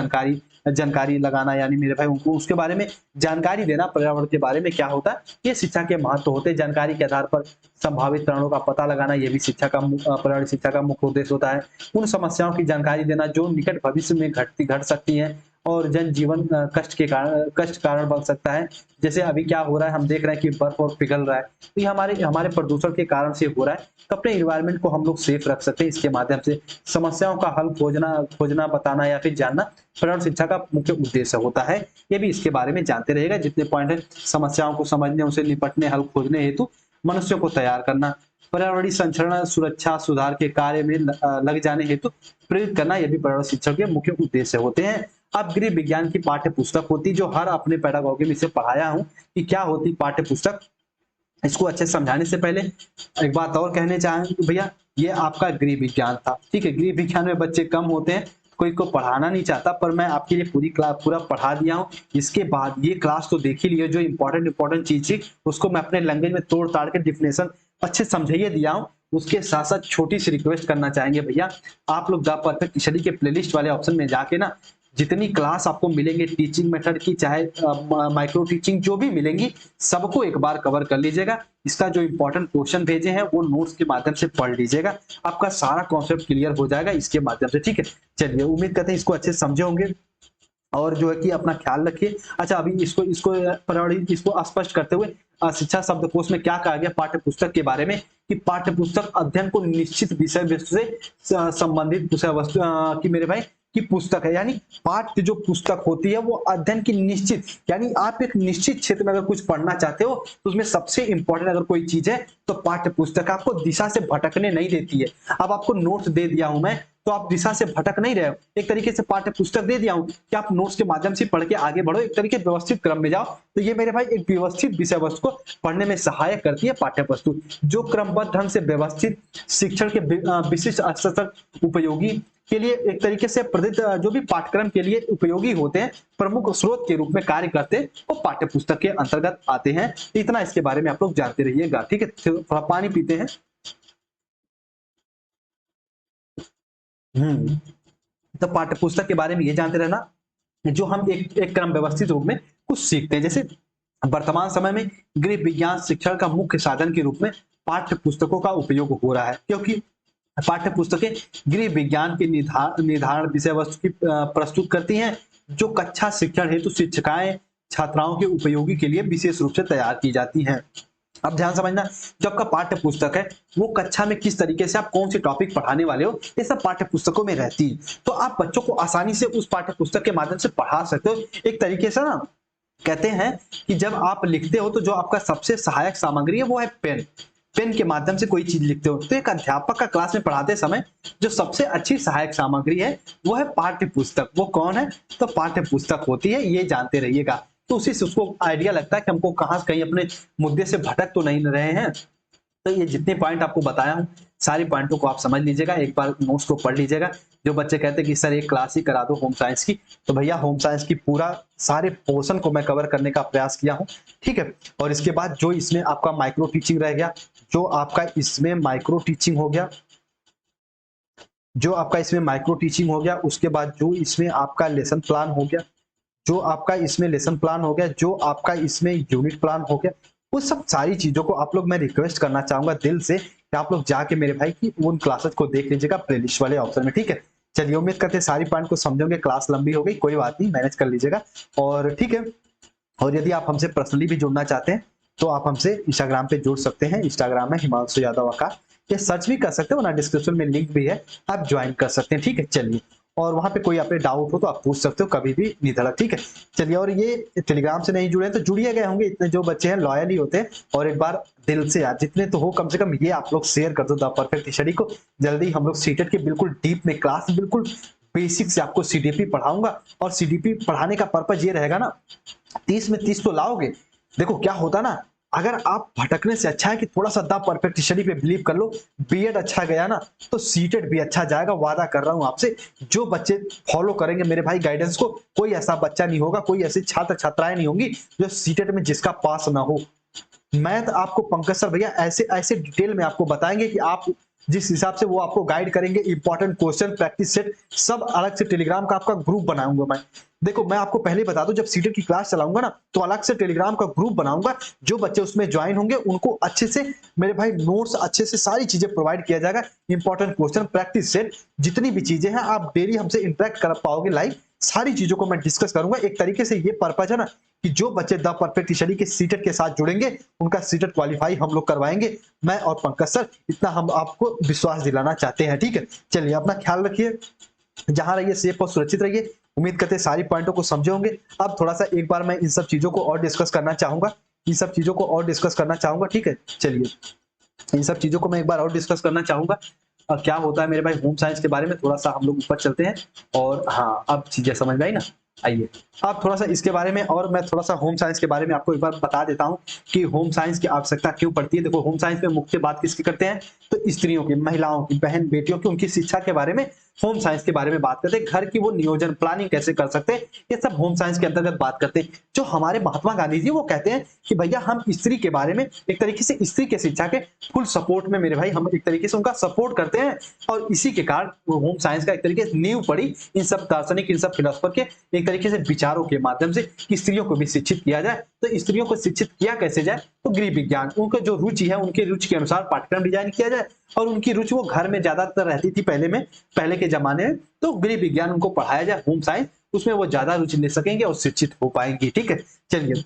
जानकारी लगाना, यानी मेरे भाई उनको उसके बारे में जानकारी देना, पर्यावरण के बारे में क्या होता है, ये शिक्षा के महत्व होते हैं। जानकारी के आधार पर संभावित कारणों का पता लगाना, ये भी पर्यावरण शिक्षा का मुख्य उद्देश्य होता है। उन समस्याओं की जानकारी देना जो निकट भविष्य में घट सकती है और जनजीवन कष्ट कारण बन सकता है। जैसे अभी क्या हो रहा है, हम देख रहे हैं कि बर्फ और पिघल रहा है, तो ये हमारे प्रदूषण के कारण से हो रहा है। तो अपने इन्वायरमेंट को हम लोग सेफ रख सकते हैं इसके माध्यम से। समस्याओं का हल खोजना बताना या फिर जानना पर्यावरण शिक्षा का मुख्य उद्देश्य होता है। ये भी इसके बारे में जानते रहेगा। जितने पॉइंट है, समस्याओं को समझने, उसे निपटने, हल खोजने हेतु मनुष्यों को तैयार करना, पर्यावरणीय संरक्षण सुरक्षा सुधार के कार्य में लग जाने हेतु प्रेरित करना, ये भी पर्यावरण शिक्षा के मुख्य उद्देश्य होते हैं। अब गृह विज्ञान की पाठ्य पुस्तक होती, जो हर अपने पेडागॉजी में इसे पढ़ाया हूं कि क्या होती पाठ्य पुस्तक। इसको अच्छे से समझाने से पहले एक बात और कहने चाहेंगे कि भैया ये आपका गृह विज्ञान था, ठीक है। गृह विज्ञान में बच्चे कम होते हैं, कोई को पढ़ाना नहीं चाहता, पर मैं आपके लिए पूरी क्लास पूरा पढ़ा दिया हूँ। इसके बाद ये क्लास तो देख ही लियो, जो इंपॉर्टेंट चीज थी उसको मैं अपने लैंग्वेज में तोड़ ताड़ के डिफिनेशन अच्छे समझाइए दिया हूँ। उसके साथ साथ छोटी सी रिक्वेस्ट करना चाहेंगे भैया, आप लोग द परफेक्ट स्टडी के प्लेलिस्ट वाले ऑप्शन में जाके ना जितनी क्लास आपको मिलेंगे टीचिंग मेथड की, चाहे माइक्रो टीचिंग जो भी मिलेंगी, सबको एक बार कवर कर लीजिएगा। इसका जो इंपॉर्टेंट क्वेश्चन भेजे हैं वो नोट्स के माध्यम से पढ़ लीजिएगा, आपका सारा कॉन्सेप्ट क्लियर हो जाएगा इसके माध्यम से, ठीक है। चलिए, उम्मीद करते हैं इसको अच्छे से समझे होंगे और जो है कि अपना ख्याल रखिए। अच्छा, अभी इसको इसको इसको स्पष्ट करते हुए शिक्षा शब्दकोश में क्या कहा गया पाठ्य पुस्तक के बारे में, कि पाठ्य पुस्तक अध्ययन को निश्चित विषय वस्तु से संबंधित विषय वस्तु की मेरे भाई की पुस्तक है। यानी पाठ्य जो पुस्तक होती है वो अध्ययन की निश्चित, यानी आप एक निश्चित क्षेत्र में अगर कुछ पढ़ना चाहते हो तो उसमें सबसे इंपॉर्टेंट अगर कोई चीज है तो पाठ्य पुस्तक आपको दिशा से भटकने नहीं देती है। अब आपको नोट्स दे दिया हूं मैं, तो आप दिशा से भटक नहीं रहे हो। एक तरीके से पाठ्य पुस्तक दे दिया हूं कि आप नोट्स के माध्यम से पढ़ के आगे बढ़ो, एक तरीके व्यवस्थित क्रम में जाओ। तो ये मेरे भाई एक व्यवस्थित विषय वस्तु को पढ़ने में सहायक करती है पाठ्य पुस्तक, जो क्रमबद्ध ढंग से व्यवस्थित शिक्षण के विशिष्ट स्तर तक उपयोगी के लिए एक तरीके से प्रेरित जो भी पाठ्यक्रम के लिए उपयोगी होते हैं, प्रमुख स्रोत के रूप में कार्य करते हैं, वो पाठ्य पुस्तक के अंतर्गत आते हैं। इतना इसके बारे में आप लोग जानते रहिएगा, ठीक है। थोड़ा पानी पीते हैं। तो पाठ्य पुस्तक के बारे में ये जानते रहना, जो हम एक क्रम व्यवस्थित रूप में कुछ सीखते हैं। जैसे वर्तमान समय में गृह विज्ञान शिक्षण का मुख्य साधन के रूप में पाठ्य पुस्तकों का उपयोग हो रहा है, क्योंकि पाठ्य पुस्तकें गृह विज्ञान के निर्धारण विषय वस्तु की प्रस्तुत करती हैं, जो कक्षा शिक्षण हेतु शिक्षिकाएं छात्राओं के उपयोगी के लिए विशेष रूप से तैयार की जाती हैं। अब ध्यान समझना, जो आपका पाठ्य पुस्तक है वो कक्षा में किस तरीके से आप कौन सी टॉपिक पढ़ाने वाले हो, ये सब पाठ्य पुस्तकों में रहती है। तो आप बच्चों को आसानी से उस पाठ्य पुस्तक के माध्यम से पढ़ा सकते हो। एक तरीके से ना कहते हैं कि जब आप लिखते हो तो जो आपका सबसे सहायक सामग्री है वो है पेन। पेन के माध्यम से कोई चीज लिखते हो, तो एक अध्यापक का क्लास में पढ़ाते समय जो सबसे अच्छी सहायक सामग्री है वो है पाठ्य पुस्तक। वो कौन है? तो पाठ्य पुस्तक होती है, ये जानते रहिएगा। तो उसी से उसको आइडिया लगता है कि हमको कहाँ कहीं अपने मुद्दे से भटक तो नहीं रहे हैं। तो ये जितने पॉइंट आपको बताया हूँ, सारे पॉइंटों को आप समझ लीजिएगा, एक बार नोट्स को पढ़ लीजिएगा। जो बच्चे कहते हैं कि सर एक क्लास ही करा दो होम साइंस की, तो भैया होम साइंस की पूरा सारे पोर्शन को मैं कवर करने का प्रयास किया हूँ, ठीक है। और इसके बाद जो इसमें आपका माइक्रो टीचिंग रह गया, जो आपका इसमें माइक्रो टीचिंग हो गया, जो आपका इसमें माइक्रो टीचिंग हो गया, उसके बाद जो इसमें आपका लेसन प्लान हो गया, जो आपका इसमें लेसन प्लान हो गया, जो आपका इसमें यूनिट प्लान हो गया, वो सब सारी चीजों को आप लोग, मैं रिक्वेस्ट करना चाहूंगा दिल से कि आप लोग जाके मेरे भाई की उन क्लासेस को देख लीजिएगा प्लेलिस्ट वाले ऑप्शन में, ठीक है। चलिए, उम्मीद करते हैं सारी पॉइंट को समझोगे। क्लास लंबी हो गई, कोई बात नहीं, मैनेज कर लीजिएगा, और ठीक है। और यदि आप हमसे पर्सनली भी जुड़ना चाहते हैं तो आप हमसे इंस्टाग्राम पे जुड़ सकते हैं। इंस्टाग्राम में हिमांशु यादव आकाश, ये सर्च भी कर सकते हो ना, डिस्क्रिप्शन में लिंक भी है, आप ज्वाइन कर सकते हैं, ठीक है। चलिए, और वहां पे कोई आपके डाउट हो तो आप पूछ सकते हो कभी भी निधड़क, ठीक है। चलिए, और ये टेलीग्राम से नहीं जुड़े तो जुड़िए गए होंगे, इतने जो बच्चे हैं लॉयल ही होते हैं। और एक बार दिल से यार, जितने तो हो कम से कम ये आप लोग शेयर कर दो द परफेक्ट स्टडी को। जल्दी हम लोग सीटेट के बिल्कुल डीप में क्लास, बिल्कुल बेसिक से आपको सीडीपी पढ़ाऊंगा। और सीडीपी पढ़ाने का पर्पज ये रहेगा ना, 30 में 30 तो लाओगे। देखो क्या होता ना, अगर आप भटकने से अच्छा है कि थोड़ा सा द परफेक्ट स्टडी पे बिलीव कर लो, बीएड अच्छा गया ना तो सीटेट भी अच्छा जाएगा, वादा कर रहा हूं आपसे। जो बच्चे फॉलो करेंगे मेरे भाई गाइडेंस को, कोई ऐसा बच्चा नहीं होगा, कोई ऐसी छात्र छात्राएं नहीं होंगी जो सीटेट में जिसका पास ना हो। मैथ आपको पंकज सर भैया ऐसे ऐसे डिटेल में आपको बताएंगे कि आप जिस हिसाब से वो आपको गाइड करेंगे, इंपॉर्टेंट क्वेश्चन प्रैक्टिस सेट सब अलग से टेलीग्राम का आपका ग्रुप बनाऊंगा मैं। देखो, मैं आपको पहले बता दूं, जब सीटेट की क्लास चलाऊंगा ना तो अलग से टेलीग्राम का ग्रुप बनाऊंगा। जो बच्चे उसमें ज्वाइन होंगे उनको अच्छे से मेरे भाई नोट्स, अच्छे से सारी चीजें प्रोवाइड किया जाएगा। इंपॉर्टेंट क्वेश्चन प्रैक्टिस सेट जितनी भी चीजें हैं, आप डेली हमसे इंटरेक्ट कर पाओगे लाइव, सारी चीजों को मैं डिस्कस करूंगा। एक तरीके से ये पर्पज है ना कि जो बच्चे द परफेक्ट स्टडी के सीटेट के साथ जुड़ेंगे उनका सीटेट क्वालिफाई हम लोग करवाएंगे, मैं और पंकज सर, इतना हम आपको विश्वास दिलाना चाहते हैं, ठीक है। चलिए, अपना ख्याल रखिए, जहां रहिए सेफ और सुरक्षित रहिए। उम्मीद करते हैं सारी पॉइंटों को समझे होंगे। अब थोड़ा सा एक बार मैं इन सब चीजों को और डिस्कस करना चाहूंगा, इन सब चीजों को और डिस्कस करना चाहूंगा, ठीक है। चलिए, इन सब चीजों को मैं एक बार और डिस्कस करना चाहूंगा। क्या होता है मेरे भाई होम साइंस के बारे में, थोड़ा सा हम लोग ऊपर चलते हैं। और हाँ, अब चीजें समझ में आई ना, आइए अब थोड़ा सा इसके बारे में, और मैं थोड़ा सा होम साइंस के बारे में आपको एक बार बता देता हूं कि होम साइंस की आवश्यकता क्यों पड़ती है। देखो, होम साइंस में मुख्य बात किसकी करते हैं, तो स्त्रियों की, महिलाओं की, बहन बेटियों की, उनकी शिक्षा के बारे में होम साइंस के बारे में बात करते हैं, घर की वो नियोजन प्लानिंग कैसे कर सकते हैं, ये सब होम साइंस के अंतर्गत बात करते हैं। जो हमारे महात्मा गांधी जी वो कहते हैं कि भैया हम स्त्री के बारे में एक तरीके से स्त्री के शिक्षा के फुल सपोर्ट में मेरे भाई, हम एक तरीके से उनका सपोर्ट करते हैं, और इसी के कारण होम साइंस का एक तरीके से नींव पड़ी इन सब दार्शनिक, इन सब फिलोसफर के एक तरीके से विचारों के माध्यम से कि स्त्रियों को भी शिक्षित किया जाए। तो स्त्रियों को शिक्षित किया कैसे जाए, तो गृह विज्ञान, उनका जो रुचि है उनके रुचि के अनुसार पाठ्यक्रम डिजाइन किया जाए, और उनकी रुचि वो घर में ज्यादातर रहती थी पहले के जमाने में, तो गृह विज्ञान उनको पढ़ाया जाए, होम साइंस, उसमें वो ज्यादा रुचि ले सकेंगे और शिक्षित हो पाएंगे। ठीक है, चलिए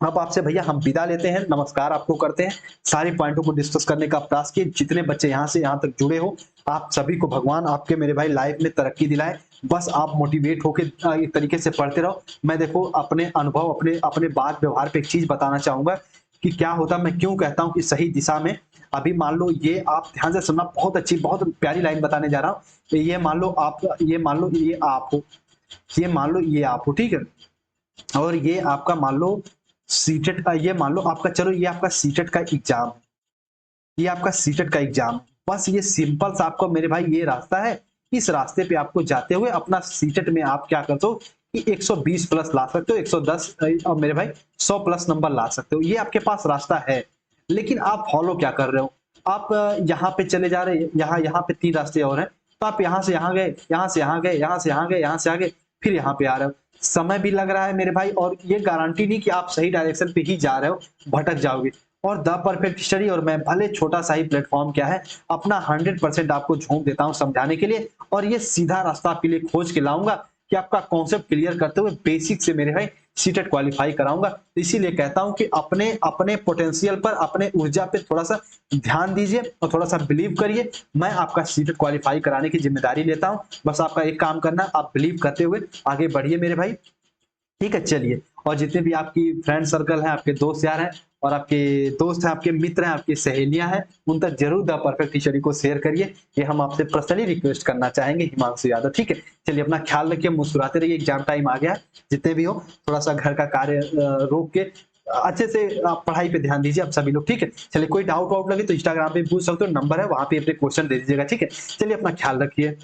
अब आपसे भैया हम विदा लेते हैं, नमस्कार आपको करते हैं। सारे पॉइंटों को डिस्कस करने का प्रयास किए, जितने बच्चे यहाँ से यहाँ तक जुड़े हो, आप सभी को भगवान आपके मेरे भाई लाइफ में तरक्की दिलाए। बस आप मोटिवेट होकर एक तरीके से पढ़ते रहो। मैं देखो अपने अनुभव, अपने अपने बात व्यवहार पे एक चीज बताना चाहूंगा कि क्या होता, मैं क्यों कहता हूँ कि सही दिशा में। अभी मान लो ये आप ध्यान से सुनना, बहुत अच्छी बहुत प्यारी लाइन बताने जा रहा हूँ। ये मान लो आप, ये मान लो ये आप हो, ये मान लो ये आप हो, ठीक है, और ये आपका मान लो सीटेट का, ये मान लो आपका, चलो ये आपका सीटेट का एग्जाम है, ये आपका सीटेट का एग्जाम है। बस ये सिंपल सा आपको मेरे भाई ये रास्ता है, इस रास्ते पे आपको जाते हुए अपना सीटेट में आप क्या करते हो कि 120 प्लस ला सकते हो, 110 और मेरे भाई 100 प्लस नंबर ला सकते हो। ये आपके पास रास्ता है, लेकिन आप फॉलो क्या कर रहे हो, आप यहाँ पे चले जा रहे हैं, यहाँ पे 3 रास्ते और हैं, तो आप यहाँ से यहाँ गए, यहाँ से यहाँ गए, यहाँ से यहाँ गए, यहाँ से आगे, फिर यहाँ पे आ रहे हो, समय भी लग रहा है मेरे भाई, और ये गारंटी नहीं कि आप सही डायरेक्शन पे ही जा रहे हो, भटक जाओगे। और द परफेक्ट स्टडी और मैं भले छोटा सा ही प्लेटफॉर्म क्या है, अपना 100% आपको झोंक देता हूं समझाने के लिए, और ये सीधा रास्ता आपके लिए खोज के लाऊंगा कि आपका कॉन्सेप्ट क्लियर करते हुए बेसिक से मेरे भाई सीटेट क्वालिफाई कराऊंगा। तो इसीलिए कहता हूं कि अपने अपने पोटेंशियल पर, अपने ऊर्जा पे थोड़ा सा ध्यान दीजिए और थोड़ा सा बिलीव करिए। मैं आपका सीटेट क्वालिफाई कराने की जिम्मेदारी लेता हूं, बस आपका एक काम करना, आप बिलीव करते हुए आगे बढ़िए मेरे भाई। ठीक है, चलिए, और जितने भी आपकी फ्रेंड सर्कल हैं, आपके दोस्त यार हैं, और आपके दोस्त हैं, आपके मित्र हैं, आपकी सहेलियां हैं, उन तक जरूर द परफेक्ट स्टडी को शेयर करिए। ये हम आपसे पर्सनली रिक्वेस्ट करना चाहेंगे, हिमांशु यादव। ठीक है, चलिए अपना ख्याल रखिए, मुस्कुराते रहिए, एग्जाम टाइम आ गया है, जितने भी हो थोड़ा सा घर का कार्य रोक के अच्छे से आप पढ़ाई पे ध्यान दीजिए आप सभी लोग। ठीक है, चलिए कोई डाउट वाउट लगे तो इंस्टाग्राम पे पूछ सकते हो, नंबर है वहां पे अपने क्वेश्चन दे दीजिएगा। ठीक है, चलिए अपना ख्याल रखिए।